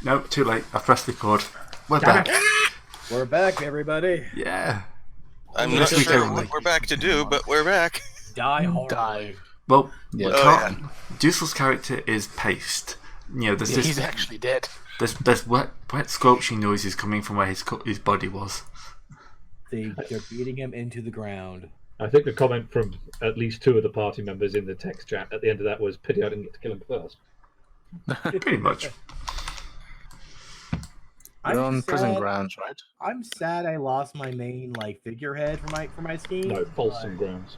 No, too late. I pressed record. We're back. We're back, everybody. Yeah. I'm This not week sure only. what we're back to do, but we're back. Die horribly. Well, Yeah. Deucel's character is paced. You know, there's Yeah, this, he's actually dead. there's wet squelching noises coming from where his body was. They're beating him into the ground. I think the comment from at least two of the party members in the text chat at the end of that was, pity I didn't get to kill him first. Pretty much. You're on sad, prison grounds, right? I'm sad I lost my main figurehead for my scheme. No, Folsom grounds.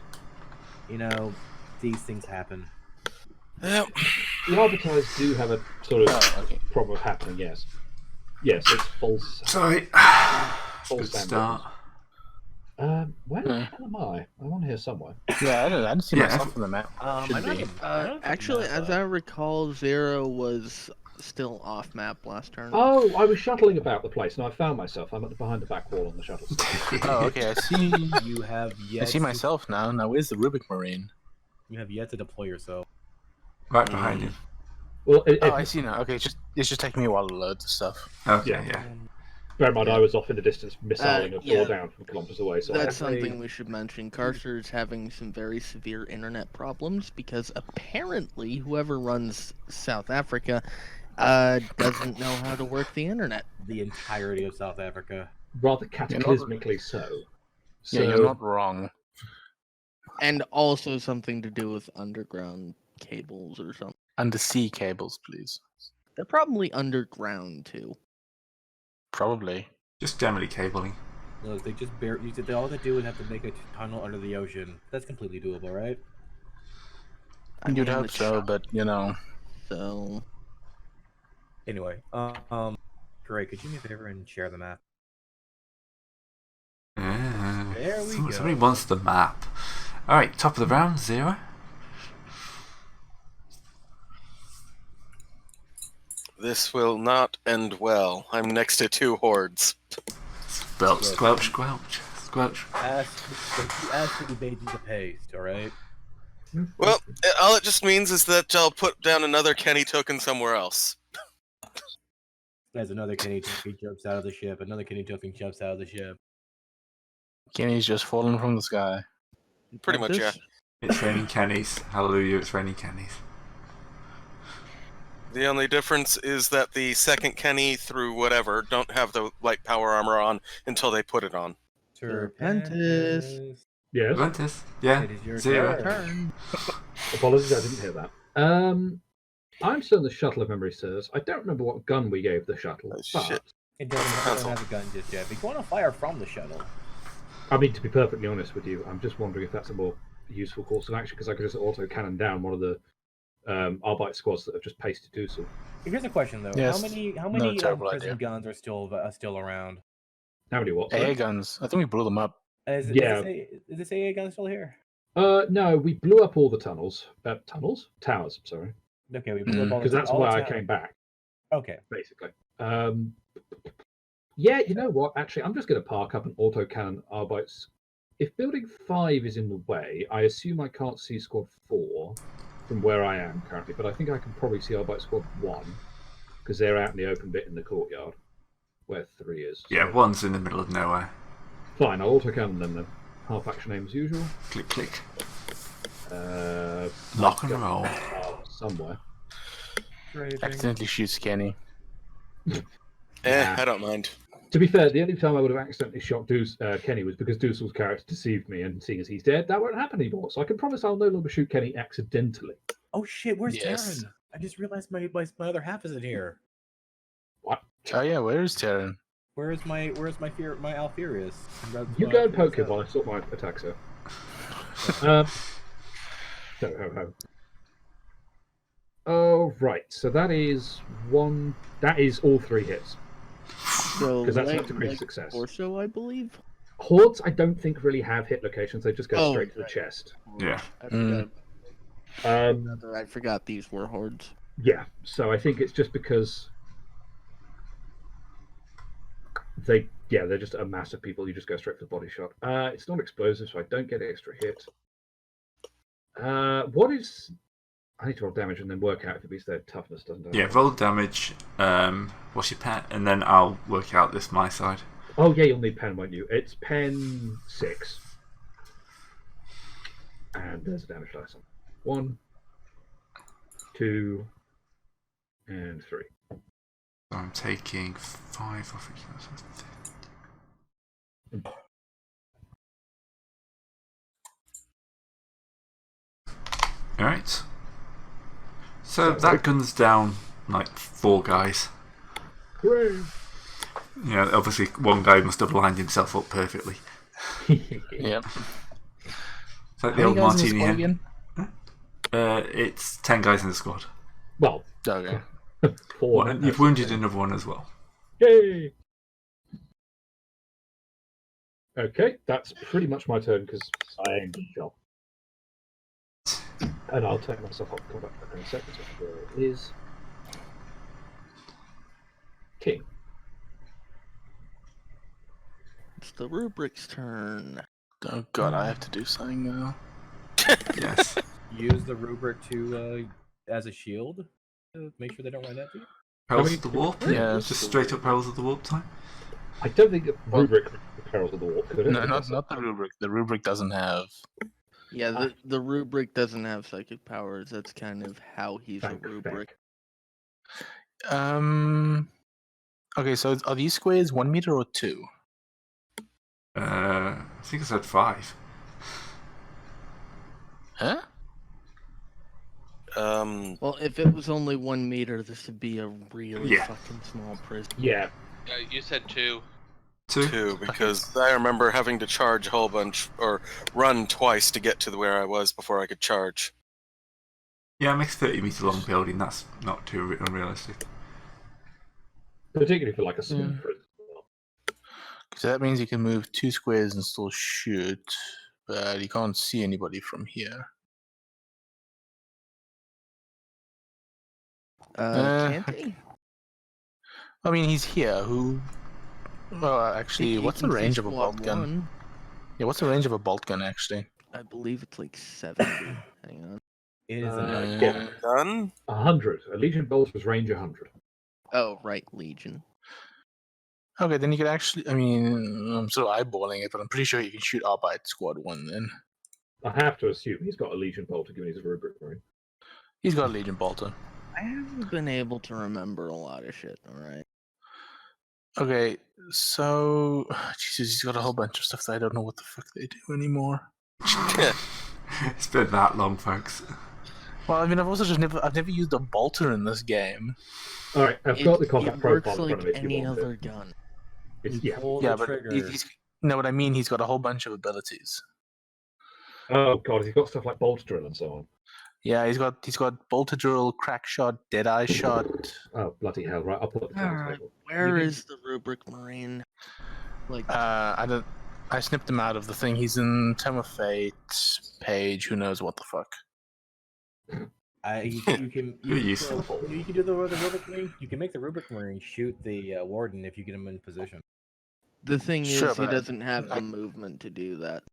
You know, these things happen. Yep. The Arbiters do have a sort of Oh, okay. problem happening, yes. Yes, it's false. Sorry. False Good start. Where the hell am I? I'm on here somewhere. Yeah, I didn't see Yeah, myself on the map. Should be. Actually, as I recall, Zero was still off map last turn. Oh, I was shuttling about the place and I found myself. I'm behind the back wall on the shuttle. Oh, okay. I see. You have yet. I see myself now. Now, where's the Rubik Marine? You have yet to deploy yourself. Right behind you. Well, Oh, I see now. Okay, it's just taking me a while to load the stuff. Okay, Yeah. yeah. bear in mind I was off in the distance missiling a yeah. floor down from kilometers away. So That's I something we should mention. Carcer's having some very severe internet problems because apparently whoever runs South Africa doesn't know how to work the internet. The entirety of South Africa. rather cataclysmically so. Yeah, you're not wrong. And also something to do with underground cables or something. Undersea cables, please. They're probably underground too. Probably. Just generally cabling. Look, they just all they do is have to make a tunnel under the ocean. That's completely doable, right? I You'd mean, hope it's so, shot, but you know. So Anyway, Greg, could you do me a favor and share the map? Yeah. There we go. Somebody wants the map. Alright, top of the round, Zero. This will not end well. I'm next to two hordes. Squelch, squelch, squelch, squelch. Ask to be baited the paste, alright? Well, all it just means is that I'll put down another Kenny token somewhere else. There's another Kenny token jumps out of the ship. Another Kenny token jumps out of the ship. Kenny's just falling from the sky. Pretty much, yeah. It's raining Kennys. Hallelujah, it's raining Kennys. The only difference is that the second Kenny through whatever don't have the light power armor on until they put it on. Serpentis. Yes. Atlantis, yeah. It is your Zero. turn. Apologies, I didn't hear that. I'm still in the shuttle, if memory serves. I don't remember what gun we gave the shuttle. Oh, but, shit. It doesn't have a gun just yet. But you want to fire from the shuttle. I mean, to be perfectly honest with you, I'm just wondering if that's a more useful course of action, because I could just auto cannon down one of the Arbite squads that have just pasted Dusel. Here's a question though: Yes. How many terrible prison idea. guns are still around? How many what? AA sorry? guns. I think we blew them up. Is this AA gun still here? No, we blew up all the tunnels. Towers, sorry. Okay, we blew up all Because that's all why the I towers. came back, Okay. basically. Yeah, you know what? Actually, I'm just going to park up an autocannon Arbites. If building 5 is in the way, I assume I can't see squad 4 from where I am currently, but I think I can probably see Arbite squad 1 because they're out in the open bit in the courtyard where 3 is. Yeah, one's in the middle of nowhere. Fine, I'll autocannon them then. Half action aim as usual. Click, click. Lock and roll. Somewhere. Accidentally shoots Kenny. I don't mind. To be fair, the only time I would have accidentally shot Kenny was because Deucel's character deceived me, and seeing as he's dead, that won't happen anymore. So I can promise I'll no longer shoot Kenny accidentally. Oh shit! Where's Yes. Darren? I just realized my other half isn't here. What? Oh yeah, where is Terran? Where's my Alfurious? You go and poke him while I sort my attacks out. Ho ho. Oh right, so that is one. That is all 3 hits. So Because that's leg- not degree of leg success. torso, I believe. Hordes, I don't think really have hit locations. They just go Oh, straight to the right. chest. Yeah. I forgot these were hordes. Yeah, so I think it's just because they're just a mass of people. You just go straight for the body shot. It's not explosive, so I don't get extra hit. What is I need to roll damage and then work out if it beats their toughness, doesn't it? Yeah, roll damage. What's your pet? And then I'll work out this my side. Oh yeah, you'll need pen, won't you? It's pen 6. And there's a damage dice on. 1, 2, and 3. So I'm taking 5 off each one. Alright. So that gun's down like 4 guys. Hooray! Yeah, obviously one guy must have lined himself up perfectly. Yep. It's like the How old many guys in the martini squad hen. again? It's 10 guys in the squad. Well, Okay. 4. One, you've wounded another one as well. Yay! Okay, that's pretty much my turn because I aimed a shot. And I'll take myself off combat for a second. Where it is. King. It's the rubric's turn. Oh god, I have to do something now. Yes. Use the rubric to as a shield to make sure they don't run at you. Perils of the Warp? Yeah, Just straight up Perils of the Warp time? I don't think the rubric Perils of the Warp could it? No, not the rubric. The rubric doesn't have. Yeah, the rubric doesn't have psychic powers. That's kind of how he's a Thank- rubric. Okay, so are these squares 1 meter or 2? I think I said 5. Huh? Well, if it was only 1 meter, this would be a really Yeah. fucking small prison. Yeah. You said 2. 2? because I remember having to charge a whole bunch or run twice to get to where I was before I could charge. Yeah, it makes 30 metre long building. That's not too unrealistic. Particularly for like a small Yeah. prison. So that means you can move 2 squares and still shoot, but you can't see anybody from here. Can't he? I mean, he's here. Who? Well, actually, He what's the can see range of a squad bolt gun? 1. Yeah, what's the range of a bolt gun actually? I believe it's like 70. Hang on. It is Uh, Done? 100. A Legion Bolt was range 100. Oh, right, Legion. Okay, then you could actually. I mean, I'm sort of eyeballing it, but I'm pretty sure you can shoot Arbite Squad 1 then. I have to assume he's got a Legion Bolter given he's a rubric marine. He's got a Legion Bolter. I haven't been able to remember a lot of shit, alright? Okay, so. Jesus, he's got a whole bunch of stuff that I don't know what the fuck they do anymore. It's been that long, folks. Well, I mean, I've never used a bolter in this game. Alright, I've got the combat it profile works in front like of me if you any want other it. gun. It's, You yeah. pull Yeah, the but trigger. he's no, what I mean, he's got a whole bunch of abilities. Oh god, he's got stuff like Bolt Drill and so on. Yeah, he's got bolter drill, crack shot, deadeye shot. Oh, bloody hell, right, I'll put it on the Alright, table. where is the rubric marine? Like, I snipped him out of the thing. He's in Tome of Fate page. Who knows what the fuck? You can Useful. you can do the rubric marine. You can make the rubric marine shoot the warden if you get him in position. the thing Sure, is, he but doesn't have the movement to do that.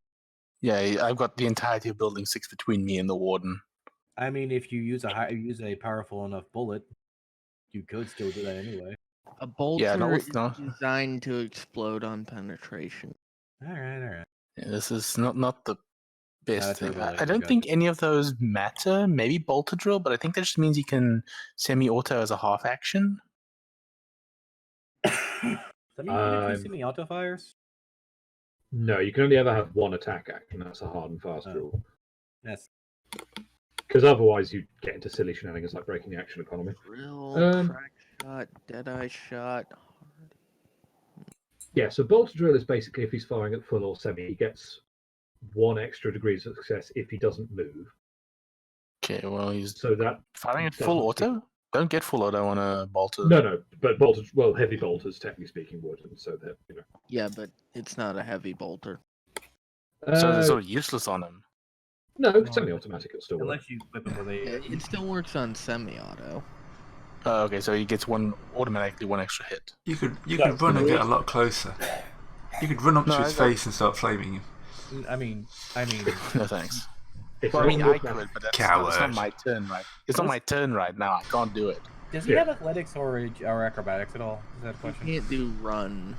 Yeah, I've got the entirety of Building 6 between me and the warden. I mean, if you use a powerful enough bullet, you could still do that anyway. A bolter Yeah, no, is no. designed to explode on penetration. All right. Yeah, this is not the best that's thing. really I don't good. think any of those matter. Maybe bolter drill, but I think that just means you can semi-auto as a half action. Does that mean you can semi-auto fires? No, you can only ever have one attack action. That's a hard and fast Oh. rule. Yes. Because otherwise you get into silly shenanigans like breaking the action economy. Drill, crack shot, deadeye shot. Yeah, so Bolt Drill is basically if he's firing at full or semi, he gets 1 extra degree of success if he doesn't move. Okay, well, he's So that firing at full auto? Don't get full auto on a bolter. no, but bolters, well, heavy bolters, technically speaking, would, and so that Yeah, but it's not a heavy bolter. So they're sort of useless on him. no, it's semi-automatic. It'll still work. Unless you whip him with a. It still works on semi-auto. Okay, so he gets automatically one extra hit. You could That's run and the get a rule. lot closer. You could run up No, to his I- face and start flaming him. I mean. No thanks. It's Well, I mean, not I your could, but that's Coward. not my turn, right? It's not my turn right now. I can't do it. Does he Yeah. have athletics or acrobatics at all? Is that a You question? can't do run.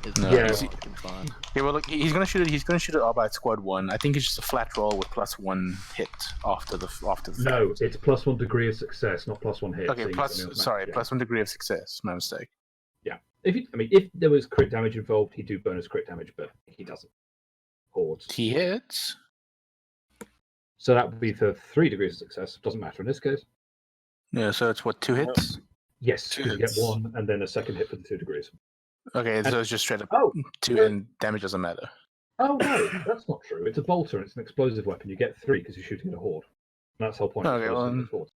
Is No, what Yeah. I'm looking for. Okay, well, look, he's gonna shoot it. He's gonna shoot it Arbite Squad 1. I think it's just a flat roll with +1 hit after the No, fact. it's +1 degree of success, not +1 hit. Okay, so you plus can- sorry, yeah. +1 degree of success. My mistake. If there was crit damage involved, he'd do bonus crit damage, but he doesn't. Hordes. He hits. So that would be for 3 degrees of success. Doesn't matter in this case. Yeah, so it's what, 2 hits? Yes, Two because you get hits. 1 and then a second hit for the 2 degrees. Okay, so it's just straight up Oh, 2 and damage doesn't matter. oh no, that's not true. It's a bolter and it's an explosive weapon. You get 3 because you're shooting at a horde. And that's the whole point. of Okay, explosive well, against hordes.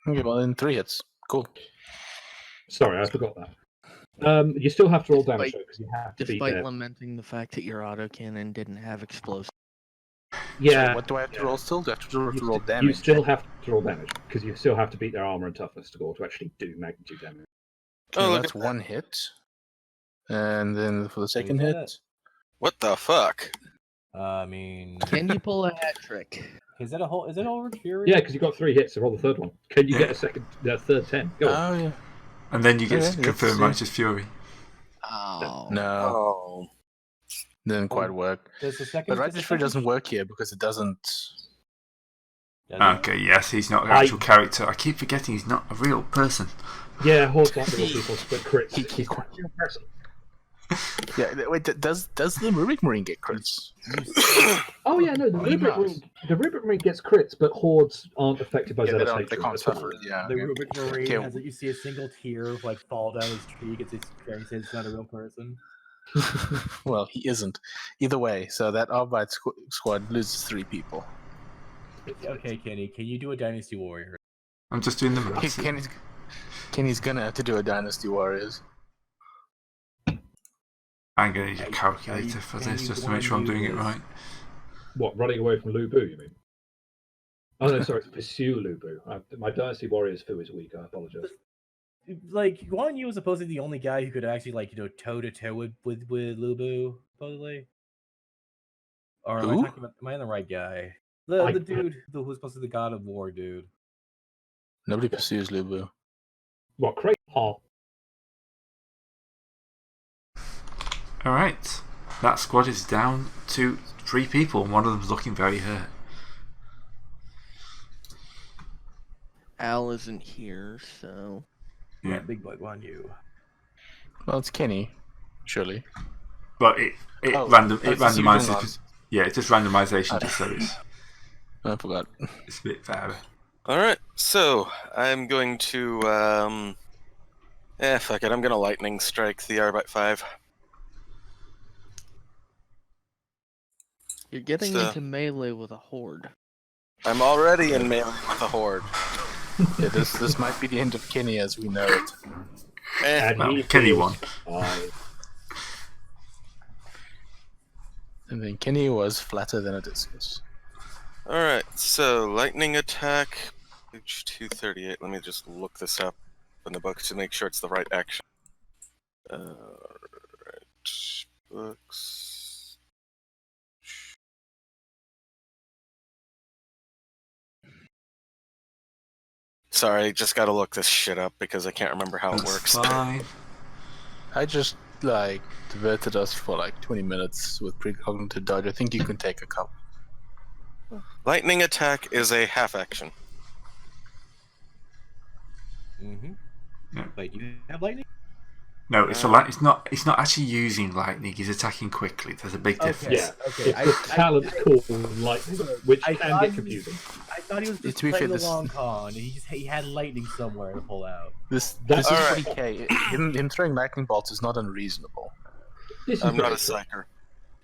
Okay, well then 3 hits. Cool. Sorry, I forgot that. You still have to roll damage though, because you have to beat Despite their... lamenting the fact that your autocannon didn't have explosive. Yeah, So what do I have to roll still? Do I have to you roll st- damage? You still have to roll damage because you still have to beat their armor and toughness score to actually do magnitude damage. Okay, Oh, look that's at 1 hit. And then for the second that hit, What the fuck? I mean, Can you pull a hat trick? is that a whole? Is it over Fury? Yeah, because you got 3 hits, so roll the third one. Can you get a third 10? Go on. oh yeah. And then you get Okay, to let's confirm see. Righteous Fury. Oh. No, Oh. didn't quite work. Does the second? But Righteous Fury doesn't work here because it doesn't. Does it? Okay, yes, he's not an actual character. I keep forgetting he's not a real person. Yeah, hordes aren't real people, but crits. He- He's quite a real person. Yeah, wait, does the Rubric Marine get crits? Oh yeah, no, the Well, he Rubric Marine gets crits, but hordes aren't affected by Yeah, they Zealous they Hatred can't at all. suffer. Yeah. The Rubik Marine Okay. has it. You see a single tear like fall down his cheek. It's says it's not a real person. Well, he isn't. Either way, so that Arbite squad loses 3 people. Okay, Kenny, can you do a Dynasty Warrior? I'm just doing the maths. Kenny's gonna have to do a Dynasty Warriors. I'm going to need a Are calculator you- for can this you just to wanna make sure I'm do doing it this? right. What, running away from Lubu, you mean? Oh no, sorry, it's pursue Lubu. My Dynasty Warriors foo is weak, I apologize. Like Guan Yu was supposedly the only guy who could actually toe to toe with Lubu, supposedly. Or am I Who? talking about? Am I the right guy? The dude who's supposed to be the god of war, dude. Nobody pursues Lubu. What, Craig? Oh, Alright, that squad is down to 3 people, and one of them's looking very hurt. Al isn't here, so Yeah. Big boy Guan Yu. Well, it's Kenny, surely. But it Oh, randomizes. going on. Yeah, it's just randomization, just so I forgot. it's a bit fair. Alright, so I'm going to fuck it, I'm gonna lightning strike the Arbite 5. you're getting So- into melee with a horde. I'm already in melee with a horde. Yeah, this might be the end of Kenny as we know it. Eh, Well, he Kenny feels won. fine. And then Kenny was flatter than a discus. Alright, so lightning attack, page 238. Let me just look this up in the book to make sure it's the right action. Right, books. Sorry, just gotta look this shit up because I can't remember how it That's works. fine. I just diverted us for 20 minutes with precognitive dodge. I think you can take a couple. Lightning attack is a half action. Mm-hmm. Yeah. Wait, you have lightning? No, it's it's not actually using lightning. He's attacking quickly. There's a big difference. Yeah, Okay. it's the talent called lightning, which I can thought get he- confusing. I thought he was just To be fair, playing the this- long con. He had lightning somewhere to pull out. This That's- is Alright. 40k. Him throwing lightning bolts is not unreasonable. This is I'm not a very psyker.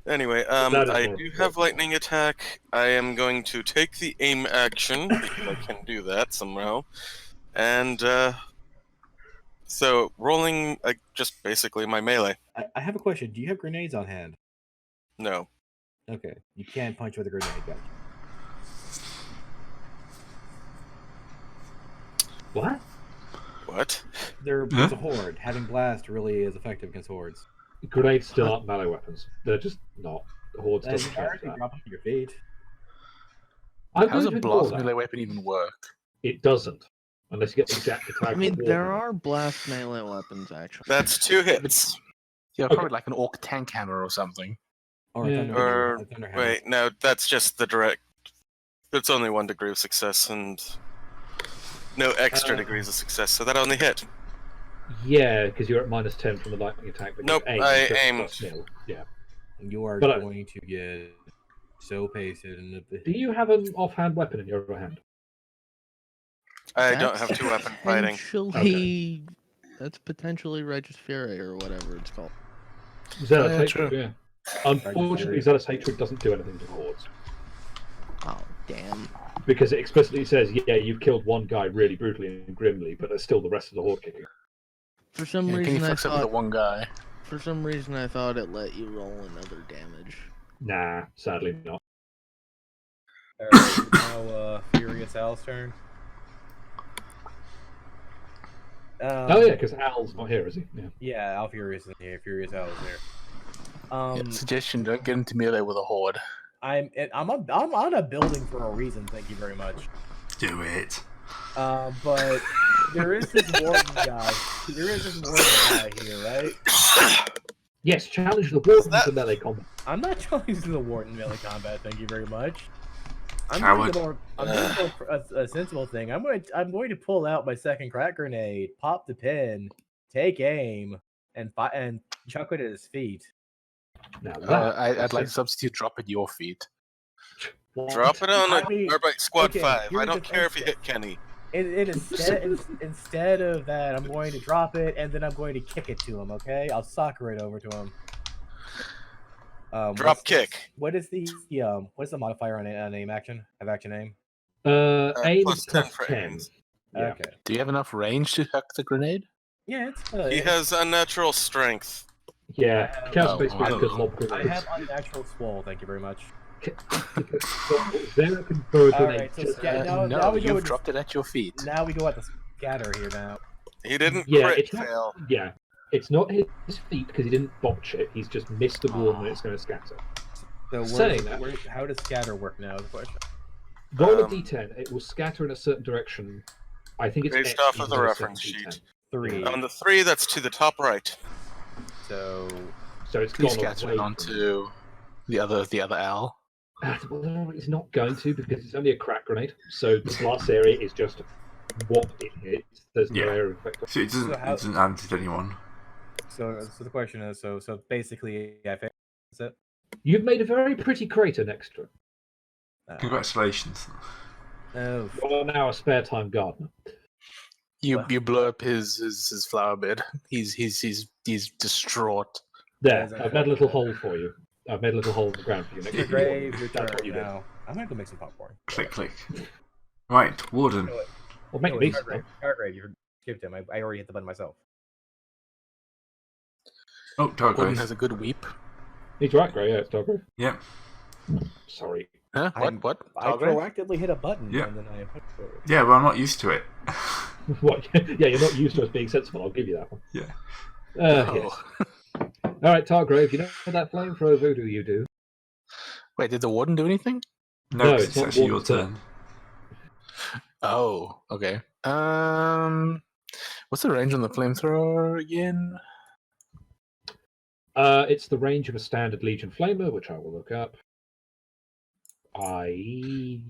Anyway, That is I more do important. have lightning attack. I am going to take the aim action because I can do that somehow, and so rolling just basically my melee. I have a question. Do you have grenades on hand? No, Okay. You can't punch with a grenade, gotcha. What? what? It's a horde. Having blast really is effective against hordes. Grenades still aren't melee weapons. They're just not. Hordes And doesn't you change already that. drop them to your feet. I'm How does going a to ignore blast that. melee weapon even work? It doesn't, unless you get the exact attack. I mean, of there Warhammer. are blast melee weapons actually. That's 2 hits. Yeah, Okay. probably like an orc tank hammer or something. Or Yeah. Thunder, Or a Thunder Hammer. wait, no, that's just the direct. It's only 1 degree of success and no extra degrees of success, so that only hit. Yeah, because you're at -10 from the lightning attack. But Nope, you aim, I so it's aimed. +0. Yeah. You are But, going to get so pasted in the. Do you have an offhand weapon in your hand? I don't have 2 weapon fighting. Potentially, that's potentially Righteous Fury or whatever it's called. Zealous Yeah, Hatred, true. yeah. Unfortunately, Zealous Hatred doesn't do anything to hordes. Oh damn! Because it explicitly says, yeah, you've killed one guy really brutally and grimly, but there's still the rest of the horde kicking. For some Yeah, can you reason, I fix up with the thought. one guy? For some reason, I thought it let you roll another damage. Nah, sadly not. Alright, now Furious Al's turn. Oh yeah, because Al's not here, is he? Yeah. Yeah, Al Furious is here. Furious Al is here. Yeah, suggestion: don't get into melee with a horde. I'm on a building for a reason. Thank you very much. Do it. But there is this warden guy. There is this warden guy here, right? Yes, challenge the warden that- to melee combat. I'm not challenging the warden melee combat. Thank you very much. I'm Coward. doing a sensible thing. I'm going to pull out my second crack grenade, pop the pin, take aim, and chuck it at his feet. Now that I'd like to substitute drop at your feet. Drop it on I mean, Arbite Squad okay, 5. I here's don't the care if you thing. hit Kenny. Instead of that, I'm going to drop it and then I'm going to kick it to him. Okay, I'll soccer it over to him. Drop kick. What is the modifier on aim action? Have action aim? Aim plus is 10 plus for 10. aims. Yeah. Okay. Do you have enough range to huck the grenade? Yeah, it's. He has unnatural strength. Yeah, count Oh, space I don't because know. mob I grenades. have unnatural swole. Thank you very much. Zero can throw a All grenade. right, so just- now no, we go you've with dropped it at your feet. now we go at the scatter here now. He didn't Yeah, crit it's not- fail. Yeah, it's not his feet because he didn't botch it. He's just missed the warden and it's going to scatter. So Saying that- how does scatter work now? Is the question. Roll a Um, d10. It will scatter in a certain direction. I think it's Based X off of even the though it's reference 7d10. sheet. 3. On the 3, that's to the top right. So So it's Please gone scatter away it from- onto the other owl. Well, it's not going to because it's only a crack grenade. So the blast area is just what it hits. There's no Yeah. area effect. So it doesn't answer anyone. so the question is so basically I failed. That's it. You've made a very pretty crater next to it. Congratulations. Oh, You're now a spare time gardener. You What? you blow up his flower bed. He's distraught. There, As I I've made a little thought. hole for you. I've made a little hole in the ground for you. Next Mr. to Grave, you. your That's turn what you did. now. I'm gonna go make some popcorn. Click, click. Right, Warden. Well, make No, me it's some. Targrave, you skipped him. I already hit the button myself. Oh, Gordon Targrave. has a good weep. He's right, Gray. Yeah, it's Doggrave. Yep. Sorry. Huh? What? I Targrave? proactively hit a button Yeah. and then I pushed for it. Yeah, well, I'm not used to it. What? Yeah, you're not used to us being sensible. I'll give you that one. Yeah. Yes. All right, Targrave. You know that flamethrower voodoo you do? Wait, did the warden do anything? No, No, 'cause it's it's not actually your Warden's turn. turn. Oh, okay. What's the range on the flamethrower again? It's the range of a standard Legion Flamer, which I will look up. I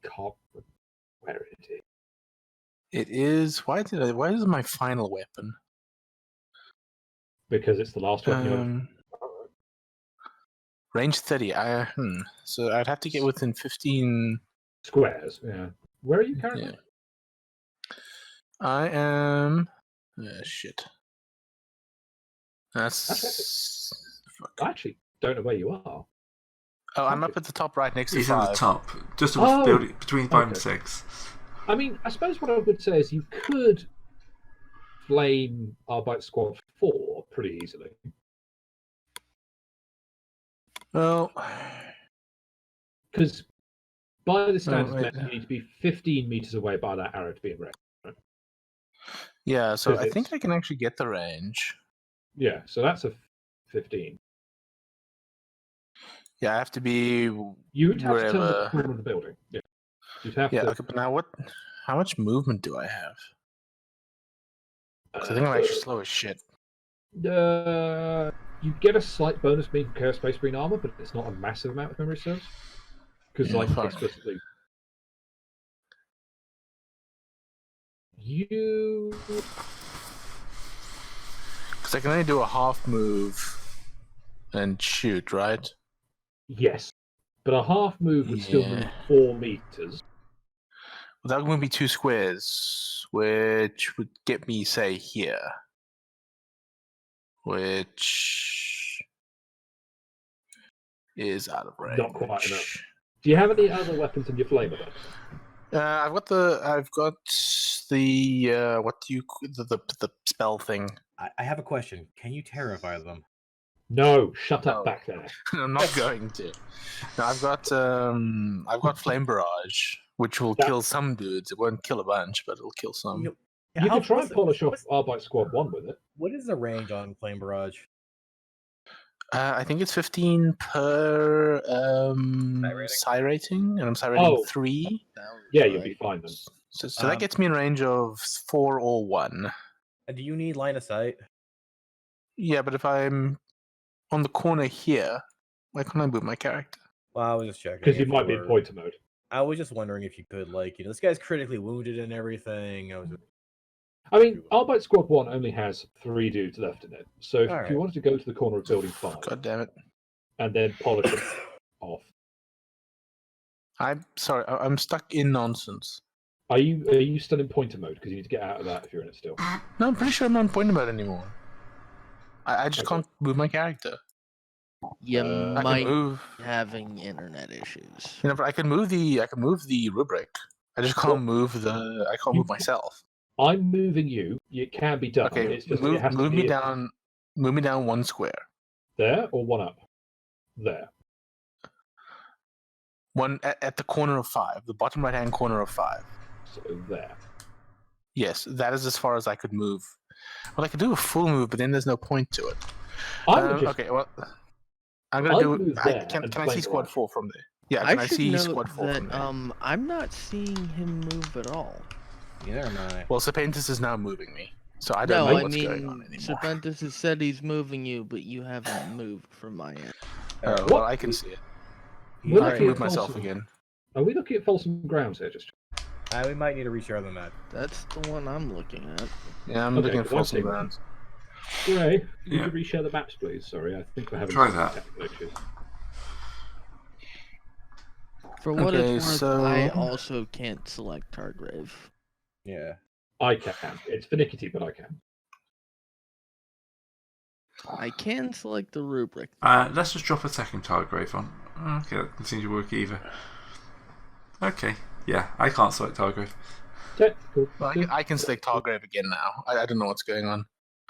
can't remember where it is. It is. Why is it my final weapon? Because it's the last one. Range 30. So I'd have to get within 15. Squares. Yeah. Where are you currently? Yeah. I am. Shit. That's. I actually don't know where you are. Oh, I'm up at the top right next to He's at the 5. top, just above Oh, building, between 5 and okay. 6. I mean, I suppose what I would say is you could flame Arbite Squad 4 pretty easily. Well, Because by the standards, wait. you need to be 15 meters away by that arrow to be in range. yeah, so 'Cause I think it's- I can actually get the range. Yeah, so that's a 15. Yeah, I have to be You would have to turn the wherever. corner of the building. Yeah. You'd have Yeah, to. okay, but now what? How much movement do I have? 'Cause I think I'm actually slow as shit. You get a slight bonus being from Chaos Space Marine armor, but it's not a massive amount of memory serves. Because, Yeah, like, fine. explicitly. You. Because I can only do a half move and shoot, right? Yes. But a half move would still move Yeah. 4 meters. Well, that would be 2 squares, which would get me, say, here. Which is out of range. Not quite enough. Do you have any other weapons in your flamer then? I've got the the spell thing. I have a question. Can you terrify them? No, shut up No. back there. I'm not going to. No, I've got flame barrage, which will kill some dudes. It won't kill a bunch, but it'll kill some. You You can try and polish off Arbite Squad 1 with it. What is the range on Flame Barrage? I think it's 15 per psi rating, and I'm psi rating 3. Yeah, you'll be fine then. So that gets me in range of 4 or 1. And do you need line of sight? Yeah, but if I'm on the corner here, why can't I move my character? Well, I was just checking. Because you if might be in were- pointer mode. I was just wondering if you could, like, this guy's critically wounded and everything. I mean, Arbite Squad 1 only has 3 dudes left in it. So if Alright. you wanted to go to the corner of Building 5 God damn it. and then polish it off. I'm sorry, I'm stuck in nonsense. Are you still in pointer mode? Because you need to get out of that if you're in it still. No, I'm pretty sure I'm not in pointer mode anymore. I just can't move my character. You I might can move. be having internet issues. You know, but I can move the rubric. I just can't move move myself. I'm moving you. It can be done. Okay, It's just, move it has to me be down. Move me down 1 square. there or 1 up. There. One at the corner of 5, the bottom right hand corner of 5. So there. Yes, that is as far as I could move. Well, I could do a full move, but then there's no point to it. I would just, Okay, well, I'm gonna I'd do. move Can there I and see flame squad barrage. 4 from there? Yeah, I can I should see note squad 4 that from there? I'm not seeing him move at all. Neither am I. Well, Serpentis is now moving me, so I don't No, know I what's going on mean, anymore. Serpentis has said he's moving you, but you haven't moved from my end. Oh, What? well, I can see it. We're I looking can at move myself Folsom. again. Are we looking at Folsom Grounds here? Just We might need to reshare the map. That's the one I'm looking at. Yeah, I'm Okay, looking at well, Folsom I'll take Grounds. Gray, could Yeah. you reshare the maps, please? Sorry, I think we're having Try some that. technical issues. For what Okay, it's worth, so- I also can't select Targrave. Yeah. I can. It's finicky, but I can. I can select the rubric. Let's just drop a second Targrave on. Okay, that doesn't seem to work either. Okay, yeah, I can't select Targrave. Technical. Well, I can select Targrave again now. I don't know what's going on.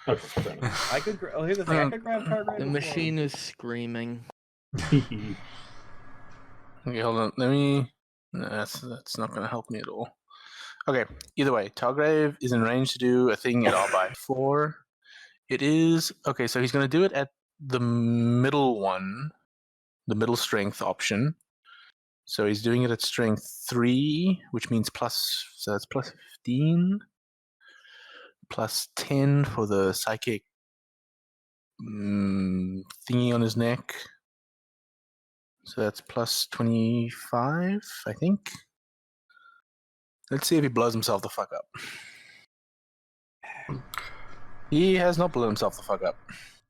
Okay, fair enough. I could. Here's the thing. I could grab Target. The machine is screaming. Okay, hold on. Let me. No, that's not going to help me at all. Okay. Either way, Targrave is in range to do a thing at all by 4. It is okay. So he's going to do it at the middle one, the middle strength option. So he's doing it at strength 3, which means plus. So that's plus 15, plus 10 for the psychic thingy on his neck. So that's plus 25, I think. Let's see if he blows himself the fuck up. He has not blown himself the fuck up.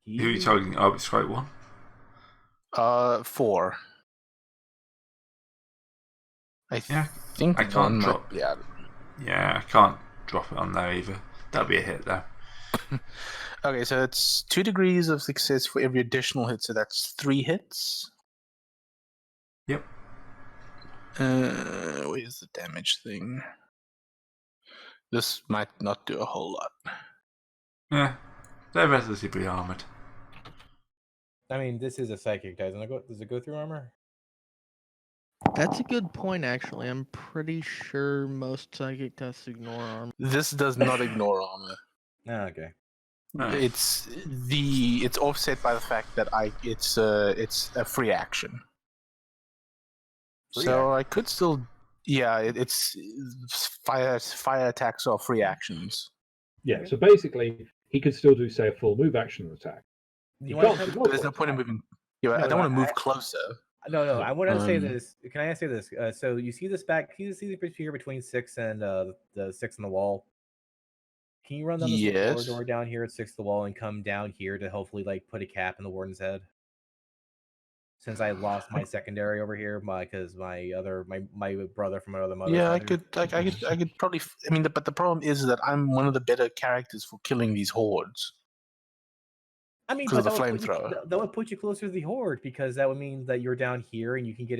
Who are you targeting? Oh, it's right one. 4. I Yeah, think I can't one might drop. be out. Yeah, I can't drop it on there either. That'd be a hit though. Okay, so it's 2 degrees of success for every additional hit, so that's 3 hits. Yep. Where's the damage thing? This might not do a whole lot. Yeah, they're relatively armored. I mean, this is a psychic, doesn't it? Does it go through armor? That's a good point, actually. I'm pretty sure most psychic tests ignore armor. This does not ignore armor. Ah, okay. It's offset by the fact that it's a free action. Free So I could still Yeah, it's fire attacks or free actions. Yeah, so basically, he could still do, say, a full move action attack. You can't want to do But there's no point in moving. Yeah, No, I don't no, want to move closer. No, I want to say Um, this. Can I say this? So you see this back? Can you see the bridge here between 6 and the 6 on the wall? Can you run down this little Yes. corridor down here at 6 the wall and come down here to hopefully like put a cap in the warden's head? Since I lost my secondary over here, because my brother from another mother. Yeah, I could probably. I mean, but the problem is that I'm one of the better characters for killing these hordes. I mean, 'Cause of but the that would put you- flamethrower. that would put you closer to the horde because that would mean that you're down here and you can get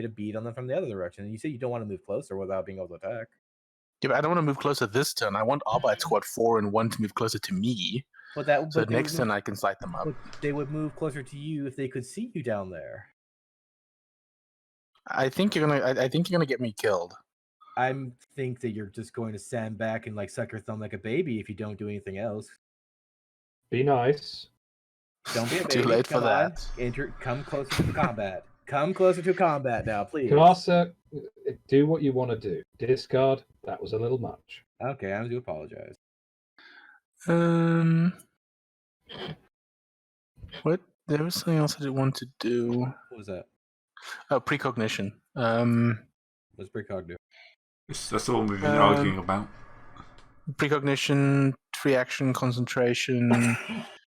a beat on them from the other direction. And you say you don't want to move closer without being able to attack. Yeah, but I don't want to move closer this turn. I want Arbite Squad 4 and 1 to move closer to me. But that So but they would next move- turn I can sight them up. but they would move closer to you if they could see you down there. I think you're gonna get me killed. I think that you're just going to stand back and like suck your thumb like a baby if you don't do anything else. Be nice. Don't be a baby. Too late for Come on. that. Come closer to combat. Come closer to combat now, please. Kamasa, do what you want to do. Discard. That was a little much. Okay, I do apologize. What? There was something else I did want to do. What was that? Oh, precognition. What's precognitive? That's all we've been arguing about. Precognition, free action, concentration.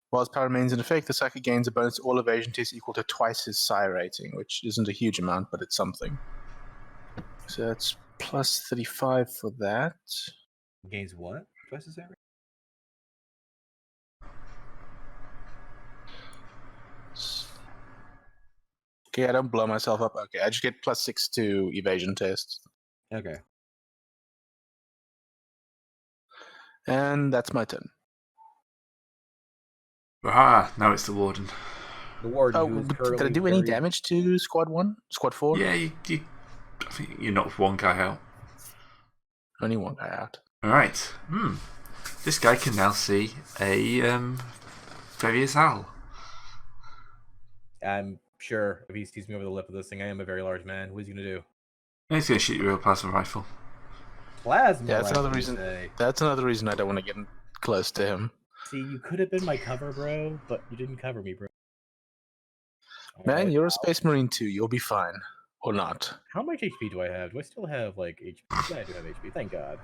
While his power remains in effect, the psychic gains a bonus to all evasion tests equal to twice his psi rating, which isn't a huge amount, but it's something. So that's plus 35 for that. Gains what? Twice as average? Okay, I don't blow myself up. Okay, I just get plus 6 to evasion tests. Okay. And that's my turn. Ah, now it's the warden. The warden. Oh, who is did I currently do any very- damage to Squad 1? Squad 4? Yeah, I think you knocked one guy out. Only one guy out. Alright. This guy can now see a various owl. I'm sure if he sees me over the lip of this thing, I am a very large man. What is he gonna do? He's going to shoot you with a plasma rifle. Plasma. Yeah, that's like another you reason. say. That's another reason I don't want to get close to him. See, you could have been my cover, bro, but you didn't cover me, bro. Man, Alright. you're a Space Marine too. You'll be fine. Or not. How much HP do I have? Do I still have like HP? Yeah, I do have HP. Thank God.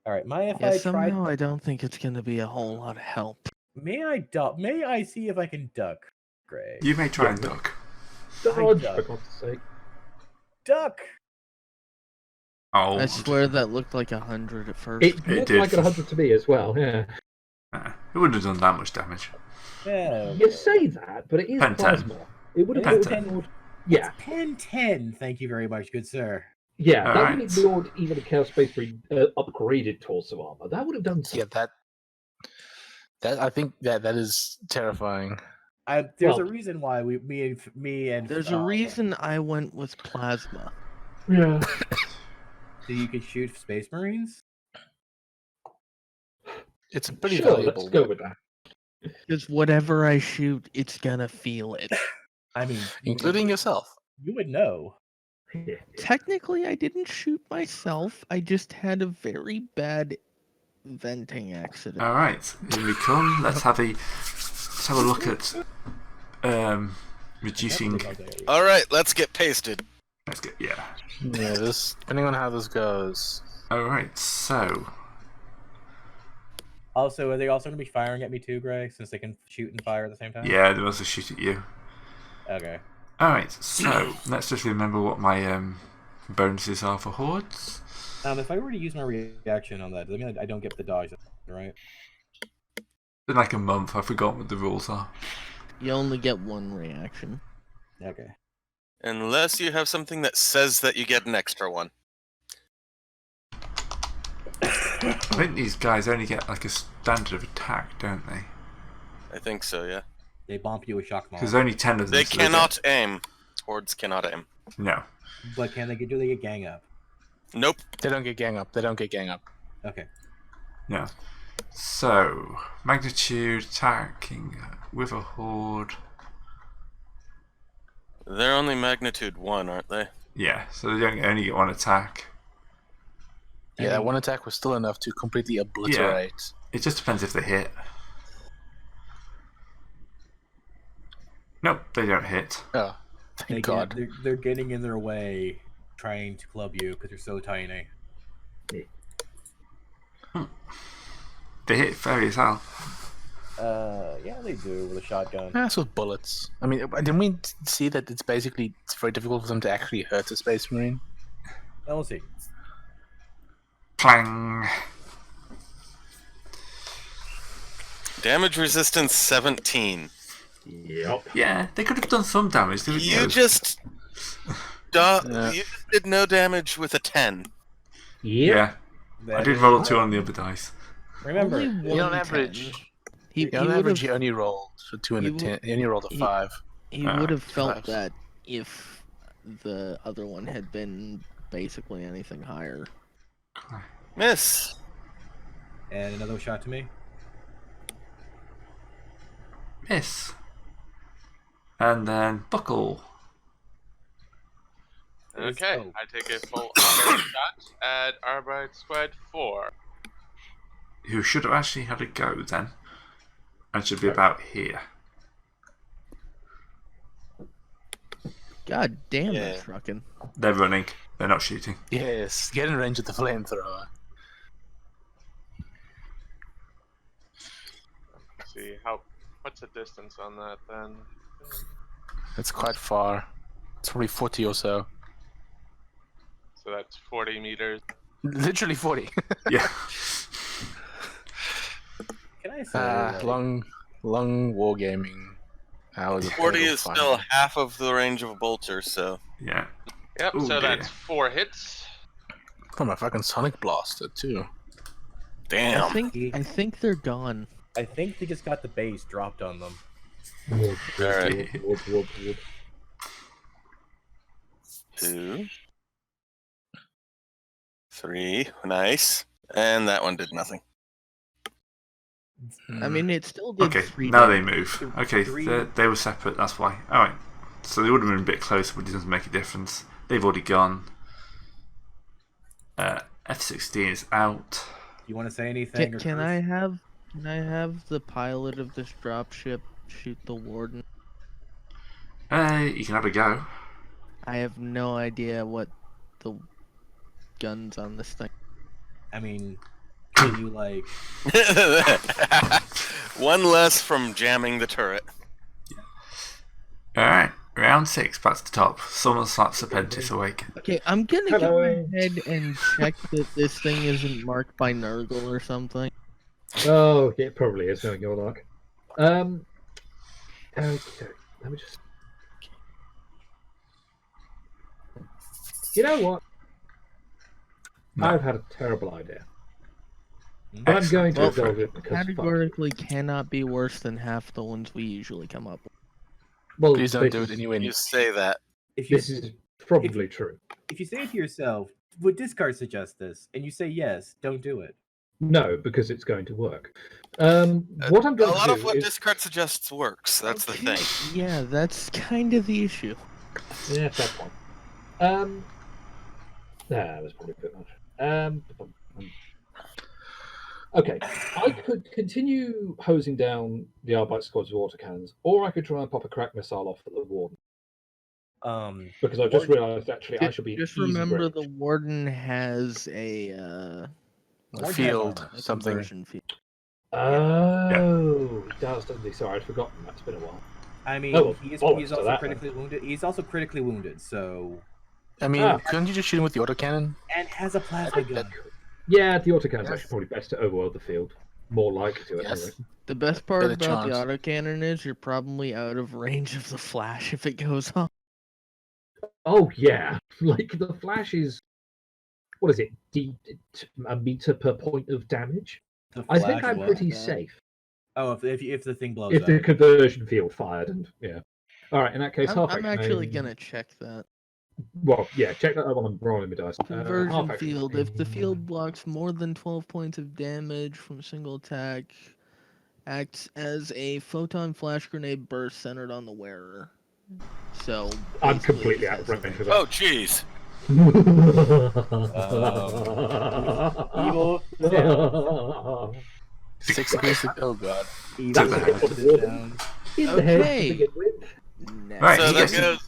All right, my Yeah, FI somehow tried. I don't think it's going to be a whole lot of help. May I duck? May I see if I can duck, Gray? You may try Yeah, and duck. Dodge, duck. for God's sake. Duck. Oh, I swear that looked like 100 at first. It looked did. like 100 to me as well, yeah. it wouldn't have done that much damage. Yeah. You say that, but it is Pen 10. plasma. It would have Pen been 10. ignored. Yeah, Pen 10. Thank you very much, good sir. yeah. That Alright. would have ignored even a Chaos Space Marine upgraded torso armor. That would have done Yeah, something. that I think that is terrifying. There's Well- a reason why me and There's a reason I went with plasma. Yeah. So you can shoot Space Marines. It's a pretty Sure, valuable. let's go with that. Because whatever I shoot, it's gonna feel it. I mean, Including yourself. you would know. Technically, I didn't shoot myself. I just had a very bad venting accident. Alright, here we come. Let's have a look at reducing. All right, let's get pasted. Let's get, yeah. Yeah, this depending on how this goes. Alright, so Also, are they also going to be firing at me too, Gray? Since they can shoot and fire at the same time. yeah, they also shoot at you. Okay. Alright, so let's just remember what my bonuses are for hordes. If I were to use my reaction on that, does that mean I don't get the dodge, right? In like a month, I forgot what the rules are. You only get one reaction. Okay. Unless you have something that says that you get an extra one. I think these guys only get like a standard of attack, don't they? I think so, yeah. They bump you with shock Because mall. only 10 of them. They so cannot aim. Hordes cannot aim. No. But do they get gang up? Nope. They don't get gang up. They don't get gang up. Okay. No. So, magnitude attacking with a horde. They're only magnitude 1, aren't they? Yeah, so they don't only get one attack. Yeah, that one attack was still enough to completely obliterate. It just depends if they hit. Nope, they don't hit. Oh, thank God. They're getting in their way, trying to club you because you're so tiny. They hit very as hell. Yeah, they do with a shotgun. That's with bullets. I mean, didn't we see that it's very difficult for them to actually hurt a Space Marine? We'll see. Clang. Damage resistance 17. Yep. Yeah, they could have done some damage. You just did no damage with a 10. Yeah, I did roll a 2 on the other dice. Remember, On average, you only rolled for 2 and a 10. You only rolled a 5. He would have felt fives. that if the other one had been basically anything higher. Miss. and another shot to me. Miss. And then buckle. Okay, Oh. I take a full auto shot at Arbite Squad 4. Who should have actually had a go then. And should be about here. God damn, Yeah. that's trucking. They're running. They're not shooting. Yes, get in range of the flamethrower. Let's see, what's the distance on that then? It's quite far. It's probably 40 or so. So that's 40 meters. Literally 40. Yeah. Can I say long wargaming. Hours of 40 total is fun. still half of the range of a bolter, so. Yeah. Yep, Ooh, so dear. that's 4 hits. Oh, my fucking Sonic Blaster, too. Damn. I think they're gone. I think they just got the base dropped on them. Alright. Whoop. 2. 3. Nice. And that one did nothing. I mean, it still did Okay, 3 now they damage. move. Okay, they were separate, that's why. Alright. So they would have been a bit closer, but it doesn't make a difference. They've already gone. F-16 is out. You want to say anything? Can I have the pilot of this dropship shoot the warden? You can have a go. I have no idea what the guns on this thing. I mean, can you like? One less from jamming the turret. Alright, round 6, back to the top. Someone slaps Serpentis awake. Okay, I'm gonna Hello. go ahead and check that this thing isn't marked by Nurgle or something. Oh, it probably is, knowing your luck. Okay, let me just. You know what? No. I've had a terrible idea. But I'm going to Well, indulge it because fuck. Categorically cannot be worse than half the ones we usually come up with. Well, Please don't this do it is- anyway. You say that. If you This is probably true. if you say it to yourself, would this card suggest this? And you say yes, don't do it. No, because it's going to work. What I'm A going lot to of do what is... discard suggests works. That's the thing. Yeah, that's kind of the issue. Yeah, fair point. That's probably a bit much. Okay, I could continue hosing down the Arbite squad's water cannons, or I could try and pop a crack missile off at the warden. Because I just realised actually I should be Just easy remember range. the warden has a Field, a something. conversion field. Oh, he does, doesn't he? Sorry, I'd forgotten. That's been a while. I mean, Oh, well, he's bollocks to also that, critically wounded. He's also critically wounded, so I mean, Ah. couldn't you just shoot him with the autocannon? and has a plasma gun. Yeah, the autocannon's Yes. actually probably best to overworld the field. More likely to, Yes. anyway. The best part Better about chance. the autocannon is you're probably out of range of the flash if it goes off. Oh, yeah. Like, the flash is... What is it? A meter per point of damage? The I think flash I'm what? pretty that. safe. Oh, if the thing blows If up. the conversion field fired, and yeah. Alright, in that case, half I'm actually gonna check that. Well, yeah, check that while I'm rolling my dice. Conversion half action. field. If the field blocks more than 12 points of damage from a single attack, acts as a photon flash grenade burst centered on the wearer. So I'm basically completely it out of has range a for Oh, that. jeez. Evil sounds. 6 degrees. Oh god. Evil the head. sounds. In the head to Okay. begin with. Right, So he that gets to- goes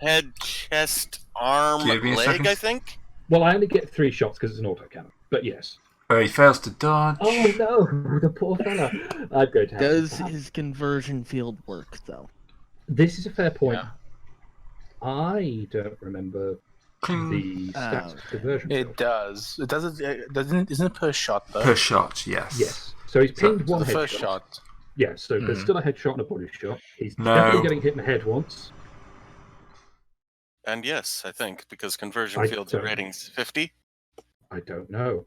head, chest, arm, Give me a leg, second. I think? Well, I only get 3 shots because it's an autocannon. But yes. he fails to dodge. Oh no, the poor fella. I'm going to have Does to his conversion field work though? This is a fair point. Yeah. I don't remember Cling. the stats okay. conversion. It field. does. It doesn't. Isn't it per shot though? Per shot, yes. Yes. So he's pinged So one the headshot. first shot. Yeah, so there's Mhm. still a headshot and a body shot. He's No. definitely getting hit in the head once. And yes, I think, because conversion I fields don't- ratings 50. I don't know.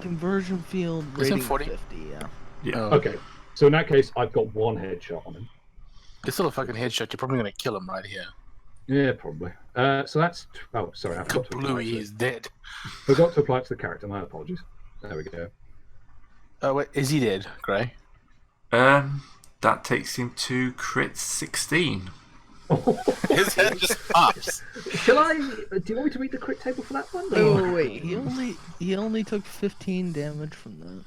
Conversion field Isn't rating 40? 50, yeah. Yeah. Oh. Okay, so in that case, I've got 1 headshot on him. It's still a fucking headshot. You're probably gonna kill him right here. Yeah, probably. So that's... Oh, sorry, I forgot to apply Kablooey, it. he's dead. Forgot to apply it to the character, my apologies. There we go. Oh wait, is he dead, Gray? That takes him to crit 16. His head just pops. Shall I... Do you want me to read the crit table for that one? Oh wait, he only took 15 damage from that.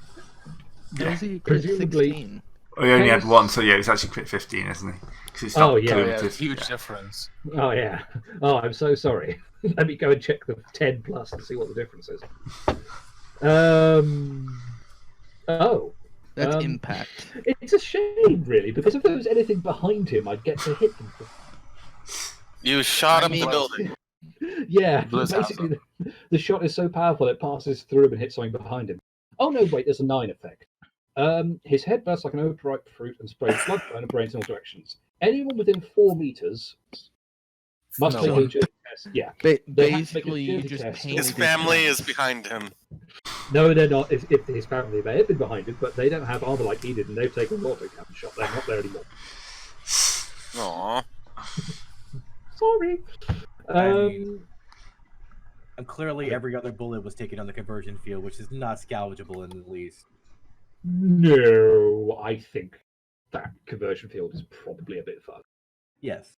Yeah. Was he crit Presumably- 16? Oh, he only had Hence- 1, so yeah, it's actually crit 15, isn't he? 'Cause it's Oh, not yeah. Oh, yeah, cumulative. huge Yeah. difference. Oh, yeah. Oh, I'm so sorry. Let me go and check the 10 plus and see what the difference is. Oh. That's Um, impact. It's a shame, really, because if there was anything behind him, I'd get to hit them. You shot I up mean- the building. Yeah, Blows out basically, the shot is so powerful it passes through him and hits something behind him. Oh, no, wait, there's a 9 effect. His head bursts like an overripe fruit and sprays blood and brains in all directions. Anyone within 4 meters must No make one. a agility test. Yeah. They have to make a Basically, you agility just test. painted His his family house. is behind him. No, they're not. If his family may have been behind him, but they don't have armor like he did, and they've taken an autocannon shot. They're not there anymore. Aww. Sorry. And clearly, every other bullet was taken on the conversion field, which is not salvageable in the least. No, I think that conversion field is probably a bit fun. Yes.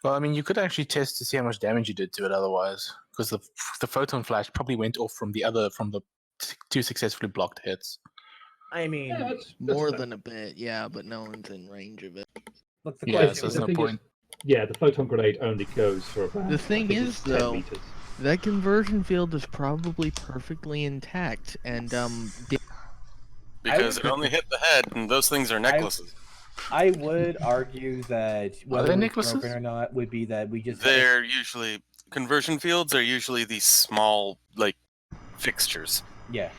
Well, I mean, you could actually test to see how much damage you did to it otherwise, because the photon flash probably went off from the 2 successfully blocked hits. I mean, Yeah, that's More fair. than a bit, yeah, but no one's in range of it. look, the Yeah, question so there's is, no thing is- point. Yeah, the photon grenade only goes for about. The thing I think is, it's 10 though, meters. That conversion field is probably perfectly intact, and Because it only hit the head, and those things are necklaces. I would argue that whether they it's necklaces? broken or not would be that we just They're usually conversion fields are usually these small like fixtures. yeah.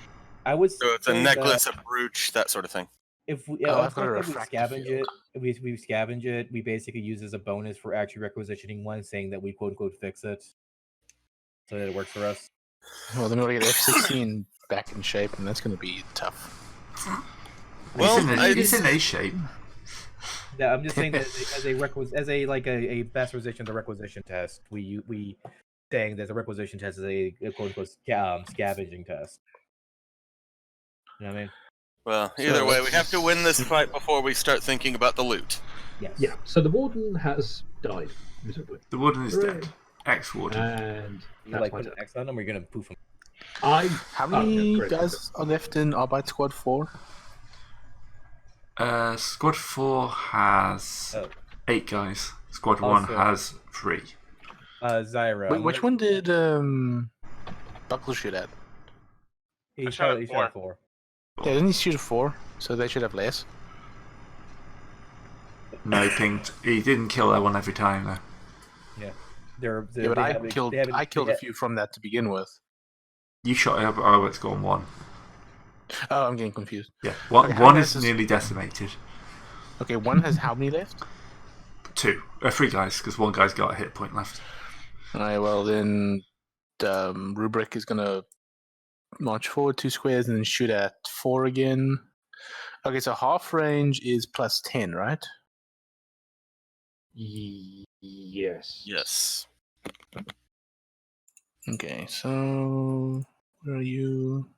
I would So it's a say necklace, that a brooch, that sort of thing. if we, Oh, I I've got a think that we refractive scavenge field. it, if we scavenge it, we basically use as a bonus for actually requisitioning one, saying that we quote unquote fix it, so that it works for us. Well, then we'll get F-16 back in shape, and that's going to be tough. Well, he's in A shape. Yeah, I'm just saying that as a best position, the requisition test, we saying that the requisition test is a quote unquote scavenging test. You know what I mean? Well, either way, we have to win this fight before we start thinking about the loot. Yes. Yeah, so the warden has died miserably, The warden is Hooray. dead. Ex-warden. and You that's like my put an turn. X on them, or you're gonna poof them? How many great. guys are left in Arbeit Squad 4? Squad 4 has Oh. 8 guys. Squad 1 Also- has 3. Zyra. Wait, which one did Buckle shoot at? He I shot at shot 4. Yeah, didn't he shoot a 4? So they should have less. No, he pinged. He didn't kill that one every time, though. They're, Yeah, but they I have a- killed they have a- I killed they a few from that to begin with. You shot Arwit's gone 1. Oh, I'm getting confused. Yeah, one, Okay, how one many is is- nearly decimated. Okay, one has how many left? 2. 3 guys, because one guy's got a hit point left. Alright, well then Rubric is gonna march forward 2 squares and then shoot at 4 again. Okay, so half range is plus 10, right? Yes. Yes. Okay, so where are you?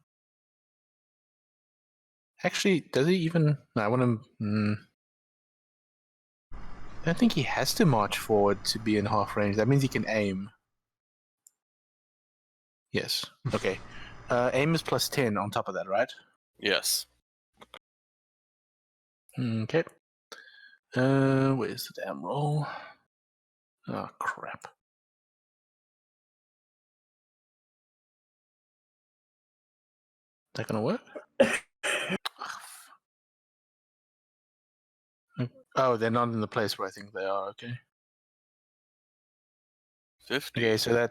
Actually, does he even? No, I want to. I don't think he has to march forward to be in half range. That means he can aim. Yes. Okay. Aim is plus 10 on top of that, right? Yes. Okay. Where's the damn roll? Oh, crap. Is that gonna work? Oh, they're not in the place where I think they are. Okay. 50. Okay, so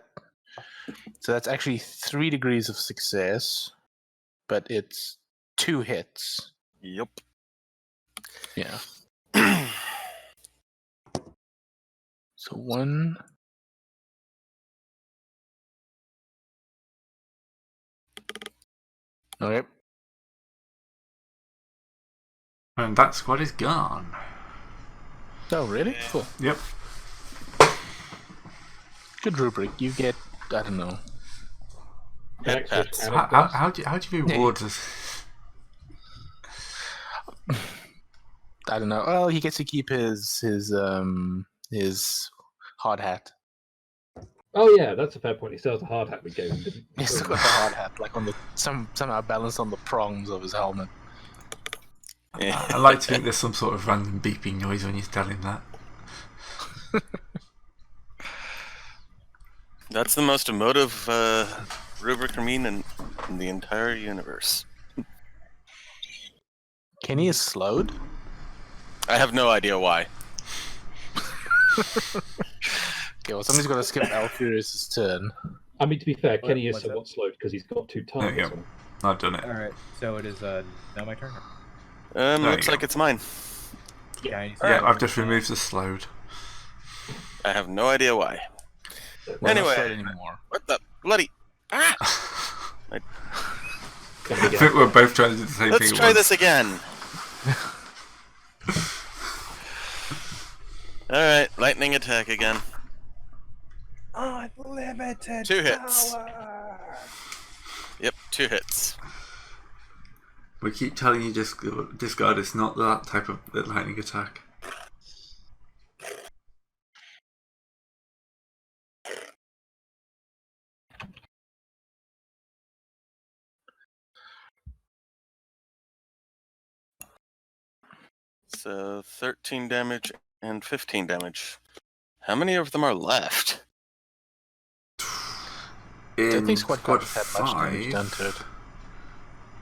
that's actually 3 degrees of success, but it's 2 hits. Yep. Yeah. So 1. Okay. And that squad is gone. Oh, really? Cool. Yep. Good rubric. You get, I don't know. Hit pets. How do you reward us? I don't know. Well, he gets to keep his hard hat. Oh yeah, that's a fair point. He still has a hard hat we gave him, didn't he? He's still got the hard hat, like on the somehow balanced on the prongs of his helmet. Yeah. I like to think there's some sort of random beeping noise when you tell him that. That's the most emotive rubric Ramin in the entire universe. Kenny is slowed. I have no idea why. Okay, well, somebody's got to skip Alfurious's turn. I mean, to be fair, Kenny is what's somewhat slowed because he's got 2 There you targets go. on him. I've done it. All right, so it is now my turn. Looks you like go. it's mine. Yeah, Yeah, I've just removed the slowed. I have no idea why. We're Anyway. not slowed anymore. What the bloody? Ah! Coming I again. think we're both trying to do the same Let's thing. try at this again. All right, lightning attack again. Unlimited 2 hits. power. Yep, 2 hits. We keep telling you discard. It's not that type of lightning attack. So 13 damage and 15 damage. How many of them are left? I In think squad squad cards had much damage done 5, to it.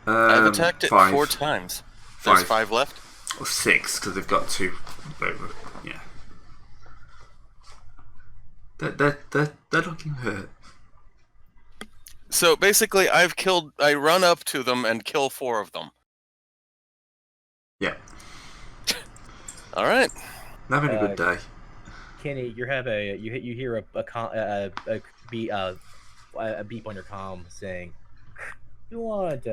I've attacked it 5. 4 times. There's 5 left. Or 6, because they've got 2 over. Yeah. They're looking hurt. So basically, I run up to them and kill 4 of them. Yeah. All right. Having a good day. Kenny, you hear a beep on your comm saying, "You want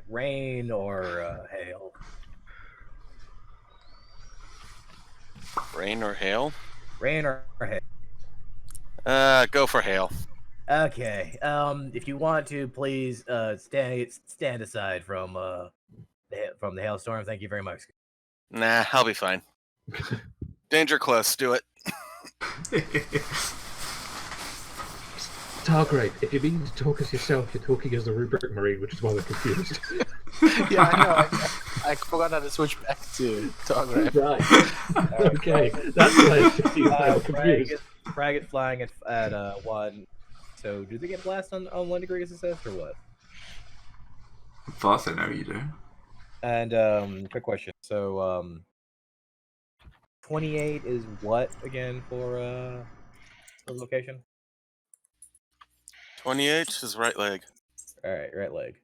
rain or hail?" Rain or hail? Rain or hail? Go for hail. Okay. If you want to, please stand aside from the hailstorm. Thank you very much. Nah, I'll be fine. Danger close. Do it. Targrave, if you're beginning to talk as yourself, you're talking as the rubric marine, which is why we're confused. Yeah, I know. I forgot how to switch back to Targrave. Right. Okay. That's why I'm confused. Fraggot flying at 1. So, do they get blast on 1 degree of success or what? Fast, I know you do. And quick question. So 28 is what again for the location? 28 is right leg. All right, right leg.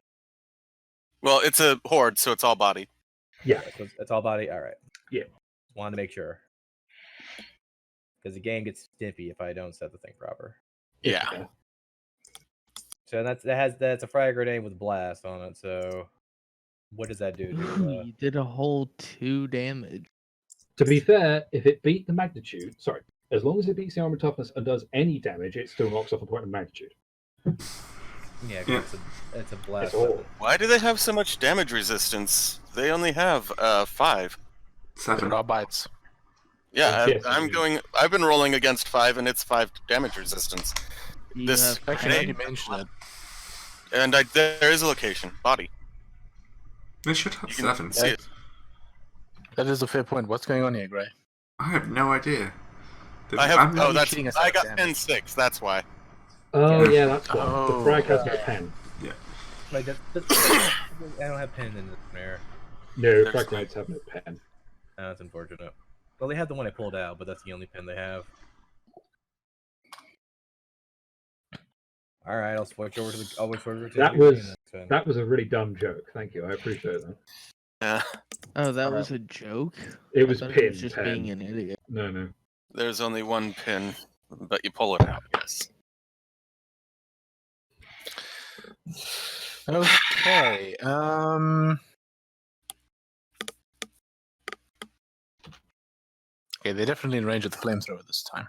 Well, it's a horde, so it's all body. Yeah. That's all body. All right. Yeah. Wanted to make sure because the game gets stimpy if I don't set the thing proper. Yeah. So that's a frag grenade with blast on it. So what does that do? You did a whole 2 damage. To be fair, if it beat the magnitude, as long as it beats the armor toughness and does any damage, it still knocks off a point of magnitude. Yeah, Yeah. it's a blast. It's all. weapon. Why do they have so much damage resistance? They only have 5. 7. Raw bites. Yeah, Yes, I'm indeed. going. I've been rolling against 5, and it's 5 damage resistance. You This have Actually, now Hey. you mention it. And there is a location, body. They should have You can 7. see it. That is a fair point. What's going on here, Gray? I have no idea. I have. I'm- Oh, you that's. cheating us I out of got damage? pin 6. That's why. Oh yeah, that's why. Oh. The frag has no pen. Like that's I don't have pen in this snare. No, There's frag no- grenades have no pen. That's unfortunate. Well, they have the one I pulled out, but that's the only pen they have. All right, I'll switch over to the. I'll switch over to That the was- green next then. That was a really dumb joke. Thank you. I appreciate that. Yeah. Oh, that Alright. was a joke? It I was thought pin. it was just pen. being an idiot. No. There's only one pin, but you pull it out. Yes. Okay. Okay, they're definitely in range of the flamethrower this time.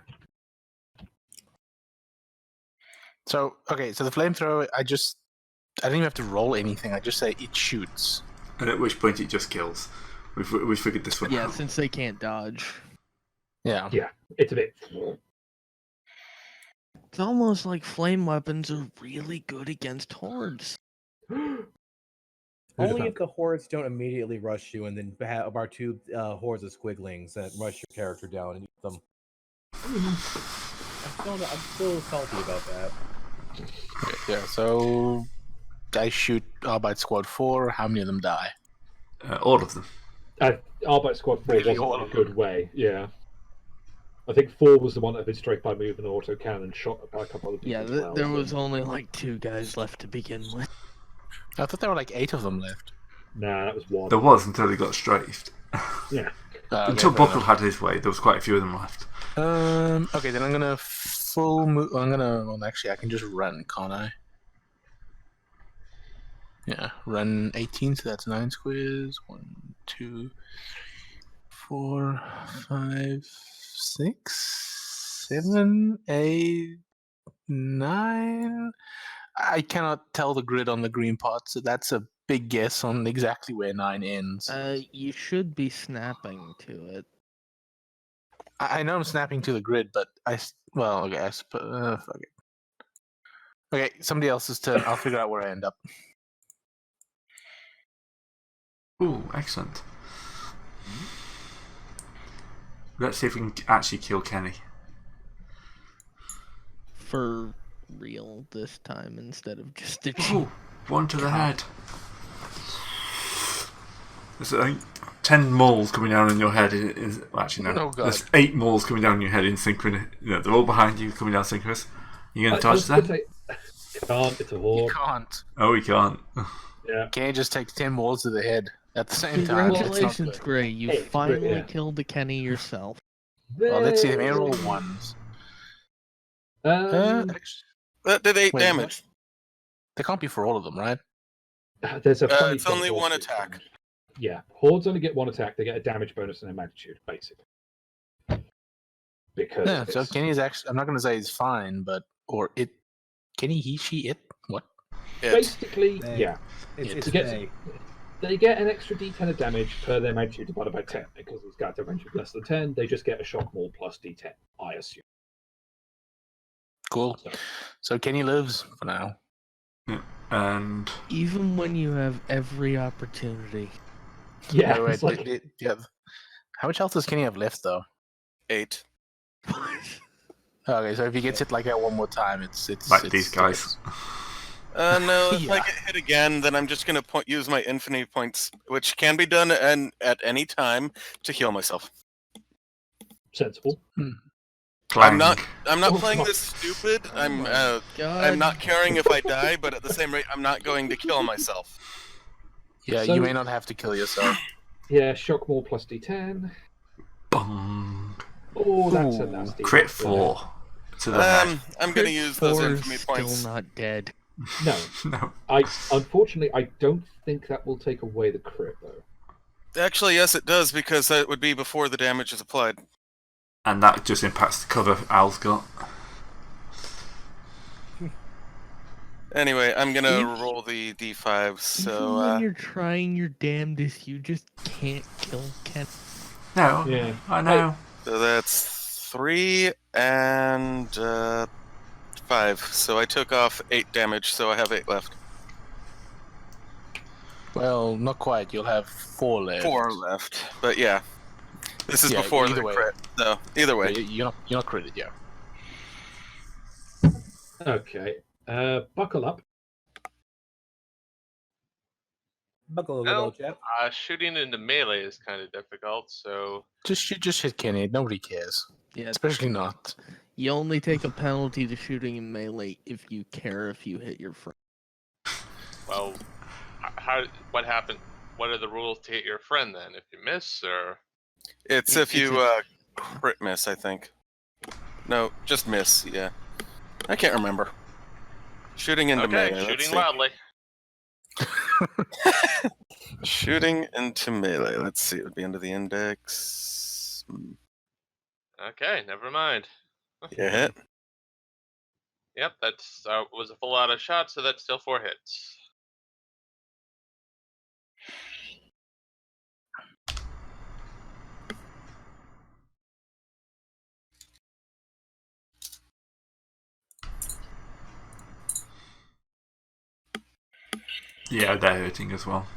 So, okay, so the flamethrower, I don't even have to roll anything. I just say it shoots. And at which point it just kills. We've figured this one Yeah, out. since they can't dodge. Yeah. It's a bit. It's almost like flame weapons are really good against hordes. Only if the hordes don't immediately rush you, and then have our 2 hordes of squiglings that rush your character down and eat them. I'm still salty about that. Okay, yeah, so I shoot Arbite Squad 4. How many of them die? All of them. Arbite Squad 4 Really, all wasn't in of a good way. Yeah. I think 4 was the one that had been struck by move and auto cannon and shot by a couple of people. Yeah, as well, there so- was only like 2 guys left to begin with. I thought there were like 8 of them left. Nah, that was 1. There was until they got strafed. Yeah. Okay, Until fair Buckle enough. had his way, there was quite a few of them left. Okay, then I'm gonna full move. Well, actually, I can just run, can't I? Yeah, run 18, so that's 9 squares. 1, 2, 4, 5, 6, 7, 8, 9. I cannot tell the grid on the green part, so that's a big guess on exactly where 9 ends. You should be snapping to it. I know I'm snapping to the grid, but well, okay, I suppose. Fuck it. Okay, somebody else's turn. I'll figure out where I end up. Ooh, excellent. Let's see if we can actually kill Kenny. For real this time instead of just a Ooh, 1 to the head. There's 10 mauls coming down on your head. Well, actually, no. Oh, God. There's 8 mauls coming down on your head in synchronous. You know, they're all behind you, coming down synchronous. You gonna I dodge was gonna them? say, can't. It's a You horde. can't. Oh, we can't. Yeah. Can't just take 10 walls to the head at the same time. That's not Congratulations, good. Gray. You Hey, it's finally yeah. killed the Kenny yourself. Well, let's see. Let me roll 1s. Actually, That did 8 Wait, damage. they can't be for all of them, right? There's a funny It's thing only hordes 1 do. attack. Yeah, hordes only get 1 attack. They get a damage bonus and a magnitude, basically. Because Yeah, so it's- Kenny's actually. I'm not going to say he's fine, but. Or it. Kenny, he, she, it? What? basically, They- yeah, It's To get- they. they get an extra D10 of damage per their magnitude divided by 10 because it's got a range of less than 10. They just get a shock maul plus D10, I assume. Cool. So, So Kenny lives for now. And Even when you have every opportunity. yeah, Wait, it's like, yeah. How much health does Kenny have left, though? 8. Okay, so if he gets hit like that one more time, it's like it's- these guys. No, if I Yeah. get hit again, then I'm just gonna use my infinity points, which can be done at any time, to heal myself. sensible. I'm not Oh, playing God. this stupid. I'm God. I'm not caring if I die, but at the same rate, I'm not going to kill myself. Yeah, So- you may not have to kill yourself. Yeah, shock maul plus D10. Bong. Oh, that's a Ooh, nasty. Crit 4 to the head. I'm gonna use those Four is infamy still points. not dead. No, No. unfortunately, I don't think that will take away the crit, though. Actually, yes, it does, because that would be before the damage is applied. And that just impacts the cover Al's got. Anyway, I'm gonna Even- roll the d5. Even So when you're trying your damnedest, you just can't kill Ken. No, Yeah. I know. So that's 3 and 5. So I took off 8 damage, so I have 8 left. Well, not quite. You'll have 4 left. 4 left. But yeah. This is Yeah, before either the way. crit. So either way. Yeah, you're not critted, yeah. Okay. Buckle up. Buckle over, Well, little chap. shooting into melee is kind of difficult, so Just hit Kenny. Nobody cares. Yeah, Especially not. you only take a penalty to shooting in melee if you care if you hit your friend. well, what happened? What are the rules to hit your friend then? If you miss, or It's It- if you it's crit miss, I think. No, just miss, yeah. I can't remember. Shooting into okay, melee. let's shooting see. wildly. Shooting into melee. Let's see. It would be under the index. Okay, never mind. You hit. Yep, that's was a full out of shots, so that's still 4 hits. Yeah, they're hurting as well.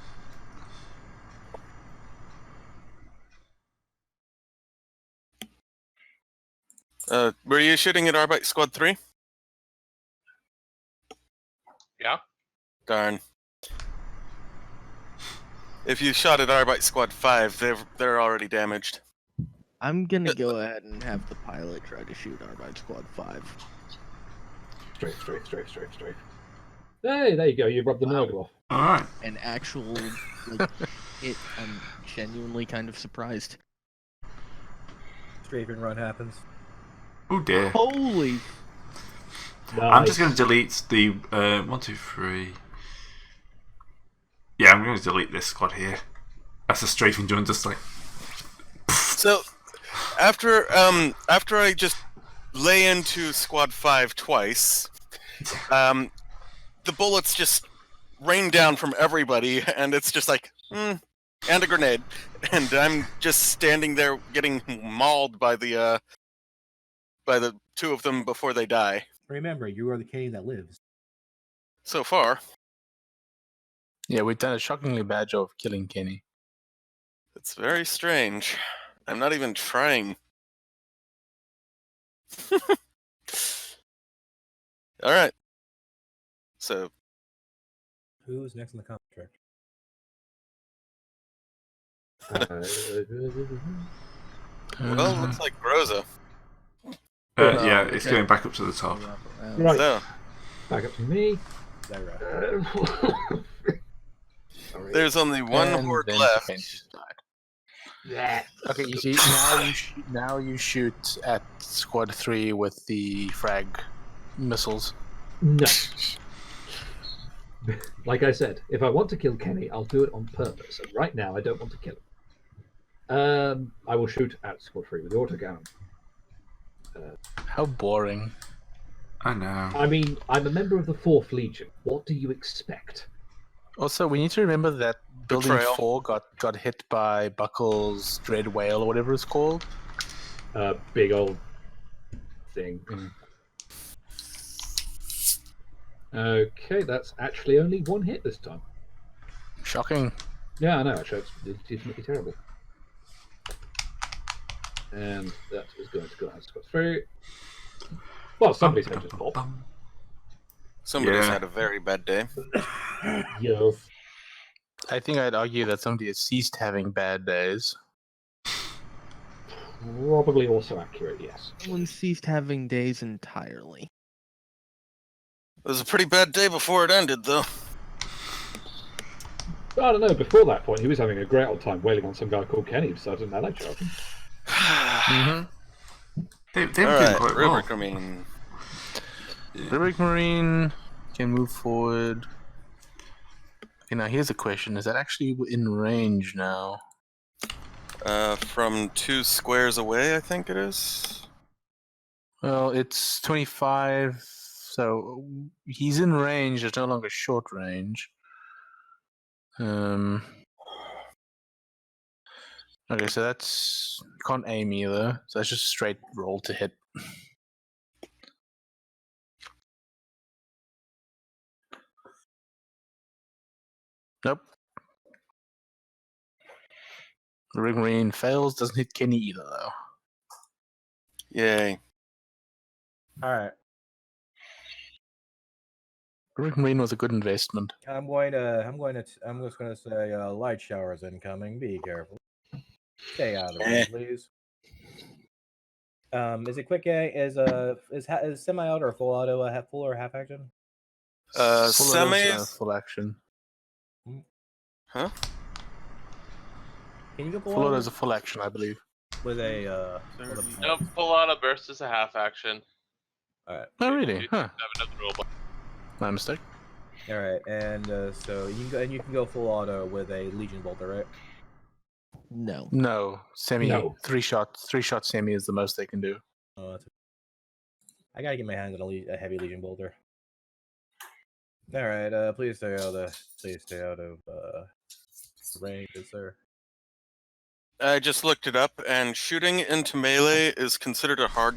Were you shooting at Arbite Squad 3? Yeah. Darn. If you shot at Arbite Squad 5, they're already damaged. I'm gonna go ahead and have the pilot try to shoot Arbite Squad 5. Strafe. Hey, there you go. You rubbed the Wow. Nurgle off. Alright. An actual like hit. I'm genuinely kind of surprised. Strafe and run happens. Oh dear. Holy! I'm just going to delete the 1, 2, 3. Yeah, I'm going to delete this squad here. That's a strafing doing just like. So, after I just lay into Squad 5 twice, the bullets just rain down from everybody, and it's just like, and a grenade, and I'm just standing there getting mauled by the 2 of them before they die. Remember, you are the Kenny that lives. So far, Yeah, we've done a shockingly bad job of killing Kenny. it's very strange. I'm not even trying. All right. So, Who's next in the contract? well, looks like Groza. Yeah, Oh, it's okay. going back up to the top. Right. So, Back up to me. Is that right? Sorry. there's only one And horde then left. Defense died. Yeah. Okay, you see, now you shoot at Squad 3 with the frag missiles. No. Like I said, if I want to kill Kenny, I'll do it on purpose. And right now, I don't want to kill him. I will shoot at Squad 3 with the autocannon. How boring. I know. I mean, I'm a member of the 4th Legion. What do you expect? Also, we need to remember that Building Betrayal. 4 got hit by Buckle's Dread Whale or whatever it's called. Big old thing. Okay, that's actually only 1 hit this time. Shocking. Yeah, I know, actually. It's definitely terrible. And that is going to go as Squad 3. Well, somebody's head just popped. Somebody's Yeah. had a very bad day. Yo. I think I'd argue that somebody has ceased having bad days. Probably also accurate, yes. Someone ceased having days entirely. It was a pretty bad day before it ended, though. I don't know, before that point, he was having a great old time wailing on some guy called Kenny, so I didn't know that joke. Mm-hmm. They've been All doing right, quite well. Rubric Marine. Rubric Marine can move forward. Okay, now here's a question. Is that actually in range now? From 2 squares away, I think it is. Well, it's 25, so he's in range. It's no longer short range. Okay, so that's you can't aim either. So that's just straight roll to hit. Nope. The Ring Marine fails. Doesn't hit Kenny either though. Yay. All right. The Ring Marine was a good investment. I'm just going to say light showers incoming. Be careful. Stay out of the way, please. Is it quick? Is semi-auto or full auto full or half action? Full auto's, Semis. full action. Huh? Can you go full Full auto auto is a full action, I believe. with a No, full auto burst is a half action. All right. Oh really? You Huh. have another roll, but My mistake. All right, and so you can go full auto with a Legion bolter, right? No. No, semi. No. 3 shots. 3 shot semi is the most they can do. I gotta get my hands on a heavy Legion bolter. All right, please stay out of range, sir. I just looked it up, and shooting into melee is considered a hard.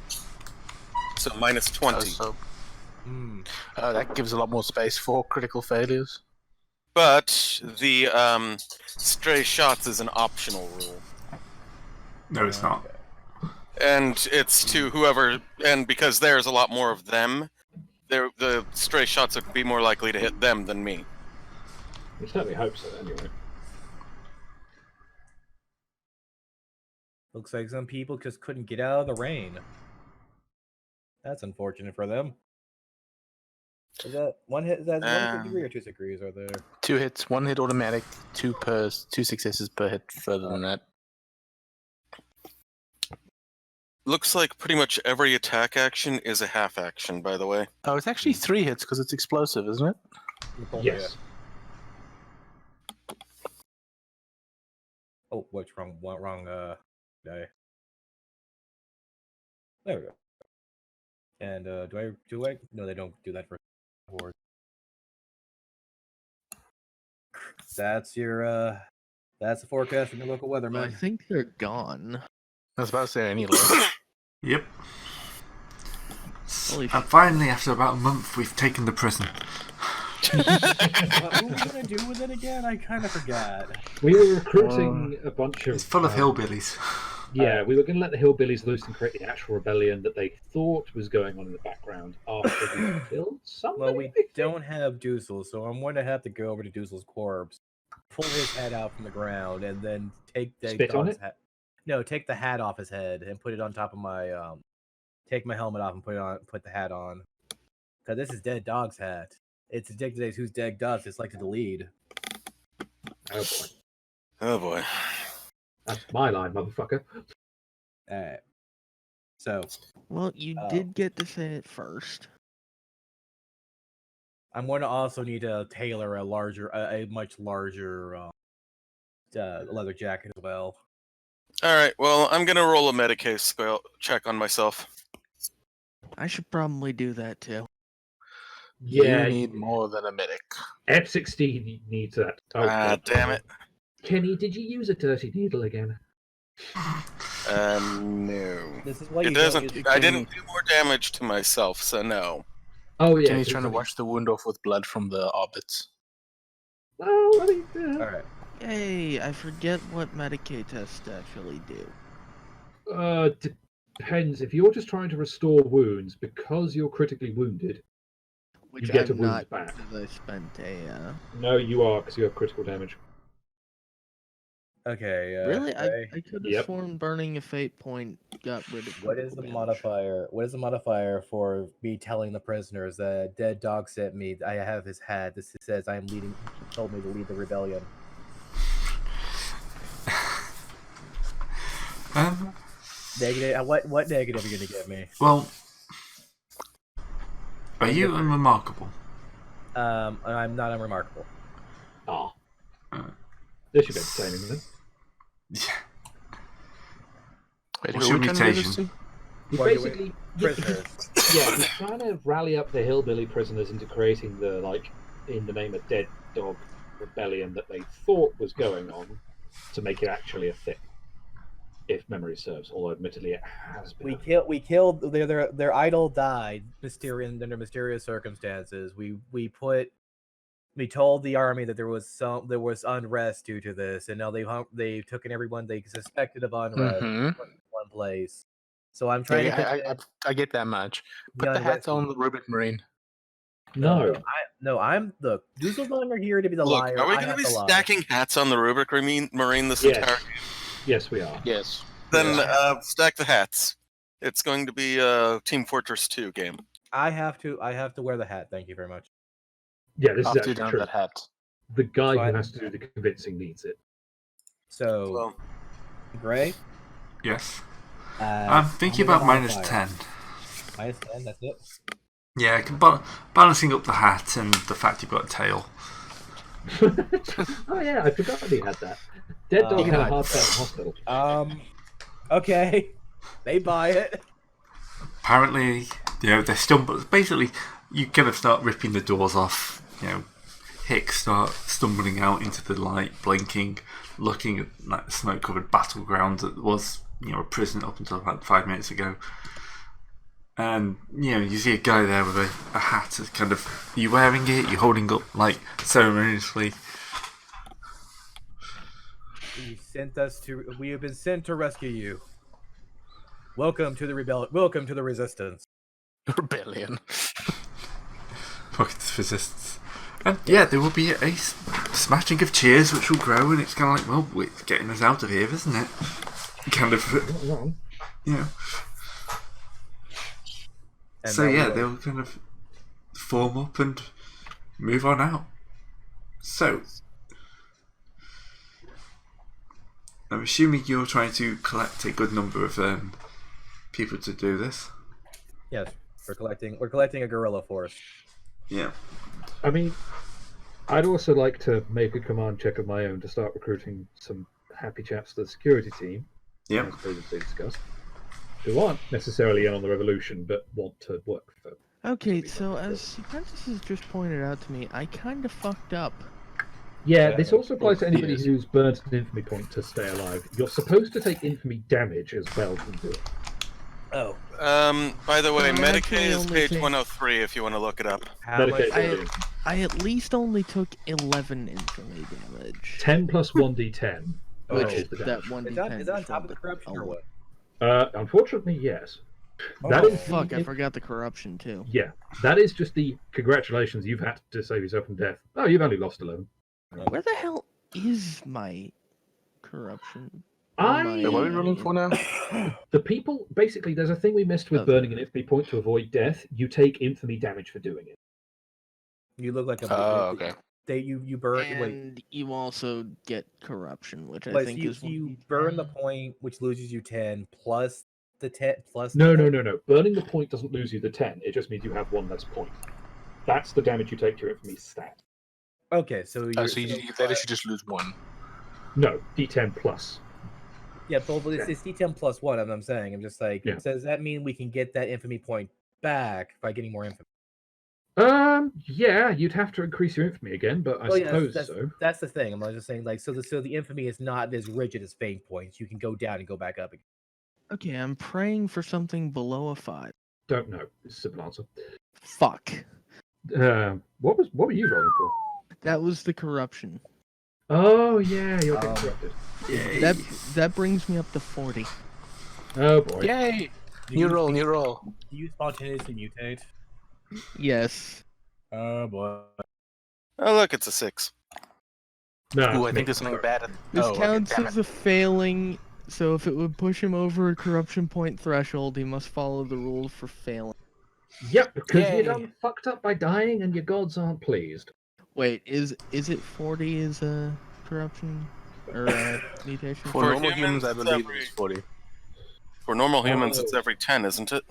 So minus 20. So, that gives a lot more space for critical failures. But the stray shots is an optional rule. No, it's not. And it's to whoever, and because there's a lot more of them, the stray shots would be more likely to hit them than me. We certainly hope so, anyway. Looks like some people just couldn't get out of the rain. That's unfortunate for them. Is that one hit? Is that 1 degree or 2 degrees? Are there 2 hits, 1 hit automatic, 2 successes per hit. Further than that, Looks like pretty much every attack action is a half action, by the way. oh, it's actually 3 hits because it's explosive, isn't it? Yes. Oh, what's wrong? Wrong die. There we go. And do I? No, they don't do that for horde. That's your that's the forecast from your local I weatherman. think they're gone. I was about to say any less. Yep. Holy And finally, after about a month, we've taken the prison. What were we gonna do with it again? I kind of forgot. We were recruiting a bunch of... It's full of hillbillies. Yeah, we were going to let the hillbillies loose and create the actual rebellion that they thought was going on in the background after we killed somebody. Well, we don't have Dusel, so I'm going to have to go over to Dusel's corpse, pull his head out from the ground, and then take the Spit on dog's it? hat. No, take the hat off his head and put it on top of my take my helmet off and put the hat on. Because this is Dead Dog's hat. It's addicted to who's Dead Dog is selected to lead. Oh boy. Oh boy. That's my line, motherfucker. Alright. So Well, you did get to say it first. I'm going to also need to tailor a much larger leather jacket as well. Alright, well, I'm gonna roll a Medicaid spell check on myself. I should probably do that too. Yeah, You need more than a medic. F-16 needs that. Oh, God. Damn it. Kenny, did you use a dirty needle again? No. This is why It you doesn't. don't use I didn't do more damage to myself, so no. Oh, yeah. Kenny's trying to wash the wound off with blood from the orbits. Oh, I mean, Alright. Hey, I forget what Medicaid tests actually do. depends. If you're just trying to restore wounds because you're critically wounded, Which you get a I'm wound not, back. because I spent a... No, you are, because you have critical damage. Okay. Really? okay. I could have Yep. sworn burning a fate point got rid of What is the critical damage. modifier? What is the modifier for me telling the prisoners that Dead Dog sent me? I have his hat. This says I am leading. He told me to lead the rebellion. Negative. What negative are you gonna give me? Well, are you unremarkable? I'm not unremarkable. Ah. Uh, This should be entertaining, then. Yeah. Wait, What's who your are we trying to do this mutation? to? He's What do basically... Prisoners. Yeah, he's trying to rally up the hillbilly prisoners into creating the, like, in the name of Dead Dog rebellion that they thought was going on to make it actually a thing. if memory serves. Although admittedly it has been. We killed their idol died under mysterious circumstances. We told the army that there was unrest due to this, and now they've taken everyone they suspected of unrest in one place. So I'm trying to. I get that much. Put the hats on the Rubik Marine. No. I'm the Dusseldon are here to be the Look, liar. are we I going to have be to lie. stacking hats on the Rubik Marine this entire Yes. game? Yes, we are. Yes. Then stack the hats. It's going to be a Team Fortress 2 game. I have to wear the hat. Thank you very much. Yeah, this is After actually down true. that hat. The guy So who I- has to do the convincing needs it. So, Well, Gray. Yes. I'm thinking about -10. -10. That's it. Yeah, balancing up the hat and the fact you've got a tail. Oh yeah, I forgot he had that. Dead Dog had a God. hard time in hospital. Okay. They buy it. Apparently, they stumble. Basically, you kind of start ripping the doors off. Hicks start stumbling out into the light, blinking, looking at like the smoke-covered battleground that was, a prison up until about 5 minutes ago. And you see a guy there with a hat. It's kind of, are you wearing it? You're holding up like ceremoniously. We have been sent to rescue you. Welcome to the rebellion. Welcome to the resistance. Rebellion. Welcome to the resistance. And yeah, there will be a smashing of cheers, which will grow, and it's kind of like, well, it's getting us out of here, isn't it? Kind of, Not wrong. And So now yeah, we- they'll kind of form up and move on out. So, I'm assuming you're trying to collect a good number of people to do this. Yes, we're collecting a guerrilla force. Yeah. I mean, I'd also like to make a command check of my own to start recruiting some happy chaps to the security team, Yep. as previously discussed, who aren't necessarily in on the revolution but want to work for. Okay, so as Prentice has just pointed out to me, I kind of fucked up. Yeah, this also applies to anybody Yes. who's burnt an infamy point to stay alive. You're supposed to take infamy damage as well to do it. Oh, by the way, I Medicaid actually is only page take- 103 if you want to look it up. how much? Medicaid I at least only took 11 infamy damage. 10 plus 1d10. Oh. Which is the That damage. 1d10 Is that on is top of the from corruption or what? Unfortunately, yes. Oh, That is Fuck, the I forgot the corruption too. Yeah, that is just the congratulations, you've had to save yourself from death. Oh, you've only lost 11. Where the hell is my corruption? Wait, what are we rolling for now? The people, basically, there's a thing we missed with Oh. burning an infamy point to avoid death. You take infamy damage for doing it. You look like a. Oh, okay. You burn. Wait. And you also get corruption, which I But think you, is you burn the point, which loses you 10 plus the 10 plus. No, the no, no, no. Burning the point doesn't lose you the 10. It just means you have one less point. That's the damage you take to your infamy stat. Okay, so you're. So you should just lose one. No, d10 plus. Yeah, but it's D10 plus 1. I'm saying. I'm just like. Yeah. Does that mean we can get that infamy point back by getting more infamy? Yeah, you'd have to increase your infamy again, but I Oh, yeah, suppose that's, so. that's the thing. I'm just saying, like, so the infamy is not as rigid as fame points. You can go down and go back up again. Okay, I'm praying for something below a 5. Don't know. It's a simple answer. Fuck. What were you rolling for? That was the corruption. Oh yeah, you're getting corrupted. That brings me up to 40. Oh boy. Yay! Do New you- roll, new roll. Do you spontaneously mutate? Yes. Oh boy. Oh, look, it's a 6. No, Ooh, I it's think me. there's something bad. This okay, counts damn as it. a failing, so if it would push him over a corruption point threshold, he must follow the rules for failing. Yep, because Yay. you're done fucked up by dying and your gods aren't pleased. Wait, is it 40 is a corruption or a mutation? For For normal humans, humans, I it's believe every- it's 40. For normal humans, it's Oh. every 10, isn't it?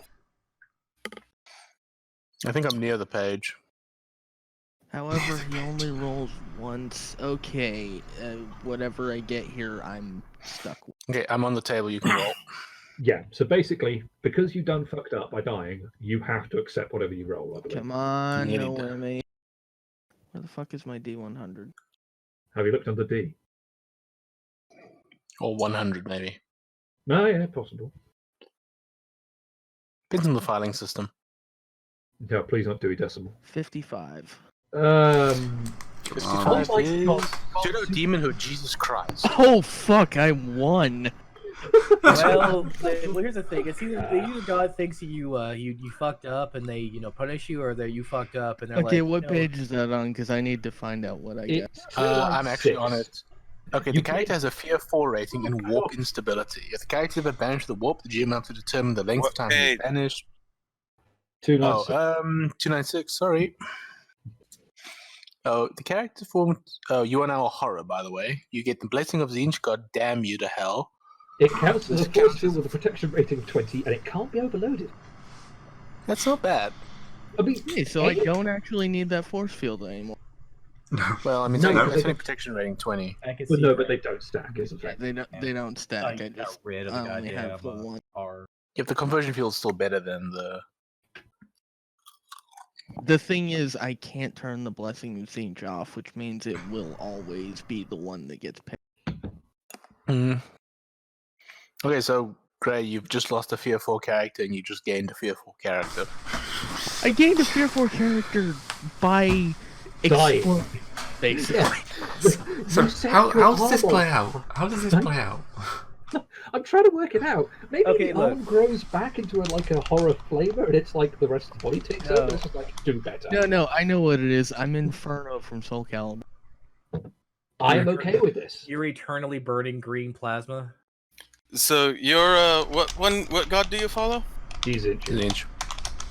I think I'm near the page. However, he only rolls once. Okay, whatever I get here, I'm stuck with. Okay, I'm on the table. You can roll. Yeah, so basically, because you done fucked up by dying, you have to accept whatever you roll, I believe. Come on, Nearly no done. way. Where the fuck is my D100? Have you looked under D? Or 100, maybe. No, yeah, possible. Depends on the filing system. Yeah, please not Dewey Decimal. 55. 55 Oh my is God. Pseudo Demonhood. Jesus Christ. Oh fuck! I won. Well, here's the thing: it's either God thinks you fucked up and they punish you, or that you fucked up and they're Okay, like, what page is that on? Because I need to find out what I get. It's I'm actually on it. Okay, You the character has a Fear 4 rating and warp instability. If the character has banished the warp, the GM have to determine the length of What time he page? banished. 296. 296, sorry. Oh, the character form. Oh, you are now a horror, by the way. You get the blessing of Zinch, God damn you to hell. It counts as This a force counts field as- with a protection rating of 20, and it can't be overloaded. That's not bad. I mean, Okay, so I don't actually need that force field anymore. Well, I mean, No, it's but only they don't- protection rating 20. I can But see. no, but they don't stack, is the thing. They don't stack. you I got just rid of I the only goddamn have the one. R. If the conversion field is still better than the. The thing is, I can't turn the blessing of Zinch off, which means it will always be the one that gets picked. Okay, so Gray, you've just lost a Fear 4 character and you just gained a Fear 4 character. I gained a Fear 4 character by Dying. basically. So You set how your does this arm play on- out? How does this play out? I'm trying to work it out. Maybe Okay, the look. arm grows back into a horror flavor, and it's like the rest of the body takes No. over. It's just like, do better. No, I know what it is. I'm Inferno from Soul Calibur. I am okay with this. You're eternally burning green plasma. So you're what god do you follow? He's inches. Zinch.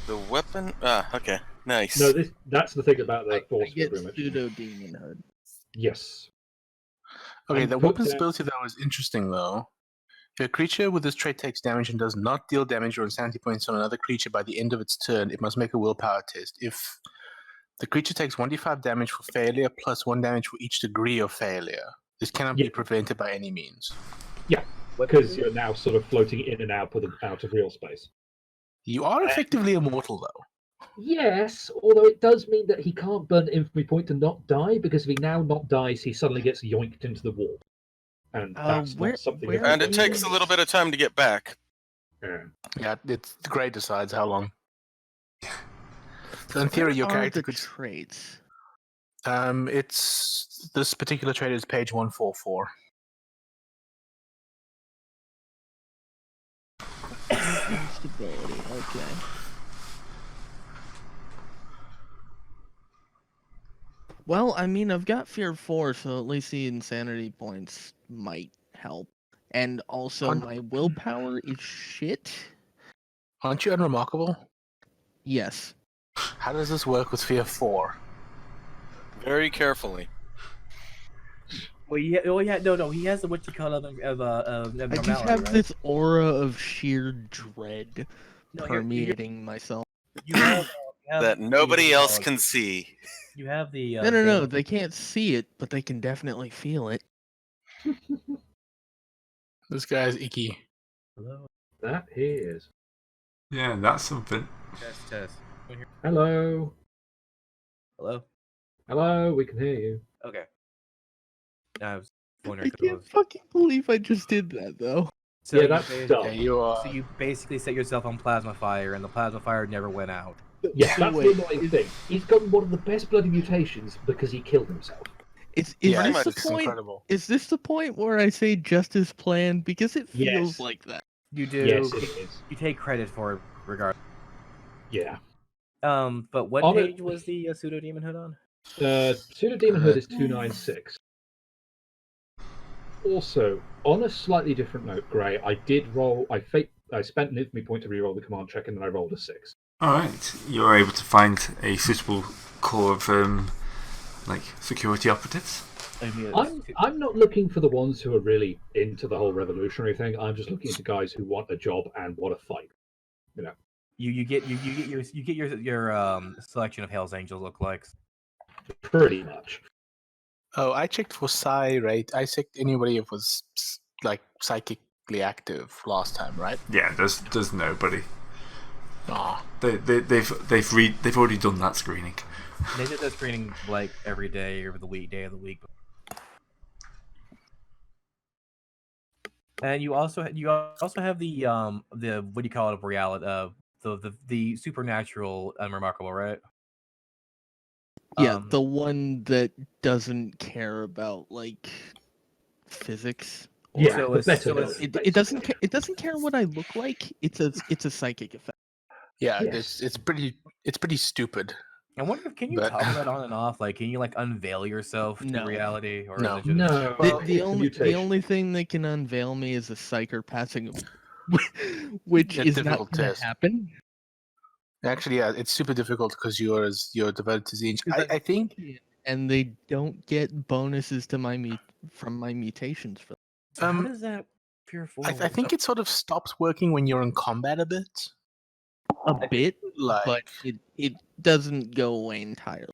The weapon? Okay. Nice. No, that's the thing about the I force get field, pretty much. pseudo demonhood. Yes. Okay, I'm the cooked weapon's out. ability though is interesting though. If a creature with this trait takes damage and does not deal damage or insanity points on another creature by the end of its turn, it must make a willpower test. If the creature takes 1d5 damage for failure plus 1 damage for each degree of failure, this cannot be Yeah. prevented by any means. Because you're now sort of floating in and out of real space. You are effectively immortal though. Yes, although it does mean that he can't burn infamy point to not die, because if he now not dies, he suddenly gets yoinked into the wall. And that's where- not something where- And it everybody takes a wants. little bit of time to get back. Yeah. Yeah, it's Gray decides how long. So in theory, your Where are character the could. traits. It's this particular trait is page 144. Stability. Okay. Well, I mean, I've got Fear 4, so at least the insanity points might help. And also, Hun- my willpower is shit. Aren't you unremarkable? Yes. How does this work with Fear 4? Very carefully. Well, no. He has the what you call of I abnormality, just have right? this aura of sheer dread No, permeating myself. you have That the nobody else abnormality. can see. You have the. No. They can't see it, but they can definitely feel it. This guy's icky. Hello. That he is. Yeah, that's something. Test. Hello. Hello. Hello, we can hear you. Okay. I was I wondering if it can't was. fucking believe I just did that, though. So Yeah, you that's bas- dumb. Yeah, you are. So you basically set yourself on plasma fire, and the plasma fire never went out. Yeah, So that's wait, the annoying thing. He's gotten one of the best bloody mutations because he killed himself. Is Yeah, this the it's point? incredible. Is this the point where I say justice plan? Because it feels Yes. like that. You do. Yes, it is. You take credit for it, regardless. Yeah. But what On it- page was the pseudo demon hood on? Pseudo Demon Hood is 296. Also, on a slightly different note, Gray, I did roll. I spent an infamy point to reroll the command check, and then I rolled a 6. Alright, you're able to find a suitable core of like security operatives. I mean, I'm not looking for the ones who are really into the whole revolutionary thing. I'm just looking into guys who want a job and want to fight. you get your selection of Hell's Angels lookalikes. Pretty much. Oh, I checked for psi rate. I checked anybody who was like psychically active last time, right? Yeah, there's nobody. Aw. They've already done that screening. They did that screening like every day of the week. And you also have the what do you call it, reality, the supernatural unremarkable, right? Yeah, Um, the one that doesn't care about like physics. Or, Yeah, so the it's- better so knowledge, it's- it basically. doesn't it doesn't care what I look like. It's a psychic effect. Yeah, Yes. it's pretty stupid. I wonder if can you But- toggle that on and off? Like, can you like unveil yourself to No. reality, or No. is it just No, The, it's the a only mutation. thing that can unveil me is a psyker passing, which A is not difficult going to test. happen. Actually, yeah, it's super difficult because you're devoted to Zinj. I think And they don't get bonuses to from my mutations. For So how Um, does that pure form? I think it sort of stops working when you're in combat a bit. a bit, Like, but it doesn't go away entirely.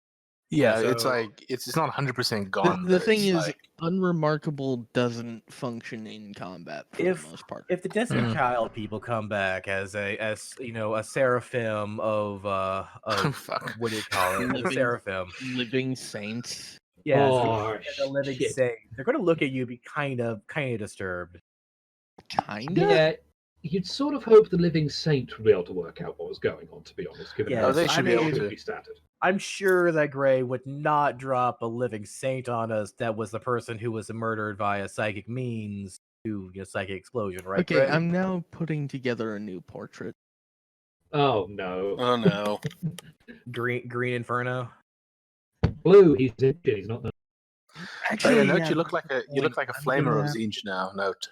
yeah, Yeah, it's so- like it's not 100% The, gone. the but thing it's is, like, unremarkable doesn't function in combat for If- the most part. if the Destiny Mhm. Child people come back as a seraphim of fuck. what do you call it? A Living- seraphim. Living saints. Yeah, Oh, as a living shit. saint. They're gonna look at you and be kind of disturbed. Kinda. Yeah, you'd sort of hope the living saint would be able to work out what was going on, to be honest. Given Yes, how they should be able it to. be started. I'm sure that Gray would not drop a living saint on us that was the person who was murdered via psychic means to psychic explosion, right? Okay, Gray? I'm now putting together a new portrait. Oh no, Oh no. Green Inferno. blue. He's injured. He's not. Oh, Actually, yeah, note yeah, you look like a point. I'm flamer gonna of have- Zinj now. Note.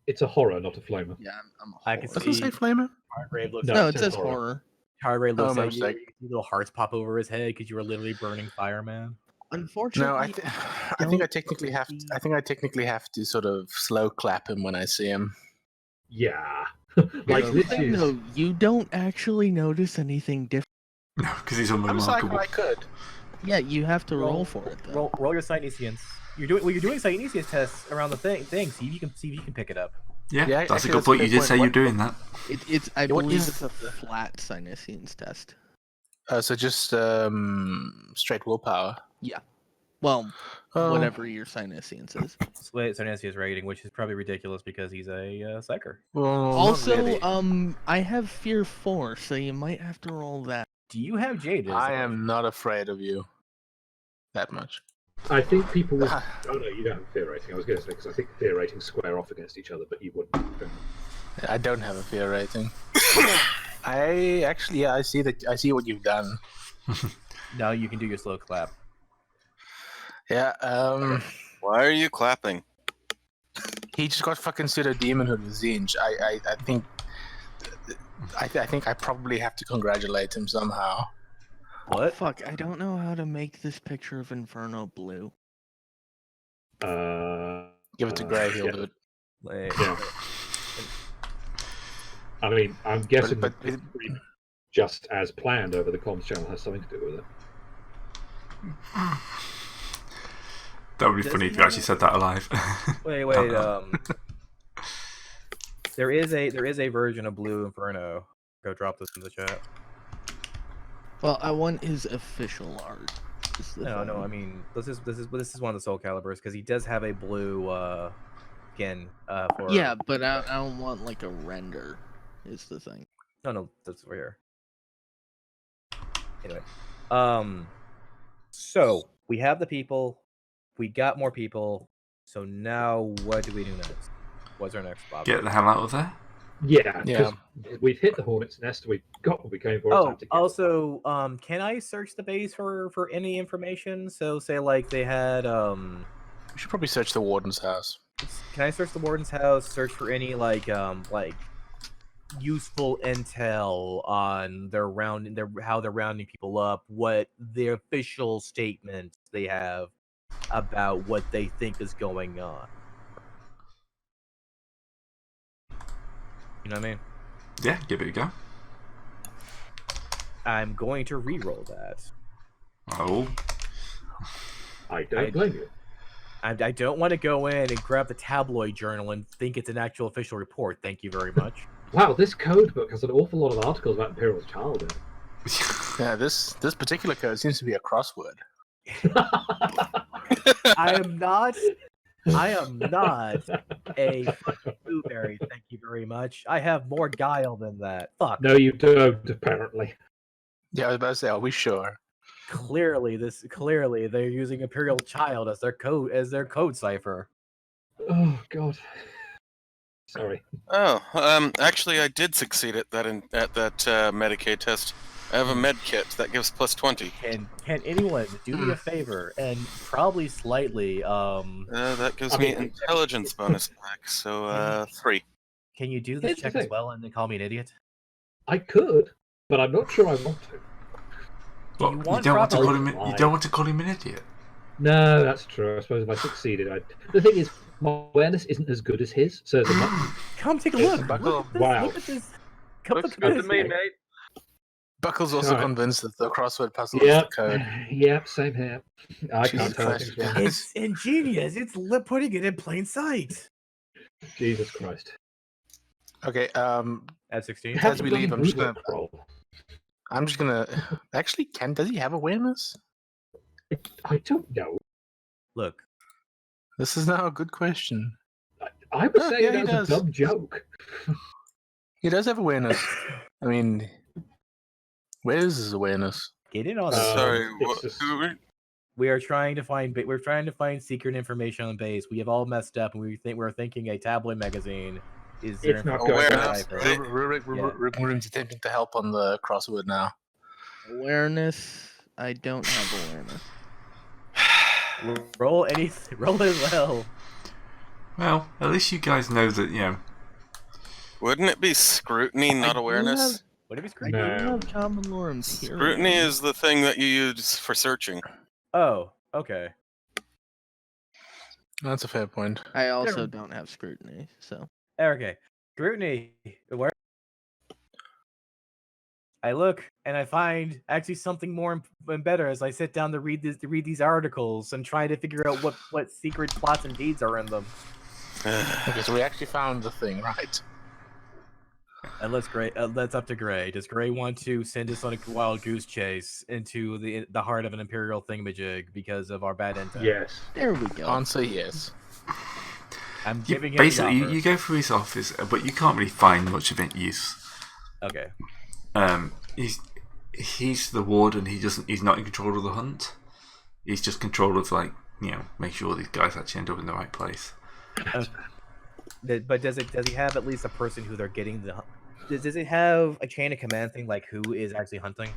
It's a horror, not a flamer. Yeah, I'm a I can horror. Doesn't it say flamer? Hargrave looks No, No, it it says says horror. horror. Hargrave looks my at you. mistake. Little hearts pop over his head because you were literally burning fireman. Unfortunately, No, I think I don't technically have. see- I think I technically have to sort of slow clap him when I see him. Yeah, like Here's the this thing, is. though, you don't actually notice anything different. No, because he's I'm psycho. unremarkable. I could. Yeah, you have to roll Roll- for it. Though. Roll your Psynesians. You're doing Psynesius tests around the thing. See if you can pick it up. Yeah, Yeah, that's actually, a good that's a point. You good did point. say you're What- doing that. It's I Yeah, what believe is it's a flat Sinesians test. So just straight willpower. Well, Oh. whatever your Sinesians is. Split Psynesius rating, which is probably ridiculous because he's a psyker. Well, not Also, really. I have fear 4, so you might have to roll that. Do you have Jade? I am not afraid of you that much. I think people would. Oh no, you don't have a fear rating. I was going to say because I think fear ratings square off against each other, but you wouldn't. I don't have a fear rating. I actually, yeah, I see that. I see what you've done. Now you can do your slow clap. Yeah. Why are you clapping? He just got fucking pseudo demonhood with Zinj. I think. I think I probably have to congratulate him somehow. What? Fuck, I don't know how to make this picture of Inferno blue. Give it to Gray. He'll yeah. do it. Like, Yeah. I mean, I'm guessing But that just as planned over the comms channel has something to do with it. That would be Does funny he if you actually have- said that alive. wait. There is a version of Blue Inferno. Go drop this in the chat. Well, I want his official art. is the No, thing. I mean this is one of the Soul Calibers because he does have a blue skin for. Yeah, but I don't want like a render. Is the thing. No, that's over here. Anyway, so we have the people, we got more people. So now, what do we do next? What's our next, Bob? Get the hell out of there. Yeah, Yeah. because we've hit the hornet's nest. We've got what we came for. it's Oh, time to get also, can I search the base for any information? So, say like they had, We should probably search the warden's house. can I search the warden's house? Search for any like useful intel on how they're rounding people up, what the official statements they have about what they think is going on. You know what I mean? Yeah, give it a go. I'm going to re-roll that. Oh, I don't blame you. I don't want to go in and grab the tabloid journal and think it's an actual official report. Thank you very much. Wow, this code book has an awful lot of articles about Imperial's child in it. Yeah, this particular code seems to be a crossword. I am not a blueberry. Thank you very much. I have more guile than that. Fuck. No, you don't. Apparently. Yeah, I was about to say, are we sure? Clearly they're using Imperial Child as their code cipher. Oh God. Sorry. Oh, actually, I did succeed at that Medicaid test. I have a med kit that gives plus 20. Can anyone do me a favor and probably slightly That gives me intelligence bonus back, so 3. can you do Here's this the check as thing. well and then call me an idiot? I could, but I'm not sure I want to. Well, you you want don't want to call properly- him. You don't want to call him an idiot. No, that's true. I suppose if I succeeded, the thing is, my awareness isn't as good as his. So as a Come take a look. Buckle. Look at this. Wow. Look at this. Come Looks look at good to this. me, mate. Buckle's also Alright. convinced that the crossword puzzle yeah, is the code. yeah, same here. I Jesus can't tell. Christ. things wrong. It's ingenious. It's putting it in plain sight. Jesus Christ. Okay, At 16. As we leave, I'm just Root gonna- roll. Actually, does he have awareness? I don't know. Look, This is now a good question. I would Oh, say yeah, he that's does. a dumb joke. He does have awareness. I mean, where's his awareness? get in on this. Sorry, it's just- who are We are trying to find. We're trying to find secret information on base. We have all messed up, and we're thinking a tabloid magazine is there. It's not going information to- cipher. Ruben's attempting to help on the crossword now. Awareness. I don't have awareness. Roll anything. Roll as well. Well, at least you guys know that Wouldn't it be scrutiny, not do awareness? What if it's great? No. I don't have common lorem's here. Scrutiny is the thing that you use for searching. Oh, okay. That's a fair point. I also don't have scrutiny, so. Okay. Scrutiny. Where? I look and I find actually something more and better as I sit down to read these articles and try to figure out what secret plots and deeds are in them. Okay, so we actually found the thing, right? And that's up to Gray. Does Gray want to send us on a wild goose chase into the heart of an Imperial thingamajig because of our bad intent? Yes. There we go. Answer yes. I'm you giving him basically the offer. you go through his office, but you can't really find much of it use. Okay. He's the warden. He's not in control of the hunt. He's just control of make sure these guys actually end up in the right place. But does he have at least a person who they're getting the? Does it have a chain of command thing like who is actually hunting?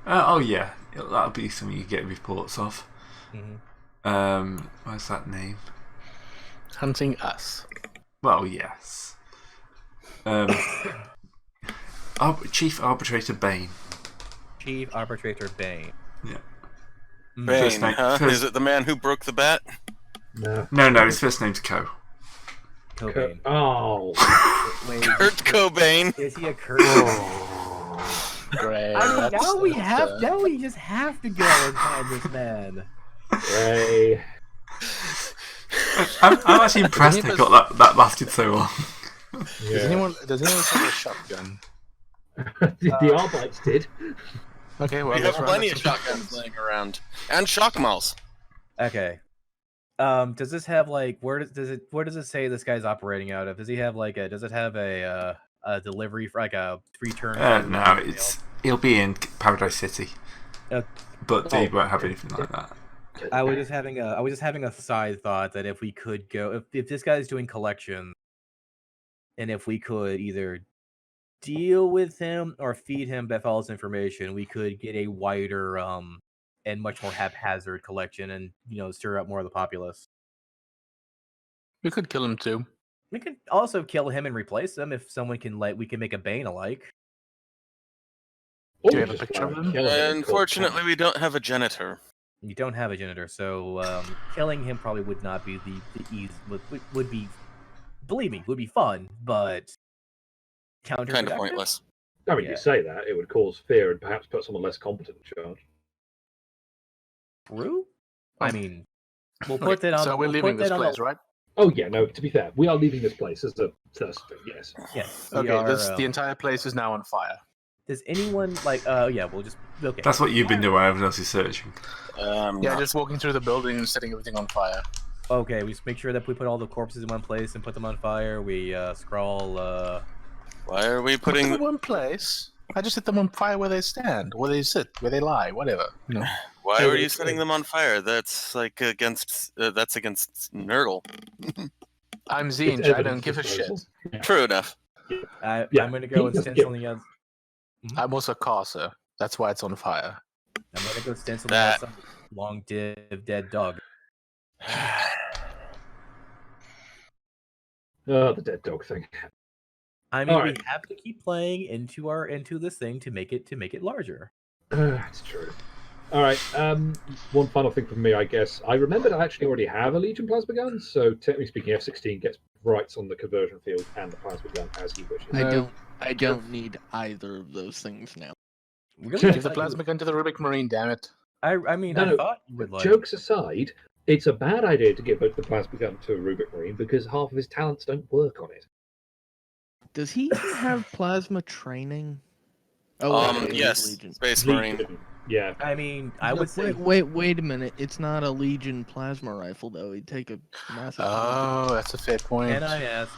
Oh yeah, that'll be something you get reports of. Mm-hmm. What's that name? Hunting us. Well, yes. Chief Arbitrator Bane. Chief Arbitrator Bane. Yeah. Bane, huh? first- Is it the man who broke the bat? No. No, his first name's Co. Cobain. Oh. Wait, Kurt Cobain. is he a Kurt? Great. I mean, that's- now we just have to go and find this man. Ray. I'm actually impressed they got that lasted so long. Does Yeah. anyone have a shotgun? the Arbites did. Okay, well, We have let's run plenty it. of shotguns laying around. And shock malls. Okay. Does this have where does it say this guy's operating out of? Does he have does it have a delivery for a return? No, he'll be in Paradise City, but they Oh. won't have anything like that. I was just having a side thought that if we could go if this guy's doing collection, and if we could either deal with him or feed him Bethel's information, we could get a wider and much more haphazard collection, and stir up more of the populace. We could kill him too. We could also kill him and replace him if someone can we can make a Bane alike. Or Do you have a just picture of fire him? kill him. Unfortunately, we don't have a janitor. You don't have a janitor, so killing him probably would not be the ease. Would be, believe me, would be fun, but counterproductive. Kind of pointless. I mean, Yeah. you say that, it would cause fear and perhaps put someone less competent in charge. True. I mean, we'll Okay, put that on. so we're we'll leaving put this that on place, the, right? Oh, yeah, no, to be fair, we are leaving this place as a first thing, yes. Yes. we Okay, are, the entire place is now on fire. Does anyone yeah? We'll just okay. That's what you've been doing while everyone else is searching. Yeah, just walking through the building and setting everything on fire. Okay, we just make sure that we put all the corpses in one place and put them on fire. We scrawl. Why are we Put them putting? in one place. I just set them on fire where they stand, where they sit, where they lie, whatever. You know. Why Hey, are you it's setting good. them on fire? That's like against. That's against Nurgle. I'm It's Zinj. I don't evidence give a shit. disposal. Yeah. True enough. I'm gonna go he and doesn't stencil give- the other. I'm also Carcer. That's why it's on fire. I'm gonna go stencil That- the outside long div dead dog. Oh, the dead dog thing. I mean, Alright. we have to keep playing into this thing to make it larger. That's true. All right. One final thing from me, I guess. I remembered I actually already have a Legion plasma gun, so technically speaking, F-16 gets rights on the conversion field and the plasma gun as he wishes. I don't need either of those things now. Really? Give the plasma gun to the Rubik Marine, damn it. I mean, No, I thought you would like. Jokes aside, it's a bad idea to give the plasma gun to a Rubik Marine because half of his talents don't work on it. Does he even have plasma training? Oh, okay, he's Yes, Legion. Space Marine. Legion, yeah. I mean, I would say. Wait a minute. It's not a Legion plasma rifle though. He'd take a massive. Oh, that's a fair point. Can I ask?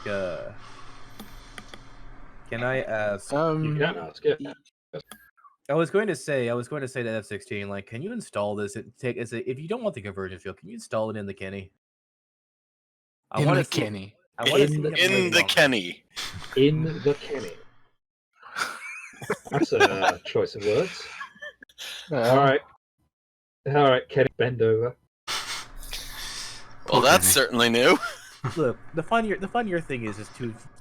Can I ask? You can ask, yeah. I was going to say to F-16, like, can you install this? If you don't want the conversion field, can you install it in the Kenny? I In want the to see. Kenny. I want to In see the- him In live the longer. Kenny. In the Kenny. That's a choice of words. All right. All right, Kenny, bend over. Well, that's Kenny. certainly new. Look, the funnier thing is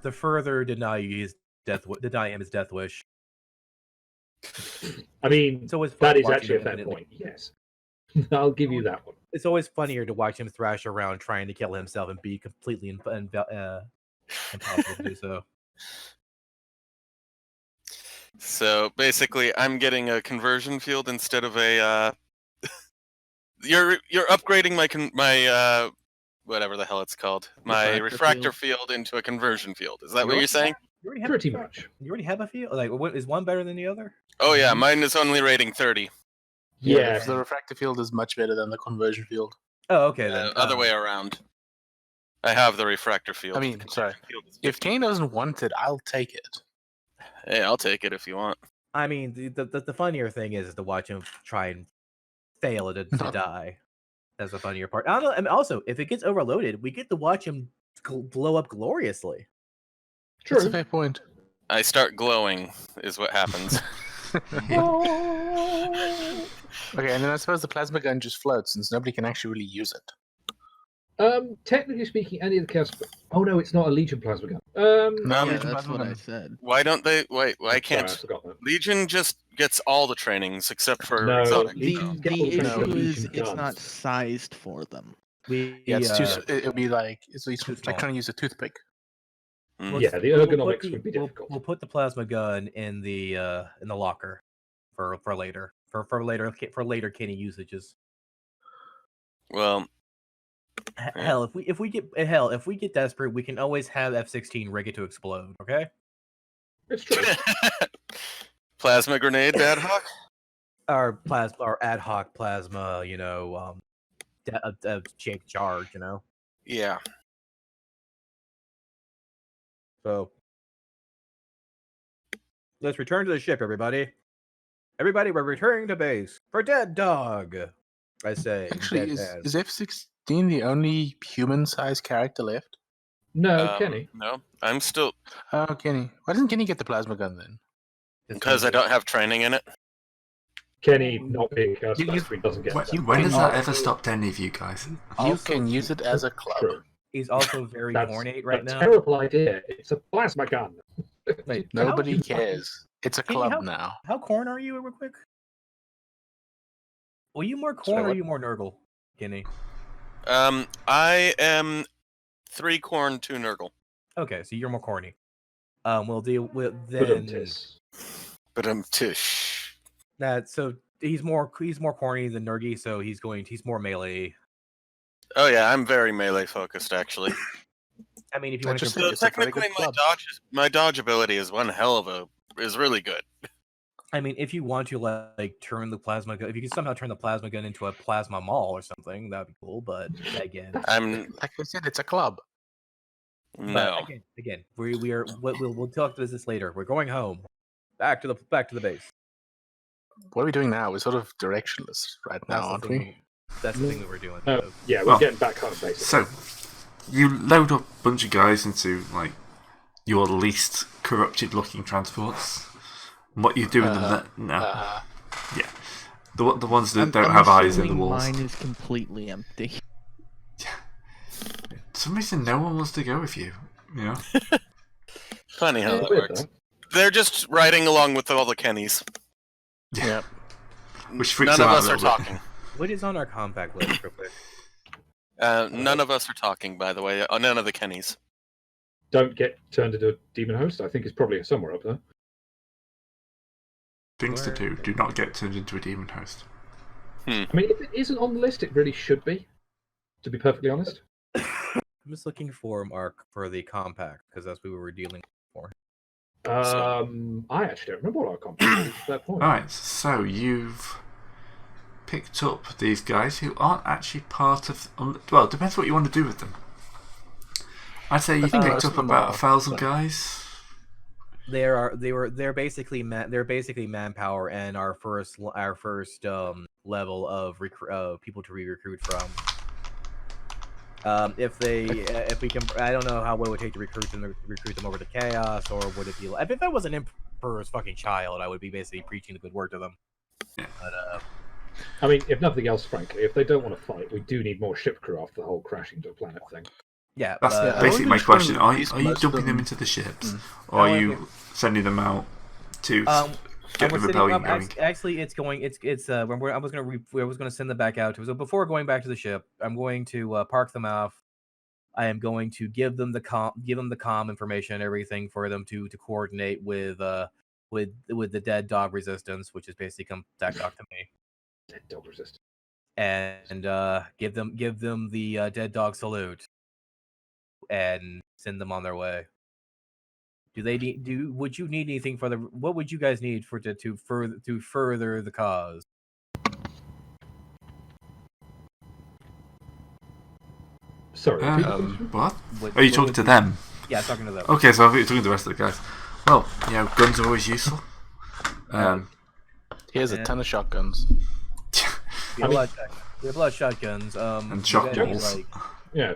to further deny him his death wish. I mean, It's always fun that is watching actually a him fair infinitely- point, yes. I'll give you that one. It's always funnier to watch him thrash around trying to kill himself and be completely impossible to do so. So basically, I'm getting a conversion field instead of a. You're upgrading my whatever the hell it's called, my refractor field into a conversion field. Is that what you're saying? You already have Pretty a- much. You already have a field. Like, is one better than the other? Oh yeah, mine is only rating 30. Yeah. The refractor field is much better than the conversion field. Oh, okay then. Other way around. I have the refractor field. I mean, The sorry. conversion field is If 50. Kane doesn't want it, I'll take it. Hey, I'll take it if you want. I mean, the funnier thing is to watch him try and fail to die. That's the funnier part. I don't know. I mean, also, if it gets overloaded, we get to watch him blow up gloriously. That's True. a fair point. I start glowing, is what happens. Okay, and then I suppose the plasma gun just floats since nobody can actually really use it. Technically speaking, any of the chaos. Oh no, it's not a Legion plasma gun. No, Yeah, Legion that's plasma what I gun. said. Why don't they? Wait, why Sorry, I can't forgot that. Legion just gets all the trainings except for No, exotic? Legion- The Legion issue guns. is it's not sized for them. We Yeah, it's too. It'll be like it's too like small. trying to use a toothpick. Mm. Yeah, the we'll ergonomics put would be we'll- difficult. We'll put the plasma gun in the locker for later for later Kenny usages. Well, Hell, if we get desperate, we can always have F-16 rig it to explode. Okay. It's true. plasma grenade, ad hoc. Our ad hoc plasma, shaped charge, Yeah. So let's return to the ship, everybody. Everybody, we're returning to base for Dead Dog. I say. Actually, deadpan. is F-16 the only human-sized character left? No, Kenny. No, I'm still Oh, Kenny. Why doesn't Kenny get the plasma gun then? because I don't have training in it. Kenny not being a chaos You- master, he doesn't get that. When has that Oh. ever stopped any of you guys? You Also, can use it as a club. True. He's also very That's ornate right a now. terrible idea. It's a plasma gun. Wait, Nobody how- cares. It's a Kenny, club how- now. How corn are you, real quick? Were you more corn or what? are you more Nurgle, Kenny? I am 3 corn, 2 Nurgle. Okay, so you're more corny. We'll deal with But then But I'm tish. that. So he's more corny than Nurgy, so he's more melee. Oh yeah, I'm very melee focused actually. I mean, if you I want to just So think it's a very technically, good club. my dodge ability is one hell of a is really good. I mean, if you want to like turn the plasma gun, if you can somehow turn the plasma gun into a plasma mall or something, that'd be cool. But again, I'm Like I said, it's a club. no. again, we are. We'll talk to this later. We're going home. Back to the base. What are we doing now? We're sort of directionless right now, That's the aren't thing. we? That's the thing that we're doing. Yeah, we're Well, getting back home basically. So, you load up a bunch of guys into like your least corrupted-looking transports. What you doing them? No, yeah, the ones that don't have eyes in the assuming walls. Mine is completely empty. For some reason, no one wants to go with you. You know, Funny how that Weird, works. though. They're just riding along with all the Kennys. Yeah. which freaks None them of out us a are little bit. talking. What is on our compact list, real quick? None of us are talking, by the way. None of the Kennys. Don't get turned into a demon host. I think it's probably somewhere up there. Things to do. Do not get turned into a demon host. I mean, if it isn't on the list, it really should be. To be perfectly honest. I'm just looking for for the compact because that's what we were dealing with. I actually don't remember what our compact was at that point. Alright, so you've picked up these guys who aren't actually part of. Well, it depends what you want to do with them. I'd say you've think picked most up of them about are 1,000 guys. They're basically manpower and our first level of people to recruit from. If we can, I don't know how what it would take to recruit them over to Chaos, or would it be like if I was an Emperor's fucking child, I would be basically preaching the good word to them. Yeah. But I mean, if nothing else, frankly, if they don't want to fight, we do need more ship crew after the whole crashing to a planet thing. yeah, That's but, basically my just wanna question. Are release you most of dumping them them. into the ships, Mm. or are No, you sending them out to get the we're rebellion going? Actually, it's going. It's when I was gonna send them back out. So before going back to the ship, I'm going to park them off. I am going to give them the comm information and everything for them to coordinate with the dead dog resistance, which is basically come back talk to me, Dead dog resistance. and give them the dead dog salute, and send them on their way. Would you need anything for what would you guys need to further the cause? Sorry, repeat the question? What? What- Are you what talking would to you- them? Yeah, talking to them. Okay, so I thought you were talking to the rest of the guys. Well, guns are always useful. Here's a ton of shotguns. We have a lot of shotguns. And you shock guys need, balls. like, Yeah,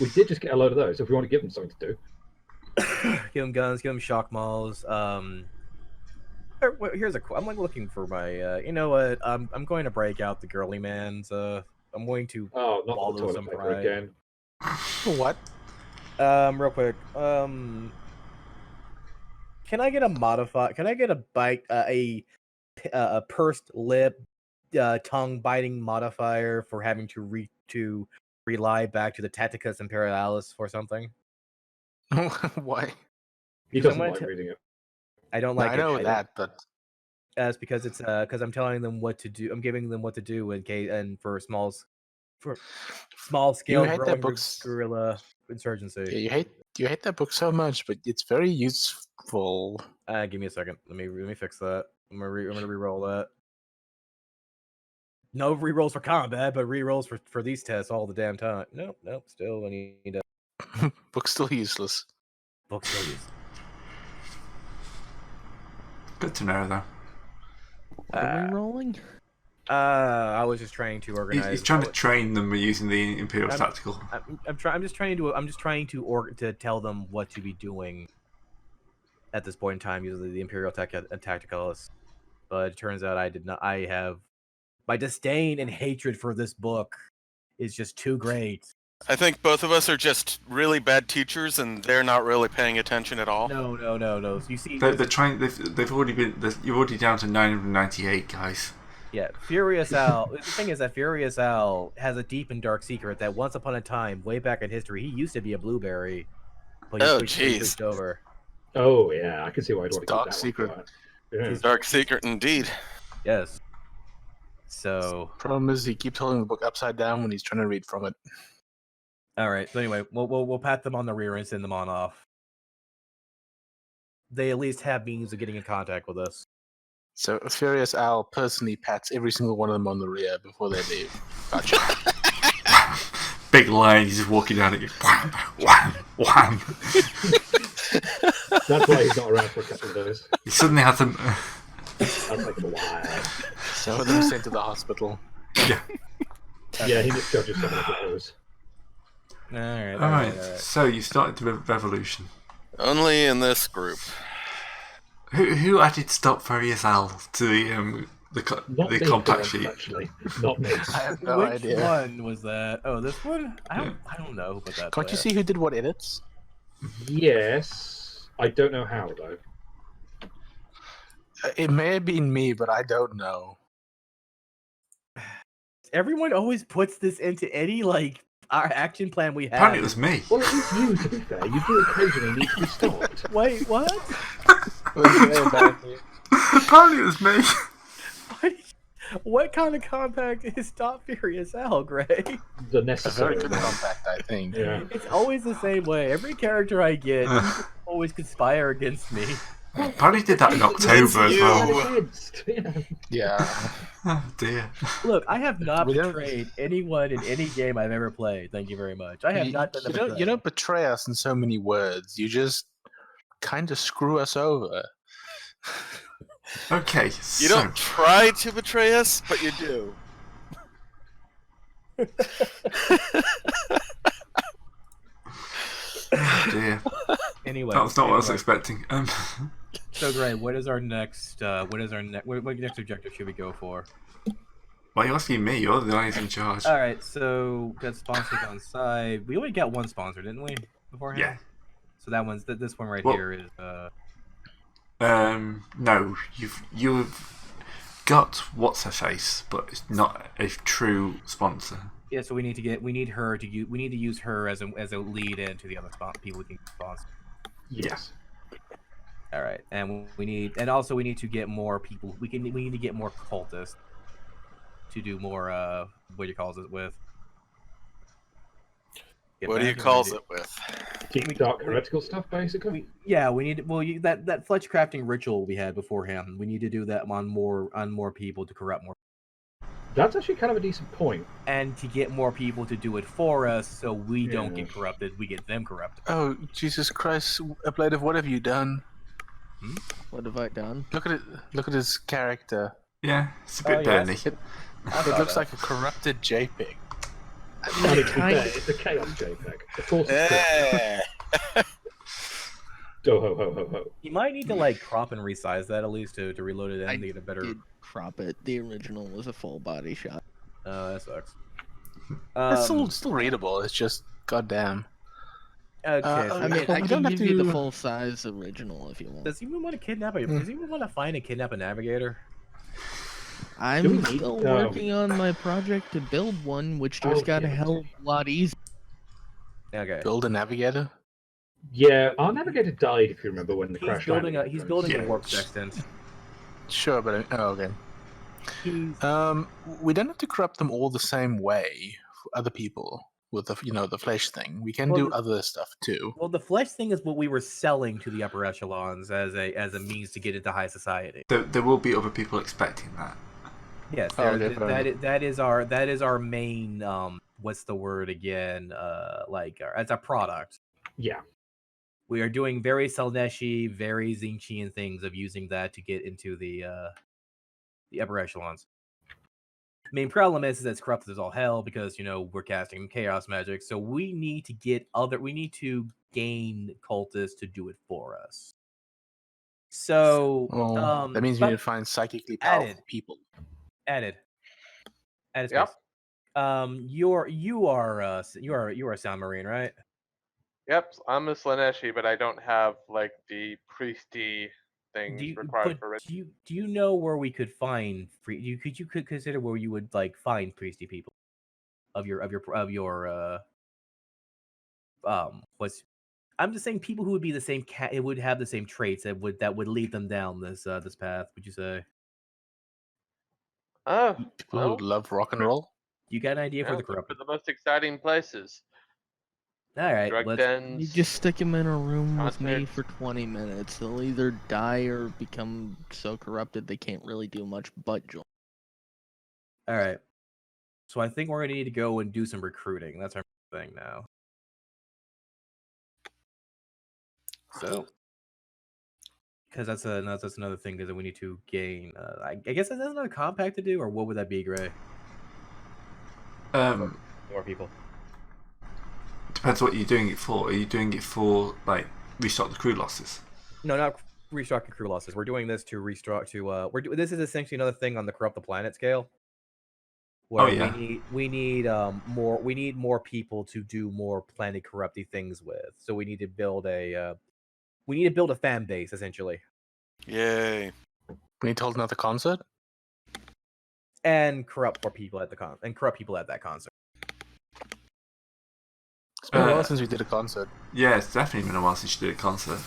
we did just get a load of those. If we want to give them something to do, give them guns, give them shock malls. Here's I'm like looking for my. You know what? I'm going to break out the girly man's. I'm going to oh, not wallow the toilet some paper pride. again. What? Real quick. Can I get a modify? Can I get a bite? A pursed lip, tongue biting modifier for having to rely back to the Tacticus Imperialis for something? Why? He Because I'm doesn't gonna like t- reading it. I don't like I it. know that, but That's because it's because I'm telling them what to do. I'm giving them what to do in case and for small scale hate that growing book's- guerrilla insurgency. yeah, you hate that book so much, but it's very useful. Give me a second. Let me fix that. I'm gonna re-roll that. No re-rolls for combat, but re-rolls for these tests all the damn time. Nope. Still, I need a Book's still useless. book still use. Good to know, though. What are we rolling? I was just trying to organize. He's trying to train them using the Imperial I'm- Tactical. I'm just trying to tell them what to be doing at this point in time using the Imperial Tacticalist. But it turns out I did not. I have my disdain and hatred for this book is just too great. I think both of us are just really bad teachers, and they're not really paying attention at all. No. You see, They're trying. They've already been. You're already down to 998 guys. yeah, Furious Al. The thing is that Furious Al has a deep and dark secret that once upon a time, way back in history, he used to be a blueberry, but he Oh, quickly jeez. switched over. Oh yeah, I can see why I'd It's want a to keep dark that secret. one quiet. Yeah. Dark secret indeed. Yes. So, Problem is, he keeps holding the book upside down when he's trying to read from it. all right. So anyway, we'll pat them on the rear and send them on off. They at least have means of getting in contact with us. So Furious Owl personally pats every single one of them on the rear before they leave. Gotcha. Big lion, he's just walking down it. Wham, wham, wham. That's why he's not around for a couple of days. He suddenly has them. That'll take him a while. So them sent to the hospital. Yeah. Yeah, he misjudges some of those. All Alright, so you started the revolution. Only in this group. Who added Stop Furious Al to Not the me, compact for sheet? once, actually. Not me. I have no Which idea. one was that? Oh, this one? I don't know who put that. Can't you see who did what edits? Yes. I don't know how, though. It may have been me, but I don't know. Everyone always puts this into any our action plan we have. Apparently it was me. Well, it is you, to be fair. You do occasionally need to be stopped. Wait, what? Apparently it was me. What kind of compact is Stop Furious Al, Gray? The A necessary very good one. compact, I think. Yeah. It's always the same way. Every character I get people always conspire against me. Apparently did that in October as you. well. Against, yeah. Yeah. Oh dear. Look, I have not We don't- betrayed anyone in any game I've ever played. Thank you very much. I have not done that. You don't betray us in so many words. You just kind of screw us over. Okay, You so don't try to betray us, but you do. oh dear. Anyway, That was not what I was expecting. So Gray, what is our next? What next objective should we go for? Why are you asking me? You're the guy who's in charge. All right, so got sponsors on side. We only got one sponsor, didn't we? Beforehand. Yeah. So that one's this one right Well- here is. No, you've got what's her face, but it's not a true sponsor. Yeah, so we need to use her as a lead into the other people we can sponsor. Yes. All right, and we need to get more people. We need to get more cultists to do more. What do you call it with? Get What do you back call and it with? Keep dark heretical stuff, basically. we need. Well, that flesh crafting ritual we had beforehand. We need to do that on more people to corrupt more, That's actually kind of a decent point. and to get more people to do it for us, so we don't Yeah. get corrupted. We get them corrupted. Oh, Jesus Christ, Ablative, what have you done? What have I done? Look at it. Look at his character. Yeah, it's a bit Oh, yeah, burny. It looks like a corrupted JPEG. And to be fair, it's a chaos JPEG. Of course it's Eh. Ho ho ho ho ho. You might need to crop and resize that at least to reload it and get a better. Did crop it. The original was a full body shot. That sucks. It's still readable. It's just goddamn. Okay. I mean, Well, I we can don't have give you the to- full size original if you want. does he even want to kidnap a? Does he even want to find and kidnap a navigator? Do we I'm need- still working on my project to build one, which just Oh, got a yeah. hell of a lot easier. Okay. Build a navigator. Yeah, our navigator died, if you remember, when the He's crash building landing a occurred. warp sextant. Sure, but okay. He's We don't have to corrupt them all the same way for other people with the flesh thing. We can Well, do other stuff too. well, the flesh thing is what we were selling to the upper echelons as a means to get into high society. There will be other people expecting that. Yes, Oh, there- okay, fair that is our main what's the word again? As a product. Yeah. We are doing very Selneshi, very Zinchian things of using that to get into the upper echelons. Main problem is it's corrupted as all hell because we're casting chaos magic, so we need to gain cultists to do it for us. So Well, that means we but- need to find psychically powerful added. people. added space. Yep. You are a Sound Marine, right? Yep, I'm a Slaneshi, but I don't have like the priesty things required for ritual. Do you know where we could find free? Could you consider where you would find priesty people of your what's I'm just saying people who would be the same it would have the same traits that would lead them down this path. Would you say? Oh, People who love rock and roll. You got an idea for yeah, the look for corrupted? the most exciting places. All right, Drug let's. dens. You just stick them in a room with me concerts. for 20 minutes. They'll either die or become so corrupted they can't really do much but join. All right. So I think we're gonna need to go and do some recruiting. That's our thing now. So, because that's another thing that we need to gain. I guess that's another compact to do, or what would that be, Gray? More people. Depends what you're doing it for. Are you doing it for like restock the crew losses? No, not restocking crew losses. We're doing this to restock to. This is essentially another thing on the corrupt the planet scale. Where yeah. we need more people to do more planet corrupty things with. So we need to build a fan base essentially. Yay. We need to hold another concert. And corrupt more people at corrupt people at that concert. It's been a while since we did a concert. Yeah, it's definitely been a while since you did a concert.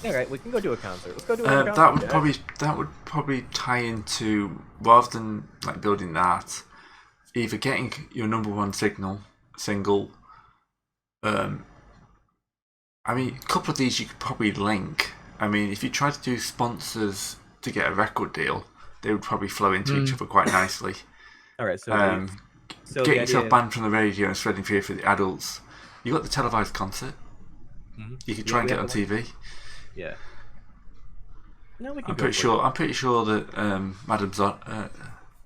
All right, we can go do a concert. Let's go do a concert. That would probably tie into, rather than like building that, either getting your number one single. I mean, a couple of these you could probably link. I mean, if you try to do sponsors to get a record deal, they would probably flow into each other quite nicely. All right, so getting yourself banned from the radio and spreading fear for the adults. You got the televised concert. Mm-hmm. You could try and get on TV. Yeah. No, we can. I'm pretty sure that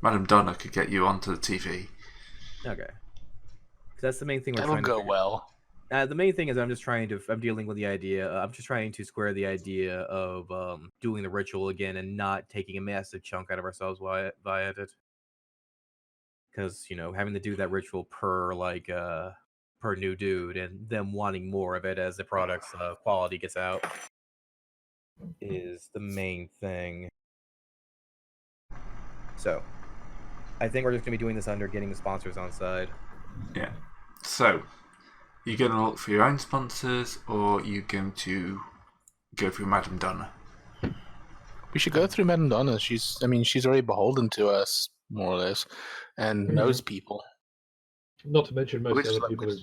Madam Donna could get you onto the TV. Okay. That's the main thing. That'll go well. The main thing is I'm dealing with the idea. I'm just trying to square the idea of doing the ritual again and not taking a massive chunk out of ourselves via it. Because having to do that ritual per new dude and them wanting more of it as the product's quality gets out is the main thing. So, I think we're just gonna be doing this under getting the sponsors on side. Yeah. So, you going to look for your own sponsors, or are you going to go through Madam Donna? We should go through Madam Donna. She's already beholden to us, more or less, and knows people. Not to mention most other people.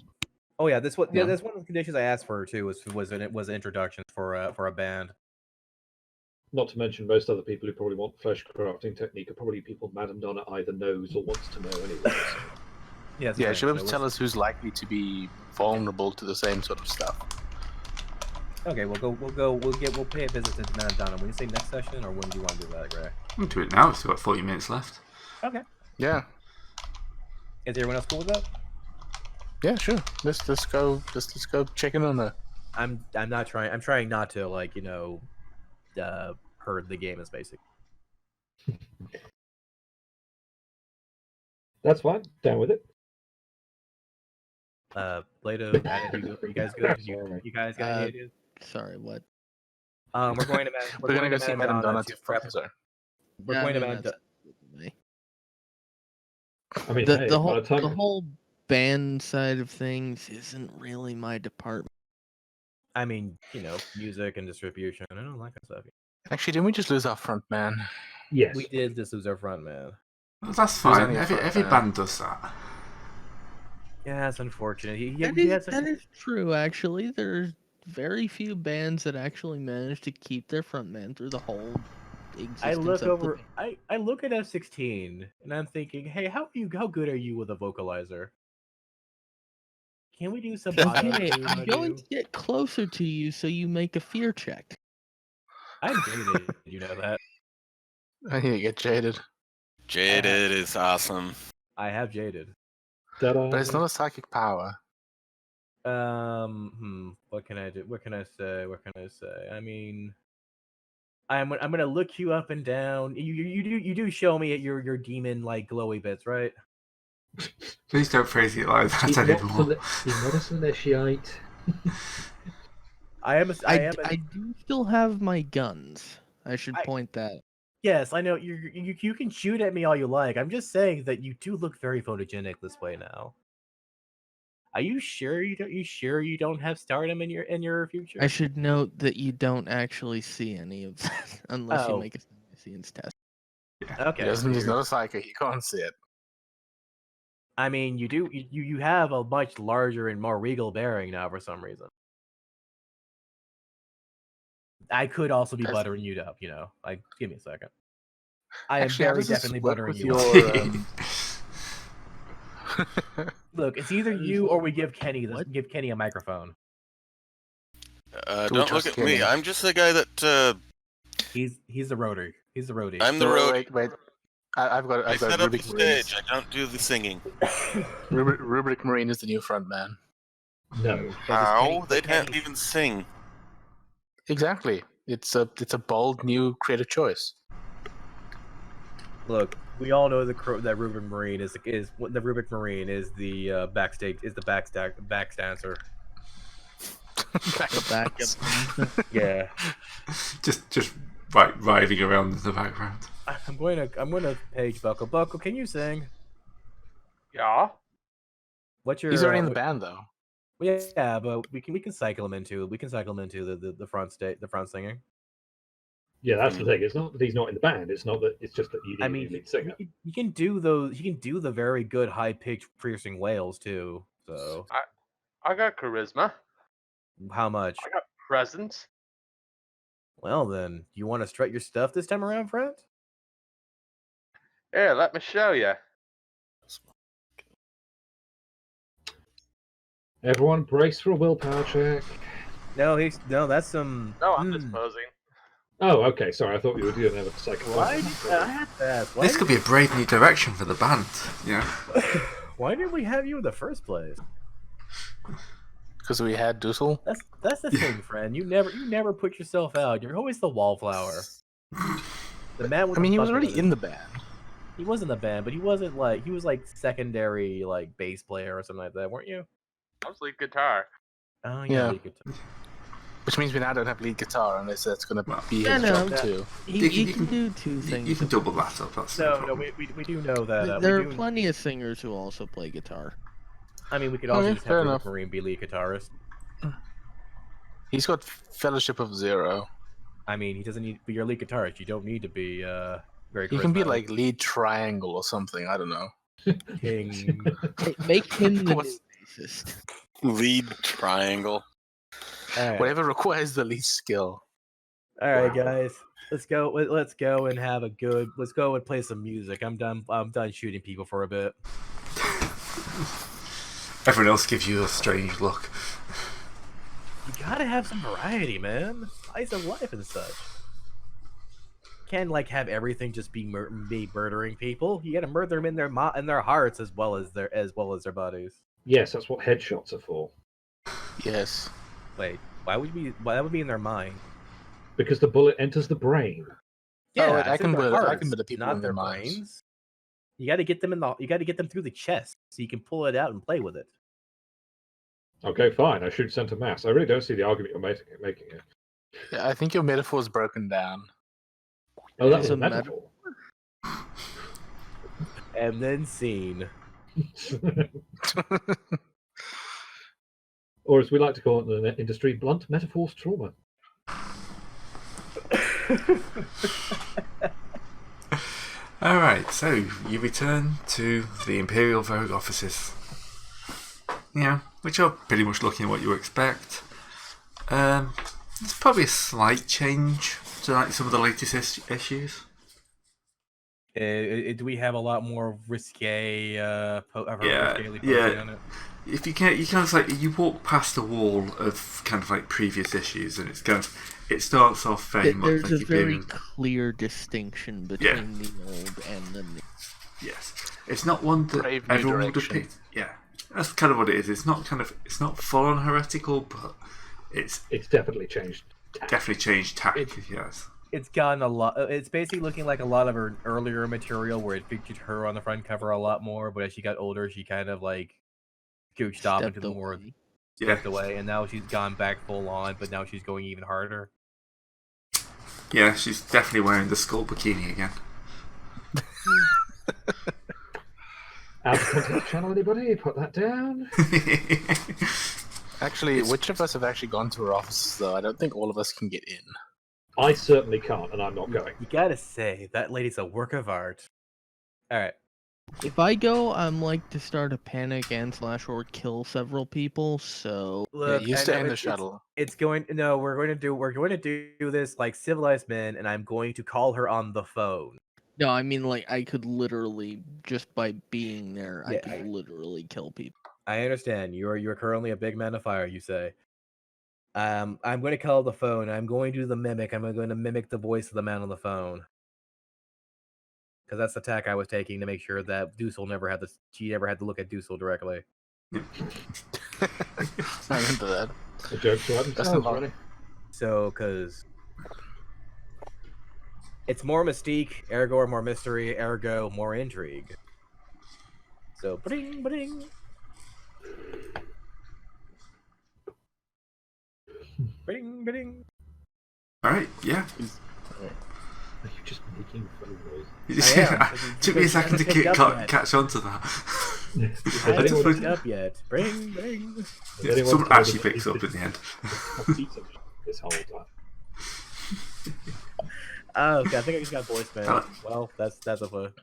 Oh yeah, that's one of the conditions I asked for her too. Was an introduction for a band. Not to mention most other people who probably want flesh crafting technique are probably people Madam Donna either knows or wants to know anyway. So. Yeah, she'll be able to tell us who's likely to be vulnerable to the same sort of stuff. Okay, we'll pay a visit to Madame Donna. When you say next session, or when do you want to do that, Gray? We can do it now. We've still got 40 minutes left. Okay. Yeah. Is everyone else cool with that? Yeah, sure. Let's go check in on her. I'm trying not to herd the game as basic. That's fine. Down with it. Later, you guys good? You guys got any ideas? Sorry, what? We're going to we're going to go see Madame Donna to prep her. We're going to Madame Donna. I mean, the whole band side of things isn't really my department. I mean, music and distribution and all that kind of stuff. Actually, didn't we just lose our front man? Yes, we did just lose our front man. That's fine. Every band does that. Yeah, it's unfortunate. That is true, actually. There's very few bands that actually manage to keep their frontman through the whole existence. I look at F16 and I'm thinking, hey, how good are you with a vocalizer? Can we do some? Okay, I'm going to get closer to you so you make a fear check. I'm jaded. You know that. I need to get jaded. Jaded is awesome. I have jaded. But it's not a psychic power. What can I do? What can I say? I mean, I'm gonna look you up and down. You do show me your demon glowy bits, right? Please don't phrase it like that anymore. He's not a Celestiate. I do still have my guns. I should point that. Yes, I know you can shoot at me all you like. I'm just saying that you do look very photogenic this way now. Are you sure you don't have stardom in your future? I should note that you don't actually see any of that unless you make a science test. Okay. He's not a psychic. He can't see it. I mean, you have a much larger and more regal bearing now for some reason. I could also be That's- buttering you up, Like, give me a second. I am Actually, how very does this definitely work buttering with you up. Look, it's either you or we give Kenny a microphone. we Don't look trust at Kenny? me. I'm just the guy that. He's the roadie. He's the roadie. I'm the No, road. wait. I've got I set up the Rubik Marine. stage. I don't do the singing. Rubik Marine is the new front man. No. How? They Kenny- can't even sing. Exactly. It's a bold new creative choice. Look, we all know that Rubik Marine is the Rubik Marine is the backstancer. Backup. Yeah. just riding around in the background. I'm going to page Buckle. Buckle, can you sing? Yeah. What's your? He's already in the band though. Yeah, but we can cycle him into the front singing. Yeah, that's the thing. It's not that he's not in the band. It's not that. It's just that you need I a mean, lead singer. he can do those. He can do the very good high pitched piercing wails too. So I got charisma. how much? I got presence. Well then, you want to strut your stuff this time around, friend? Here, let me show you. Everyone, brace for a willpower check. No, that's some. No, I'm just posing. Oh, okay. Sorry, I thought you were doing another psychic. Why did I have that? This could be a brave new direction for the band. Yeah. Why didn't we have you in the first place? Because we had Dussel. That's the thing, friend. You never put yourself out. You're always the wallflower. The man. With I mean, the he was bucket already list. in the band. He was in the band, but he wasn't like he was like secondary like bass player or something like that, weren't you? I was lead guitar. Oh Yeah. You could Which means we now don't have lead guitar unless that's going to be Yeah, his no. job too. You can do two things. You can double that up. That's No, problem. we do know that. There we are do, plenty of singers who also play guitar. I mean, we could also Okay, just fair have enough. Marine be lead guitarist. He's got Fellowship of Zero. I mean, he doesn't need to be your lead guitarist. You don't need to be very. He can be charismatic. like lead triangle or something. I don't know. King. Make him the new What's- bassist. Lead triangle. All right. Whatever requires the least skill. All right, guys. Let's go. Let's go and have a good. Let's go and play some music. I'm done shooting people for a bit. Everyone else gives you a strange look. You gotta have some variety, man. Slice of life and such. Can't like have everything just be murdering people. You gotta murder them in their hearts as well as their bodies. Yes, that's what headshots are for. Yes. Wait, why would that be in their mind? Because the bullet enters the brain. Oh, I I can said their murder hearts, the people not in their their minds. brains. You got to get them You got to get them through the chest so you can pull it out and play with it. Okay, fine. I shoot center mass. I really don't see the argument you're making here. Yeah, I think your metaphor's broken down. Oh, that's It's a a metaphor. And then scene. Or as we like to call it in the industry, blunt metaphors trauma. Alright, so you return to the Imperial Vogue offices. Yeah, which are pretty much looking at what you expect. There's probably a slight change to like some of the latest issues. Do we have a lot more risque? Yeah, risque yeah. on it? If you can, of like you walk past a wall of kind of like previous issues, and it starts off very much There's like a you're very being. clear distinction between the old and the new. Yes, it's not one that Brave new everyone would have direction. picked. Yeah, that's kind of what it is. It's not full on heretical, but it's It's definitely changed. definitely changed tack. Yes. It's gotten a lot. It's basically looking like a lot of her earlier material where it featured her on the front cover a lot more. But as she got older, she kind of like gooched off into Stepped the more away. Yeah, stepped away, and now she's gone back full on. But now she's going even harder. yeah, she's definitely wearing the skull bikini again. Add content channel, anybody? Put that down. Actually, which of us have actually gone to her offices, though? I don't think all of us can get in. I certainly can't, and I'm not going. You gotta say that lady's a work of art. All right. If I go, I'm like to start a panic and / or kill several people. So Look, you I stay know in the it's- shuttle. It's going. No, we're going to do this like civilized men, and I'm going to call her on the phone. no, I mean like I could literally just by being there, I Yeah, could literally kill people. I understand. You're currently a big man of fire. You say. I'm going to call the phone. I'm going to do the mimic. I'm going to mimic the voice of the man on the phone. Because that's the tack I was taking to make sure that Dusel never had this. She never had to look at Dusel directly. I'm into that. The jokes are That's themselves, not- really. So, because it's more mystique, ergo more mystery, ergo more intrigue. So, bring, bring. Bring, bring. All right, yeah. Are you just making phone noise? I am. Took me a second to Picked up yet. catch on to that. I Has haven't anyone, picked up yet. Bring, bring. has Yeah, anyone someone told actually him that picks he's up in the end. been pizza this whole time? Oh, okay. I think I just got voicemail. Hello. Well, that's a fun.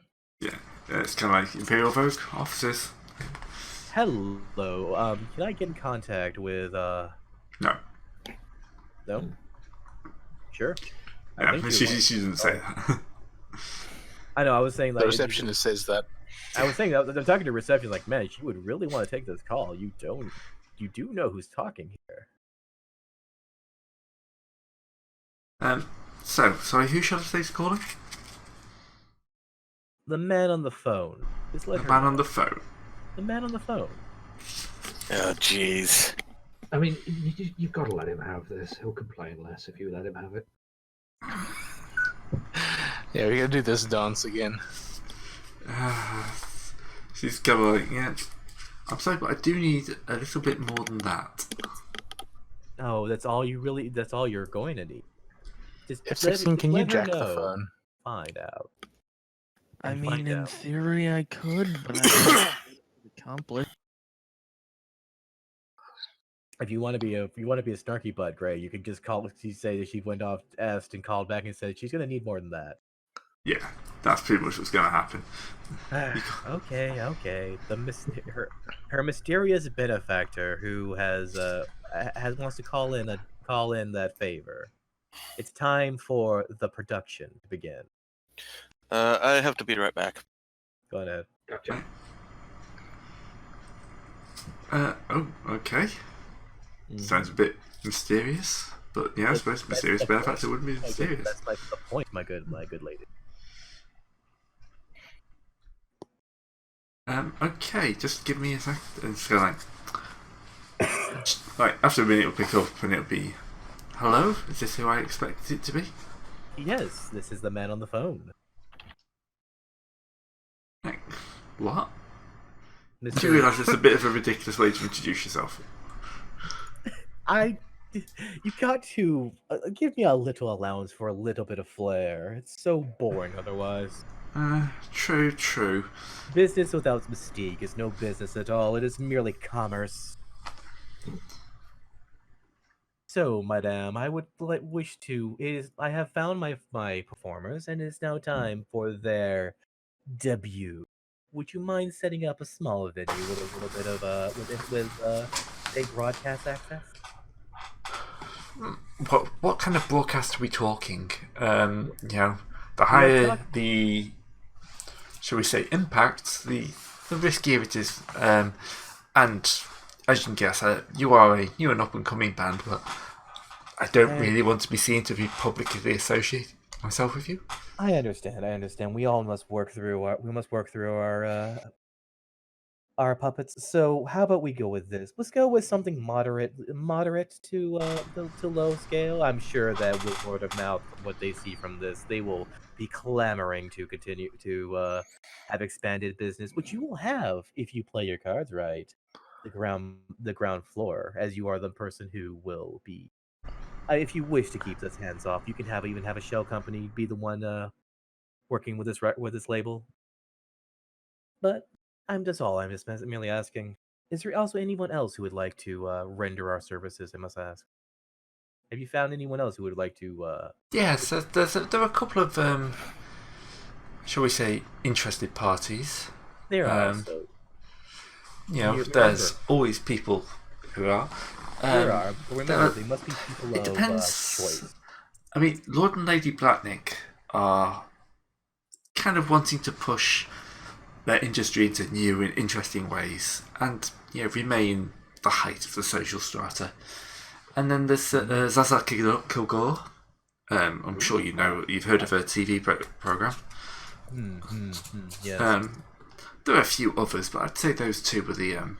Yeah, it's kind of like Imperial Vogue officers. Hello. Can I get in contact with No, No? Sure. yeah, think she you might. didn't say that. I know. I was saying The like receptionist says that. I was saying that I'm talking to reception. Like, man, she would really want to take this call. You don't. You do know who's talking here. So, sorry, who shall I say is calling? The man on the phone. Just let The her man know. on the phone. The man on the phone. Oh, jeez. I mean, you've got to let him have this. He'll complain less if you let him have it. Yeah, we gotta do this dance again. She's going, yeah. I'm sorry, but I do need a little bit more than that. Oh, that's all you really. That's all you're going to need. Just F16, can you let her jack the know. phone? Find out. I And mean, find in out. theory, I could, but I don't accomplish. If you want to be a snarky butt, Gray, you could just call. She say that she went off est and called back and said she's going to need more than that. Yeah, that's pretty much what's going to happen. Okay. Her mysterious benefactor who has wants to call in that favor. It's time for the production to begin. I have to be right back. Go ahead. Gotcha. Oh, okay. Mhm. Sounds a bit mysterious, but yeah, I suppose That's mysterious the point. benefactor wouldn't be My good- mysterious. That's like the point, my good lady. Okay, just give me a sec. It's going like after a minute it'll pick up and it'll be, hello? Is this who I expected it to be? Yes, this is the man on the phone. Like, what? Do Mr. you realise it's a bit of a ridiculous way to introduce yourself? You got to give me a little allowance for a little bit of flair. It's so boring otherwise. True. Business without mystique is no business at all. It is merely commerce. So, madame, I would wish to. I have found my performers, and it is now time for their debut. Would you mind setting up a small venue with a little bit of say broadcast access? What kind of broadcast are we talking? The higher the, shall we say, impact, the riskier it is. And as you can guess, you're an up and coming band, but I don't really want to be seen to be publicly associate myself with you. I understand. We all must work through our puppets. So how about we go with this? Let's go with something moderate to low scale. I'm sure that with word of mouth, what they see from this, they will be clamoring to continue to have expanded business, which you will have if you play your cards right. The ground floor, as you are the person who will be. If you wish to keep this hands off, you can even have a shell company be the one working with this label. But I'm just merely asking. Is there also anyone else who would like to render our services? I must ask. Have you found anyone else who would like to? Yes, there are a couple of, shall we say, interested parties. There are Um, also. You know, You there's remember. always people who are. There are. But there remember, are- they must be people It of depends. choice. I mean, Lord and Lady Blacknick are kind of wanting to push their industry into new and interesting ways, and remain the height of the social strata. And then there's Zaza Kilgore. I'm sure you've heard of her TV program. Yes. There are a few others, but I'd say those two were the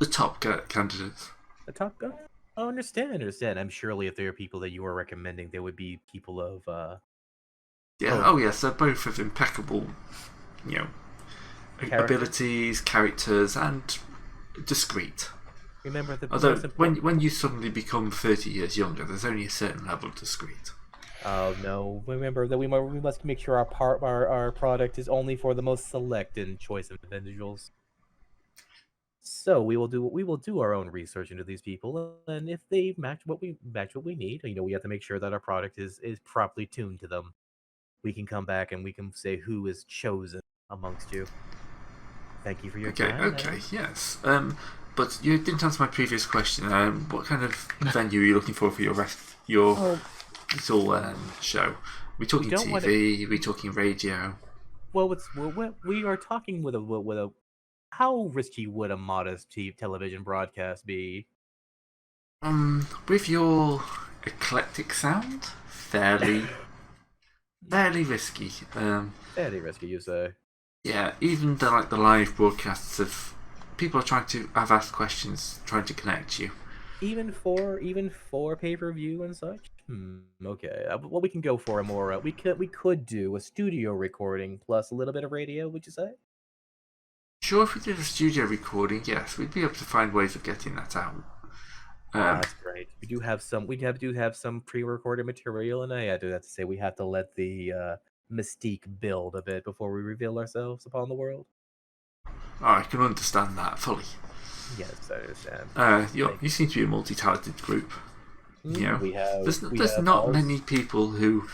top candidates. The top gun? Oh, understand. I'm surely if there are people that you are recommending, there would be people of Yeah. Oh, yes. They're both of impeccable, Character? abilities, characters, and discreet. Remember the Although most important. when you suddenly become 30 years younger, there's only a certain level of discreet. Oh no! Remember that we must make sure our product is only for the most select and choice of individuals. So we will do our own research into these people, and if they match what we need, we have to make sure that our product is properly tuned to them. We can come back and we can say who is chosen amongst you. Thank you for your Okay. time. Okay. man. Yes. But you didn't answer my previous question. What kind of venue are you looking for your Oh, little show? We talking don't wanna- TV? We talking radio? well, we are talking with a. How risky would a modest television broadcast be? With your eclectic sound, fairly risky. Very risky, you say? Yeah, even the live broadcasts of people are have asked questions, trying to connect you. Even for pay-per-view and such. Okay. Well, we can go for a more. We could do a studio recording plus a little bit of radio. Would you say? Sure, if we did a studio recording, yes, we'd be able to find ways of getting that out. That's great. We do have some. Do have some pre-recorded material, and I do have to say we have to let the mystique build a bit before we reveal ourselves upon the world. I can understand that fully. Yes, I understand. You seem to be a multi-talented group. We have. There's not many people who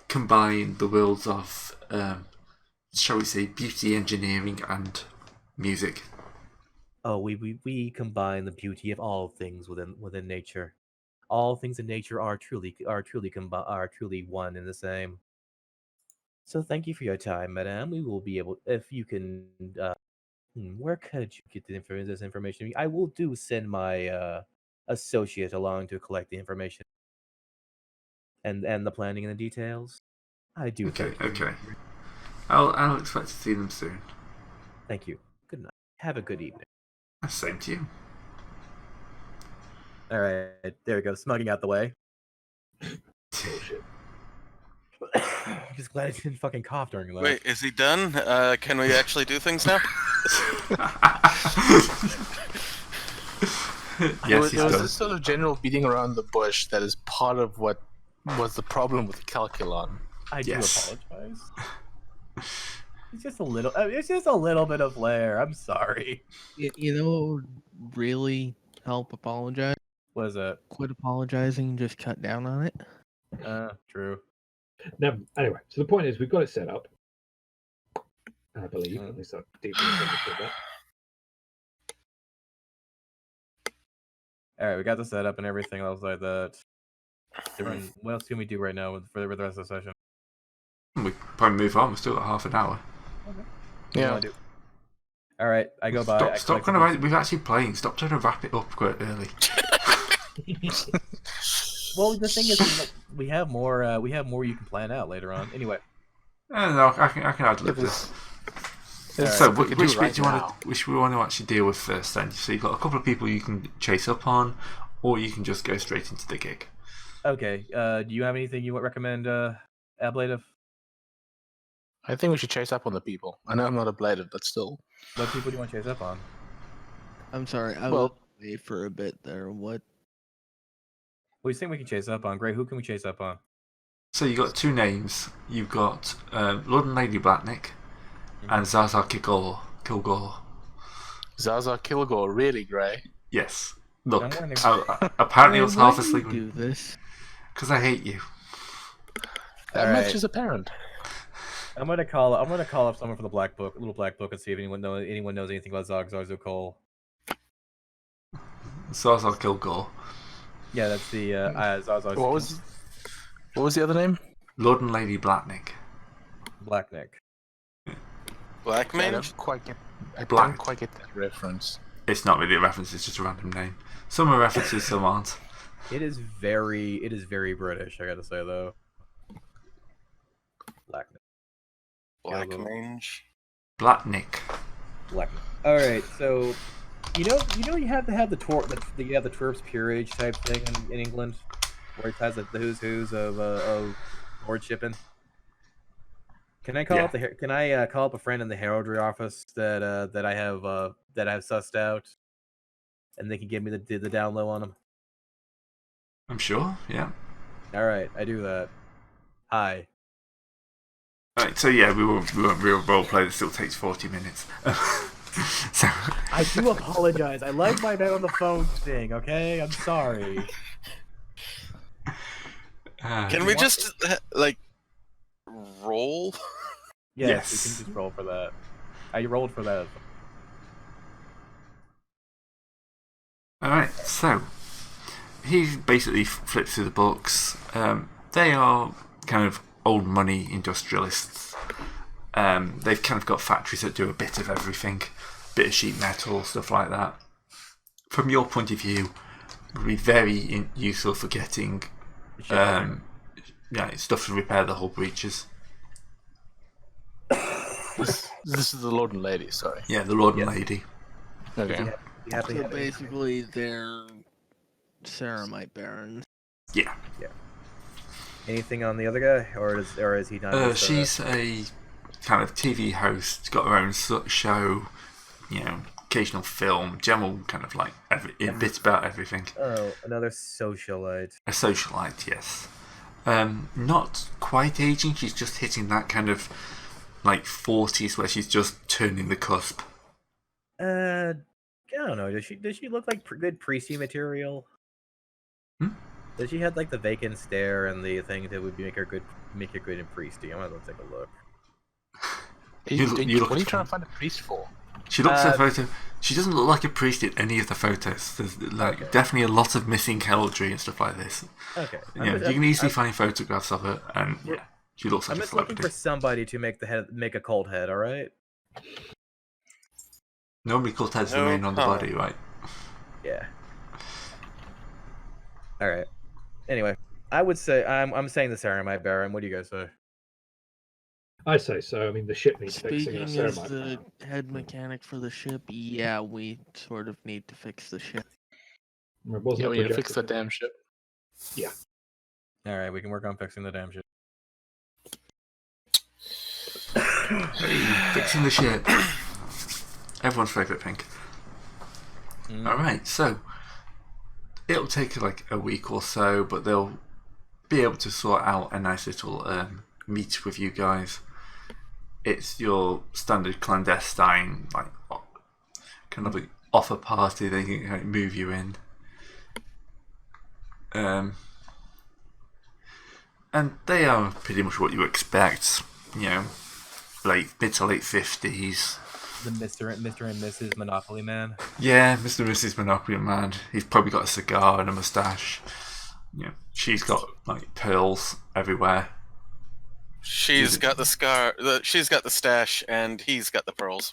combine the worlds of, shall we say, beauty engineering and music. Oh, we combine the beauty of all things within nature. All things in nature are truly one and the same. So thank you for your time, madame. We will be able, if you can. Where could you get this information? I will send my associate along to collect the information and the planning and the details. I do. Okay. thank you. Okay. I'll expect to see them soon. Thank you. Good night. Have a good evening. Same to you. All right, there we go. Smugging out the way. Bullshit. I'm just glad I didn't fucking cough during that. Wait, is he done? Can we actually do things now? Yes, he's there was done. this sort of general beating around the bush that is part of what was the problem with Calculon. I do Yes. apologize. It's just a little. It's just a little bit of flair. I'm sorry. You know what would really help apologize? What is that? Quit apologizing and just cut down on it. True. Now, anyway, so the point is we've got it set up. I believe. Mm. At least I deeply understood that. All right, we got the setup and everything else like that. What else can we do right now for the rest of the session? We probably move on. We've still got half an hour. What do you Yeah. wanna do? All right, I go by. Stop kind of. We're actually playing. Stop trying to wrap it up quite early. Well, the thing is, we have more. We have more you can plan out later on. Anyway, No, I can add this. So, which bit do you want to? Which we want to actually deal with first? Then, so you've got a couple of people you can chase up on, or you can just go straight into the gig. okay. Do you have anything you would recommend, Ablative? I think we should chase up on the people. I know I'm not ablative, but still. What people do you want to chase up on? I'm sorry, I Well- was away for a bit there. What? What do you think we can chase up on? Great. Who can we chase up on? So you got two names. You've got Lord and Lady Blacknick and Zaza Kilgore. Zaza Kilgore, really, Gray? Yes. Look, I'm wondering- apparently I was Why half do you asleep do this? because I hate you. That All much right. is apparent. I'm gonna call up someone from the little black book, and see if anyone knows anything about Zarzokol. Zarzal Kilgore. Yeah, that's the Zarzal. What was the other name? Lord and Lady Blacknick. Blacknick. Black I Mage? don't quite get. I Black. don't quite get that reference. It's not really a reference, it's just a random name. Some are references, some aren't. It is very British. I gotta say though. Blacknick. Black Mage. Blacknick. Blacknick. All right, so you have to have the Twerp's peerage type thing in England, where it has the who's of lordshipping. Can I call up a friend in the heraldry office that I have sussed out, and they can give me the down low on them? I'm sure, yeah. All right, I do that. Hi. Right, so yeah, we will roleplay that still takes 40 minutes. So I do apologize. I like my man on the phone thing. Okay, I'm sorry. Can we just roll? Yes, Yes. we can just roll for that. I rolled for that. Alright, so he basically flips through the books. They are kind of old money industrialists. They've kind of got factories that do a bit of everything, bit of sheet metal, stuff like that. From your point of view, it would be very useful for getting stuff to repair the hull breaches. This is the Lord and Lady. Sorry. Yeah, the Lord and Lady. Okay. So basically, they're Ceramite barons. Yeah. Anything on the other guy, or is he not? She's a kind of TV host. She's got her own show, occasional film, general kind of like bits about everything. Oh, another socialite. A socialite, yes. Not quite aging. She's just hitting that kind of like 40s where she's just turning the cusp. I don't know. Does she look like good priesty material? Does she have like the vacant stare and the thing that would make her good in priesty? I'm gonna take a look. What are you trying to find a priest for? She looks at a photo. She doesn't look like a priest in any of the photos. There's definitely a lot of missing heraldry and stuff like this. Okay. You can easily find photographs of her, and she looks like I'm a just looking celebrity. for somebody to make a cult head. All right. Nobody cult heads remain on the body, right? Yeah. All right. Anyway, I would say I'm saying the Ceramite Baron. What do you guys say? I say so. I mean, the ship needs fixing. Speaking And as the head mechanic for the ship, yeah, we sort of need to fix the ship. It wasn't We need to fix the damn ship. Yeah. All right, we can work on fixing the damn ship. Fixing the ship. Everyone's favourite pink. Alright, so it'll take like a week or so, but they'll be able to sort out a nice little meet with you guys. It's your standard clandestine, like kind of like offer party. They can like, move you in. And they are pretty much what you expect, mid to late 50s. The Mr. and Mrs. Monopoly Man. Yeah, Mr. and Mrs. Monopoly Man. He's probably got a cigar and a moustache. She's got like pearls everywhere. She's got the scar. She's got the stash, and he's got the pearls.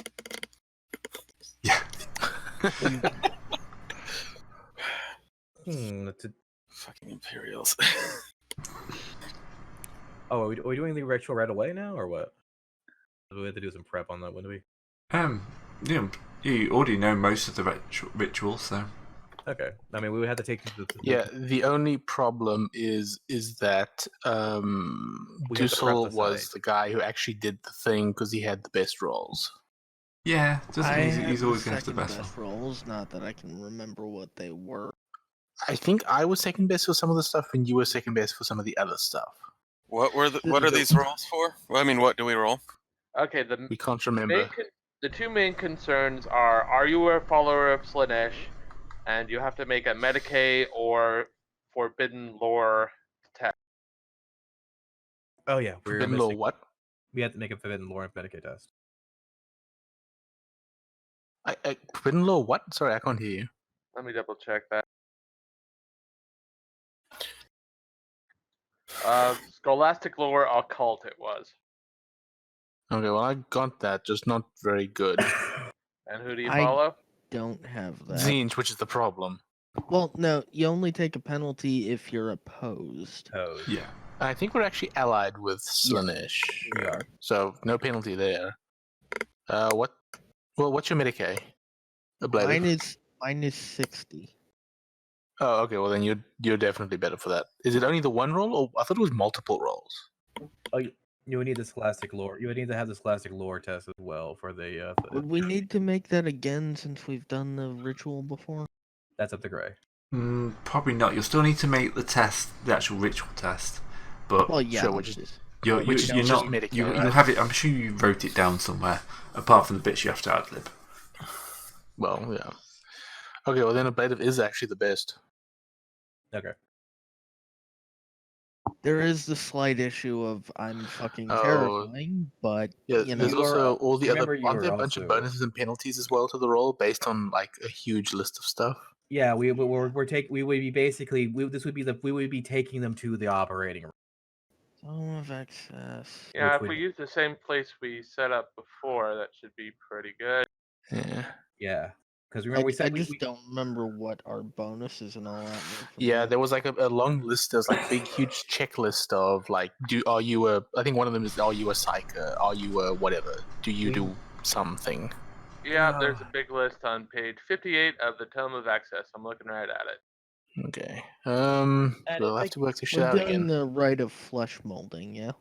Yeah. Fucking Imperials. Oh, are we doing the ritual right away now, or what? We have to do some prep on that, wouldn't we? You already know most of the rituals, so. Okay. I mean, we would have to take. Yeah, the only problem is that Dussel was the guy who actually did the thing because he had the best rolls. Yeah, doesn't mean he's always going to have the best rolls. Not that I can remember what they were. I think I was second best for some of the stuff, and you were second best for some of the other stuff. What are these rolls for? Well, I mean, what do we roll? Okay, We can't remember. the two main concerns are you a follower of Slaanesh, and you have to make a Medicaid or Forbidden Lore test. Oh yeah, Forbidden Lore what? We have to make a forbidden lore and Medicaid test. Forbidden law? What? Sorry, I can't hear you. Let me double check that. Scholastic lore occult it was. Okay, well, I got that, just not very good. And who do you I- follow? Don't have that. Zinj, which is the problem. Well, no, you only take a penalty if you're opposed. Oh, Yeah. I think we're actually allied with Slaanesh. we are. So, no penalty there. What's your Medicaid? Mine is 60. Oh, okay, well then you're definitely better for that. Is it only the one roll, or I thought it was multiple rolls? Oh, you would need the scholastic lore. You would need to have the scholastic lore test as well for the. Would we need to make that again since we've done the ritual before? That's up to Gray. Probably not. You'll still need to make the test, the actual ritual test. But Well, yeah. Sure, which which is- is you're which not. is just Medicaid, You'll right? have it. I'm sure you wrote it down somewhere. Apart from the bits you have to ad lib. Well, yeah. Okay, well then ablative is actually the best. Okay. there is the slight issue of I'm fucking Oh. terrifying, but Yeah, you know, there's also all the other. remember you Aren't there a were bunch of also- bonuses and penalties as well to the roll based on like a huge list of stuff? Yeah, we would be basically we would be taking them to the operating room. Zone of excess. Yeah, Which if we would- use the same place we set up before, that should be pretty good. Yeah. Yeah, because I, remember we I said we, just we- don't remember what our bonuses and all that were. for Yeah, that. there was like a long list. There's like big, huge checklist of like, are you a? I think one of them is, are you a psyker? Are you a whatever? Do you do something? Yeah, there's a big list on page 58 of the Tome of Access. I'm looking right at it. Okay. And We'll it's have to work this shit We're out doing again. the rite of flesh molding, yeah.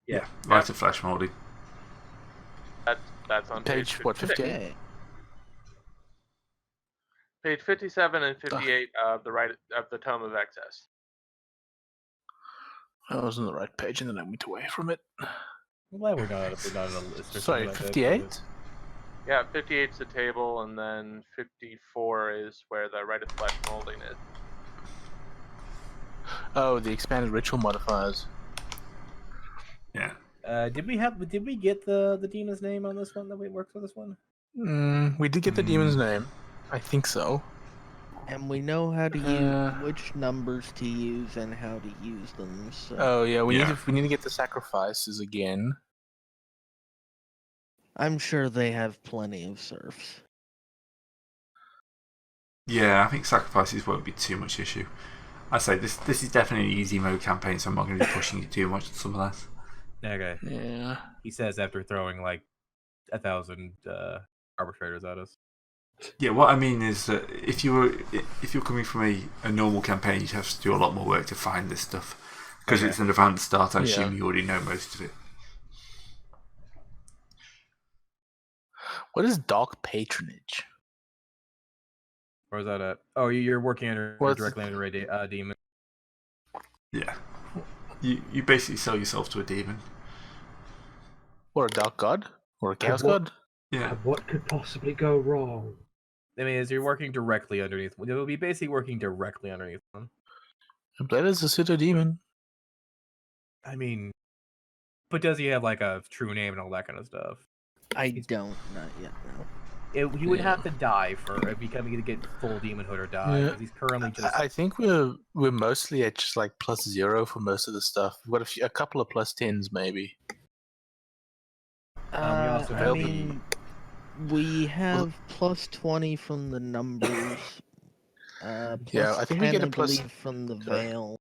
Yeah. Right to flash molding. That's on Page what? 56. 58. Okay. Page 57 and 58 of the Tome of Access. I was on the right page and then I went away from it. I'm glad we're not on a list. Or Sorry, something like that, 58. Yeah, 58's the table, and then 54 is where the Rite of Flesh molding is. Oh, the expanded ritual modifiers. Yeah. Did we get the demon's name on this one that we worked for this one? We did get the demon's name. I think so. And we know how to Uh, use which numbers to use and how to use them. So Oh yeah, we Yeah. need to get the sacrifices again. I'm sure they have plenty of serfs. Yeah, I think sacrifices won't be too much issue. I say this is definitely an easy mode campaign, so I'm not going to be pushing it too much on some of that. Okay. Yeah. He says after throwing like 1,000 arbitrators at us. Yeah, what I mean is that if you're coming from a normal campaign, you'd have to do a lot more work to find this stuff because Okay. it's an advanced start. I Yeah. assume you already know most of it. What is dark patronage? Where's that at? Oh, you're working under What's- directly under a demon. Yeah, you basically sell yourself to a demon. Or a dark god? Or a chaos what- god? Yeah, And what could possibly go wrong? I mean, is you're working directly underneath. It will be basically working directly underneath them. A blade is a pseudo demon. I mean, but does he have like a true name and all that kind of stuff? I don't, not yet, no. He would Yeah. have to die for becoming to get full demonhood or die. Yeah. 'Cause he's currently just. I think we're mostly at just like +0 for most of the stuff. We've got a couple of +10s maybe. we also I have mean, we have plus 20 from the numbers. Yeah, Plus I think we 10, get a I plus- believe, from the Sorry. veil.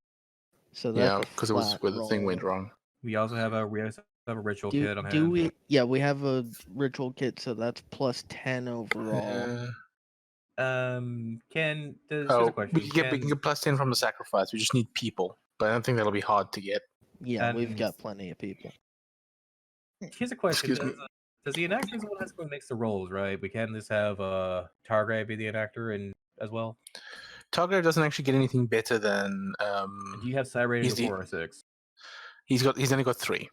So Yeah, that's because it was flat where the thing roll. went wrong. We also have a ritual kit on hand. Do we? Yeah, we have a ritual kit, so that's plus 10 overall. Here's a Oh, question. we can get +10 from the sacrifice. We just need people, but I don't think that'll be hard to get. Yeah, we've and- got plenty of people. Here's a question. Excuse me. Does the enactor is the one that's going to mix the roles, right? We can just have Targrave be the enactor and as well. Targaryen doesn't actually get anything better than Do you have side ratings he's of the- 4 or 6? he's only got 3,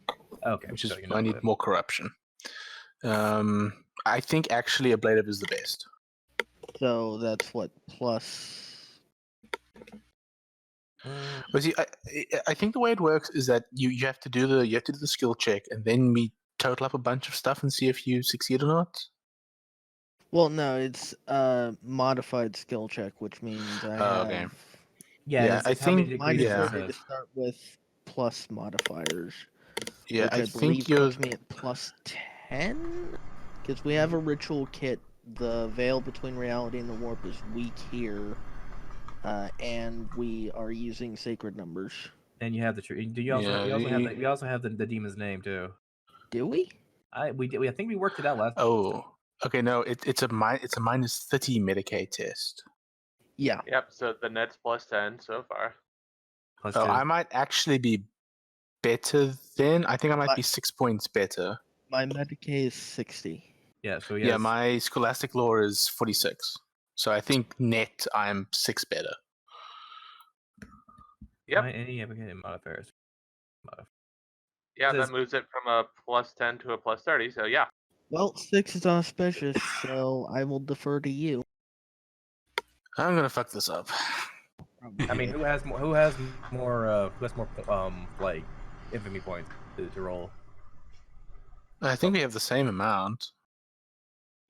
Okay, which is so you know I need what- more corruption. I think actually a blade up is the best. So that's what plus. But see, I think the way it works is that you have to do the skill check, and then we total up a bunch of stuff and see if you succeed or not? Well, no, it's modified skill check, which means I Oh, have okay. Yeah, Yeah, it's I how many think- mine degrees is of yeah. rated to success. start with plus modifiers, Yeah, which I I think believe you're. puts me at plus 10. Because we have a ritual kit. The veil between reality and the warp is weak here, and we are using sacred numbers. And you have the tree. Do you also? Yeah, We also have. you- We also have the demon's name too. Do we? We did. I think we worked it out last. Oh, okay. No, it's a minus 30 Medicaid test. Yeah. Yep. So the net's plus 10 so far. Plus Oh, 2. I might actually be better then. I think I might But- be 6 points better. My Medicaid is 60. Yeah. So Yeah, yes. my Scholastic Lore is 46. So I think net I'm 6 better. Yep. Any modifiers. Yeah, Says- that moves it from a plus 10 to a plus 30. So yeah. Well, 6 is auspicious, so I will defer to you. I'm gonna fuck this up. I mean, who has more? Who has more? Like infamy points to roll? I think we have the same amount.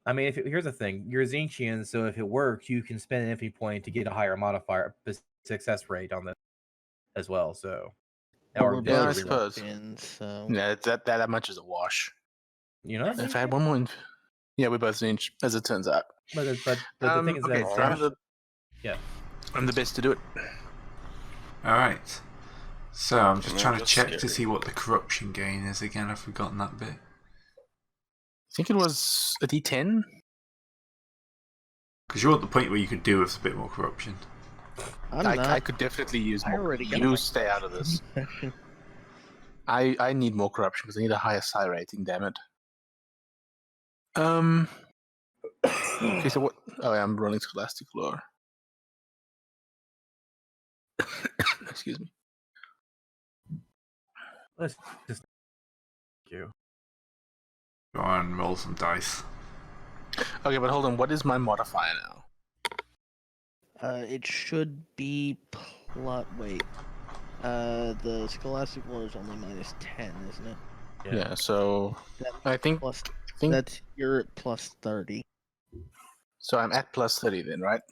I mean, here's the thing: you're Zinchian, so if it works, you can spend an infamy point to get a higher modifier success rate on this as well. So, But or we're Yeah, I both suppose. Zinchians, so Yeah, that much is a wash. you know, If I had one more, yeah, we both inch, as it turns out. but the thing is okay, that so I'm the yeah. I'm the best to do it. Alright. So I'm just Yeah, trying to that's check to scary. see what the corruption gain is again. I've forgotten that bit. I think it was a D10. Because you're at the point where you could do with a bit more corruption. I'm I not. could definitely use I more. already got You my- stay out of this. I need more corruption because I need a higher psi rating. Damn it. Okay, so what? Oh, yeah, I'm rolling Scholastic Lore. Excuse me. Let's just you. Go on, roll some dice. Okay, but hold on. What is my modifier now? It should be wait. The Scholastic Lore is only minus 10, isn't it? Yeah. So That I think plus think that's you're at plus 30. so. I'm at plus 30 then, right?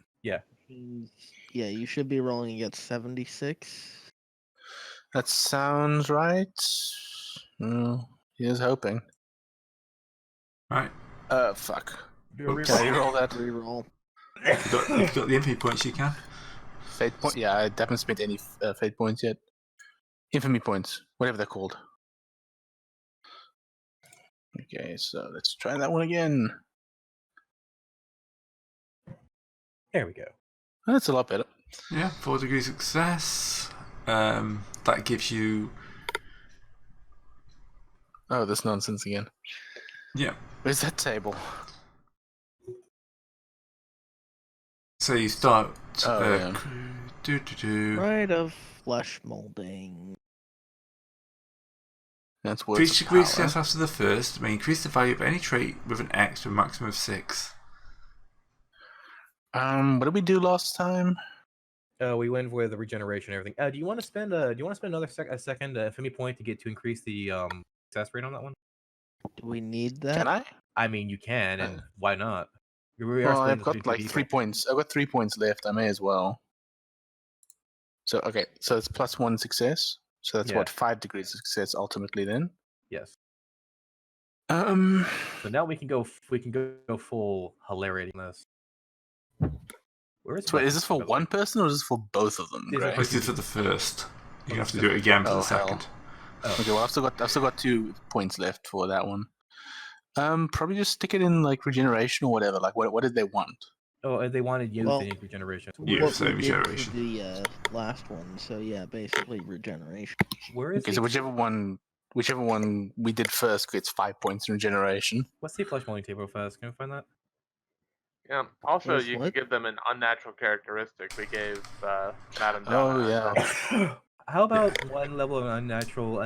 Yeah, you should be rolling against 76. That sounds right. Here's hoping. Right. Fuck. Do a Oops. Can I reroll. roll that? Reroll. If you've got the infamy points, you can. Fate point? Yeah, I haven't spent any fate points yet. Infamy points, whatever they're called. Okay, so let's try that one again. There we go. That's a lot better. Yeah, 4 degrees success. That gives you. Oh, this nonsense again. Yeah. Where's that table? So you start. Oh, yeah. Rite of flesh molding. For That's words each of degree power. success after the first, may increase the value of any trait with an X to a maximum of 6. What did we do last time? We went with the regeneration and everything. Do you want to spend another second infamy point to increase the success rate on that one? Do we need that? Can I? I mean, you can, and why not? We are Well, splitting I've this got into like two 3 people. points. I've got 3 points left. I may as well. So okay, so it's plus 1 success. So that's Yeah. what 5 degrees of success ultimately then. Yes. Um. So now we can go full hilarity on this. Where is So wait, my- is this for by the way? one person or is this for both of them? These are Greg? This is for the first. You have to do it again for Oh, the hell. second. Oh. Okay, well I've still got 2 points left for that one. Probably just stick it in like regeneration or whatever. Like what did they want? Oh, they wanted youth Well, and regeneration. Yeah, What so we did for regeneration. the last one, so yeah, basically regeneration. Where is Okay, the, so whichever one we did first gets 5 points in regeneration. what's the flesh molding table fast? Can we find that? Yeah. Also, Where's you what? could give them an unnatural characteristic. We gave Madame Oh, Donna. yeah. How about one level of unnatural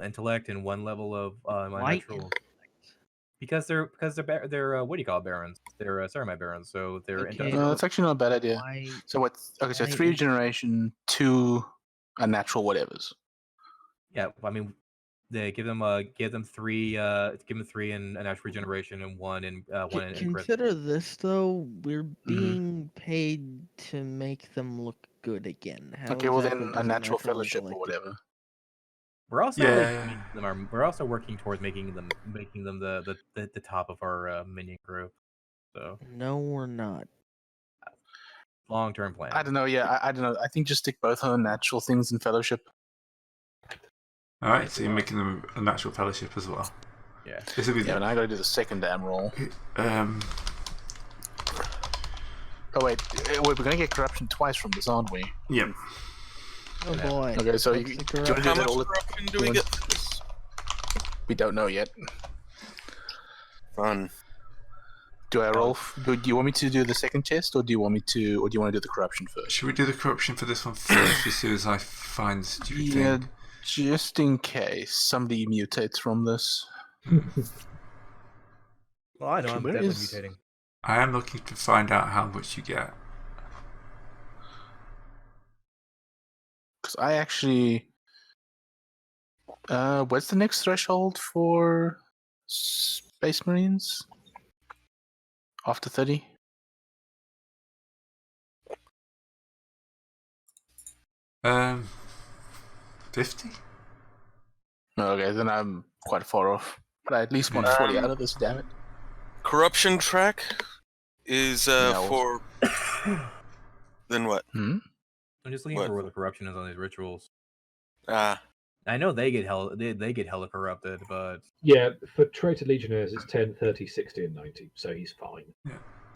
intellect and one level of unnatural? Because they're what do you call it, barons? They're Ceramite barons, so they're Okay. industrial. That's actually not a bad idea. Why? So what's okay? So why 3 is- regeneration, 2 unnatural whatevers. Yeah, I mean, They give them three in natural regeneration and one in crit. Consider this though, we're being paid to make them look good again. How Okay, well exactly then does a natural and fellowship or collective- whatever. We're also Yeah. we're also working towards making them the top of our minion group. So No, we're not. long term plan. I don't know. Yeah, I don't know. I think just stick both on natural things in fellowship. All right, so you're making them a natural fellowship as well. Yeah. This will be Yeah, and I gotta do the second damn roll. Oh wait, we're gonna get corruption twice from this, aren't we? Yep. Oh boy. Okay, so What's you the do you want to do How that much all corruption do we get for this? We don't know yet. Fun. Do I roll? Do you want me to do the second chest, or do you want to do the corruption first? Should we do the corruption for this one first, as soon as I find the stupid Yeah, thing? just in case somebody mutates from this. Well, I know I'm Where definitely is- mutating. I am looking to find out how much you get. Because I actually, what's the next threshold for Space Marines? After 30? Um, 50? Okay, then I'm quite far off. But I at least want 40 out of this, damn it. Corruption track is No. for. Then what? I'm just looking What? for where the corruption is on these rituals. Ah, I know they get hella corrupted, but Yeah, for traitor legionnaires, it's 10, 30, 60, and 90, so he's fine.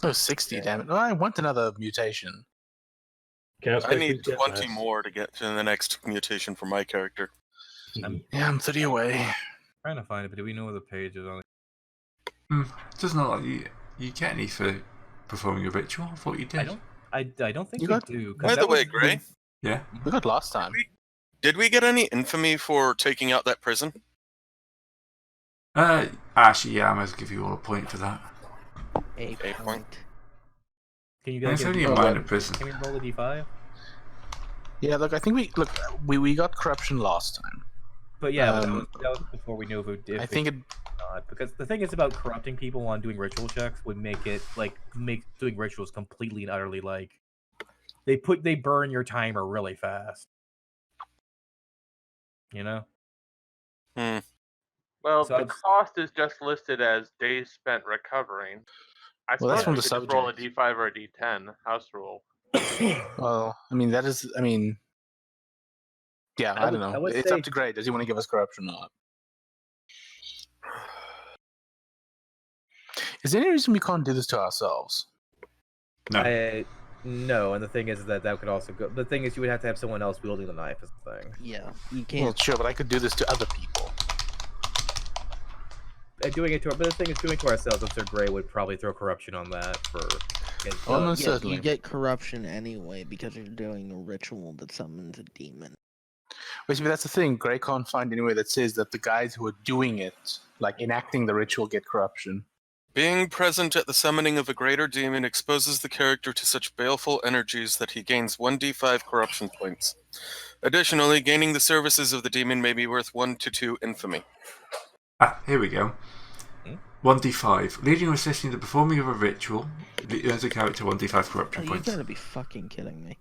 Oh, 60, damn it. Oh, I want another mutation. Chaos I Space need Marines get 20 less. more to get to the next mutation for my character. Yeah, I'm 30 away. trying to find it. But do we know where the page is on? It does not like you get any for performing a ritual. I thought you did. I don't think You we got- do. 'cause By that the way, was- Gray, Yeah. We got last time. did we get any infamy for taking out that prison? Actually, yeah, I might as well give you all a point for that. A A point. point. Can you And guys it's only a Oh, minor yeah. prison. Can we roll a d5? Yeah, look, I think we got corruption last time. But yeah, but Um, that was before we knew if I think it. not. Because the thing is about corrupting people on doing ritual checks would make doing rituals completely and utterly like they burn your timer really fast. You know? Well, So the I've- cost is just listed as days spent recovering. I Well, that's suppose from you the could just roll a subject. d5 or a d10 house rule. Well, I mean, that is. I mean. Yeah, I don't I know. would It's say- up to Gray. Does he want to give us corruption or not? Is there any reason we can't do this to ourselves? No. No, and the thing is that could also go. The thing is, you would have to have someone else wielding the knife. Is the thing. Yeah, you Well, can't. sure, but I could do this to other people. But the thing is, doing it to ourselves. I'm sure Gray would probably throw corruption on that for. Oh, no, Yeah, certainly. you get corruption anyway because you're doing a ritual that summons a demon. But see, that's the thing. Gray can't find anywhere that says that the guys who are doing it, like enacting the ritual, get corruption. Being present at the summoning of a greater demon exposes the character to such baleful energies that he gains 1d5 corruption points. Additionally, gaining the services of the demon may be worth 1 to 2 infamy. Here we go. 1d5. Leading or assisting the performing of a ritual earns a character 1d5 Oh, corruption you points. gotta be fucking kidding me.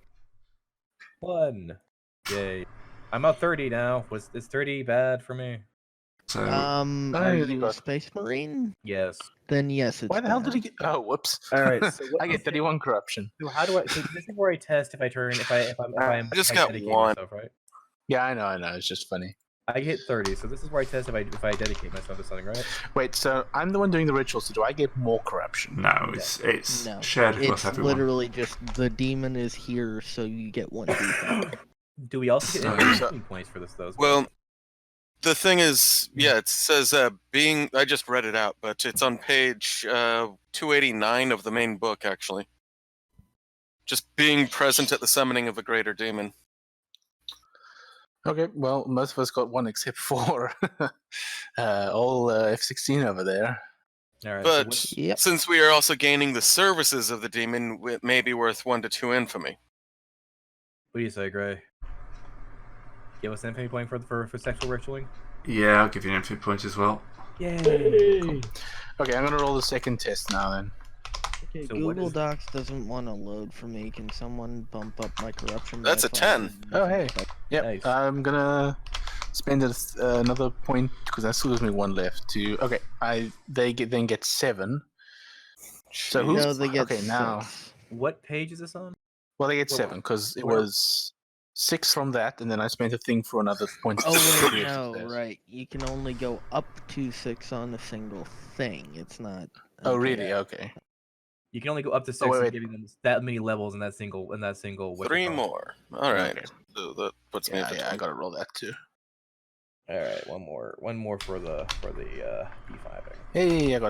1. Yay! I'm up 30 now. Is 30 bad for me? So Are really you a bad. Space Marine? Yes. Then yes, it's Why the hell bad. did he get? Oh, whoops. All right. So what I get 31 corruption. So how do I? So this is where I test if I turn if I'm I just if got dedicate one. myself, right? Yeah, I know. It's just funny. I hit 30. So this is where I test if I dedicate myself to something, right? Wait, so I'm the one doing the ritual, so do I get more corruption? no, it's No, shared across it's everyone. literally just the demon is here, so you get 1d5. Do we also get So- infamy points for this though? Well, the thing is, yeah, it says being. I just read it out, but it's on page 289 of the main book, actually. Just being present at the summoning of a greater demon. Okay, well, most of us got one except for all F16 over there. All right. But so Yep. since we are also gaining the services of the demon, it may be worth 1 to 2 infamy. what do you say, Gray? Give us an infamy point for sexual ritualing. Yeah, I'll give you an infinite point as well. Yay! Okay, I'm gonna roll the second test now then. Okay, So what Google is- Docs doesn't want to load for me. Can someone bump up my corruption? That's by a 10. 5? Oh, hey. Yep. Nice. I'm gonna spend another point because that still gives me 1 left to. Okay, they then get 7. So who's No, they get okay 6. now? What page is this on? Well, they get Well, 7 because it where- was 6 from that, and then I spent a thing for another point. Oh wait, three no, upstairs. right. You can only go up to 6 on a single thing. It's not. Oh, okay. really? Okay. You can only go up to 6 wait, and wait. giving them that many levels in that single. what's it 3 called? more. All right. Okay. So that puts me Yeah, at the yeah, I 20. gotta roll that too. All right, one more for the B5. Hey, I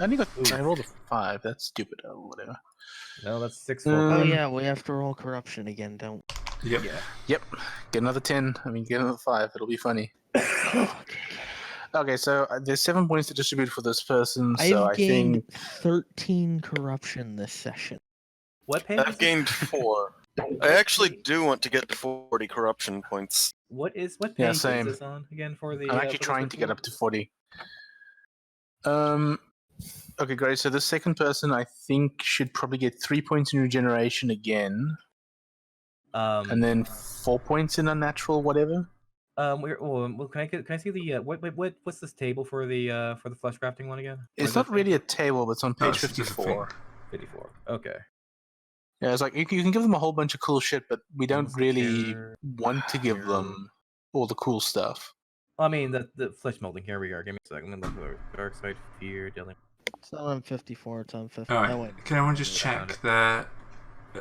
only got. Ooh. I rolled a 5. That's stupid. Oh, whatever. No, that's 6 Um, for. Oh yeah, we have to roll corruption again, don't? Yep. Yeah. Yep. Get another 10. I mean, get another 5. It'll be funny. Okay, so there's 7 points to distribute for this person. So I've I gained think 13 corruption this session. What page? is I've this? gained 4. I actually do want to get to 40 corruption points. What page Yeah, is same. this on again for the? I'm actually for this trying to get ritual? up to 40. Okay, great. So the second person, I think, should probably get 3 points in regeneration again, and then 4 points in unnatural, whatever. well, can I see the what's this table for the flesh crafting one again? What It's is not that really a table, but it's on No, page it's just a 54. 54. Okay. Yeah, it's like you can give them a whole bunch of cool shit, but we don't Almost really care- want to give them all the cool stuff. I mean the flesh molding. Here we are. Give me a second. Let me look for dark side fear dealing. It's not on 54. It's on 50. All right. Oh, wait. Can everyone just Found check their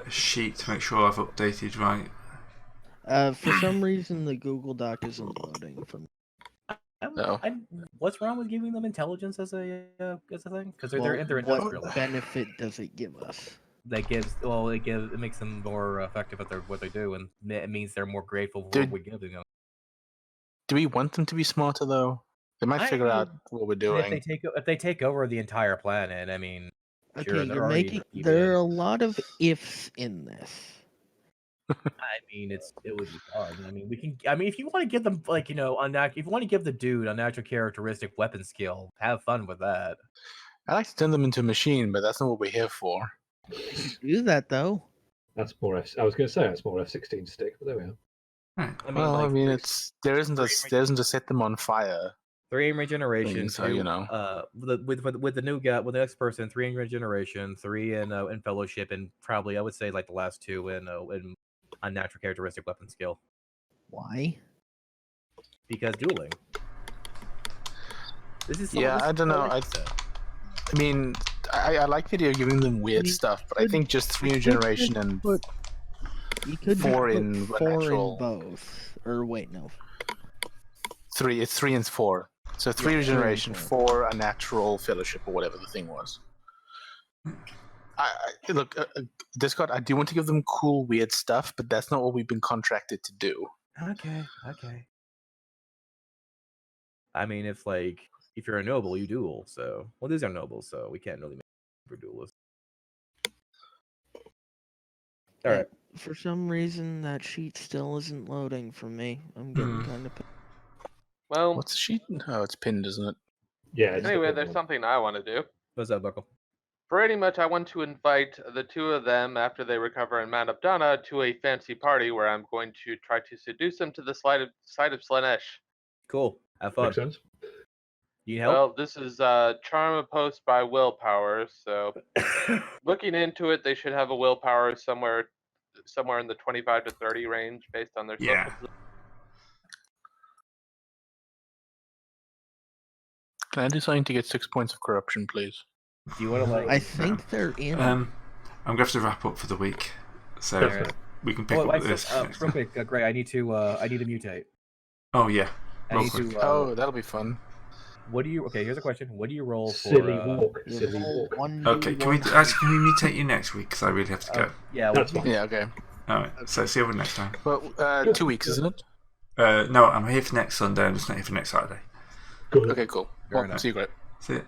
sheet to make sure I've updated right? For some reason, the Google Doc isn't loading for me. No. What's wrong with giving them intelligence as a thing? Because they're Well, industrial. what benefit does it give us? That gives it makes them more effective at what they do, and it means they're more grateful for Dude, what we give them. Do we want them to be smarter though? They might figure out what we're And doing. if they take over the entire planet, I mean, Okay, sure, they're you're already making. even- There are a lot of ifs in this. I mean, it would be fun. I mean, we can. I mean, if you want to give them if you want to give the dude unnatural characteristic weapon skill, have fun with that. I like to turn them into a machine, but that's not what we're here for. Do that though. That's more F. I was going to say that's more F16 stick, but there we are. Right. I mean, Well, I like, mean, there isn't to set them on fire. 3 in regeneration. So, you know. With the new guy, with the next person, 3 in regeneration, 3 in fellowship, and probably I would say like the last 2 in unnatural characteristic weapon skill, Why? because dueling. This is Yeah, I don't know. I mean, I like the idea of giving them weird You stuff, but I think just 3 in regeneration and You could 4 put in 4 natural. in both. Or wait, no. 3. It's 3 and 4. So 3 Yeah, regeneration, 4. 4 a natural fellowship or whatever the thing was. Look, Discord. I do want to give them cool, weird stuff, but that's not what we've been contracted to do. Okay. I mean, if you're a noble, you duel. So, well, these are nobles, so we can't really make for duelists. All right. For some reason, that sheet still isn't loading for me. I'm getting kind of. Well, What's the sheet? Oh, it's pinned, isn't it? Yeah. it's anyway, the there's one. something I want to do. What's up, Buckle? Pretty much, I want to invite the 2 of them after they recover in Mount Abdana to a fancy party where I'm going to try to seduce them to the side of Slanesh. Cool. Have fun. Makes sense. You need help? Well, this is charm opposed by willpower, so looking into it, they should have a willpower somewhere in the 25 to 30 range based on their social Yeah. position. Can I do something to get 6 points of corruption, please? Do you want to I think they're in. I'm going to have to wrap up for the week, so That's Alright. fine. we can pick Oh, up this. next real time. quick, Greg. I need to mutate. Oh yeah. I Real need quick. to. Oh, that'll be fun. What do you? Okay, here's a question. What do you roll for? Silly walk. You Silly roll walk. 1d1. Okay, can we mutate you next week? Because I really have to go. Yeah. That's we- fine. Yeah, okay. All right. So see you next time. Well, 2 weeks, isn't it? No, I'm here for next Sunday. I'm just not here for next Saturday. Good. Okay, cool. Fair Well, enough. see you, great. See ya.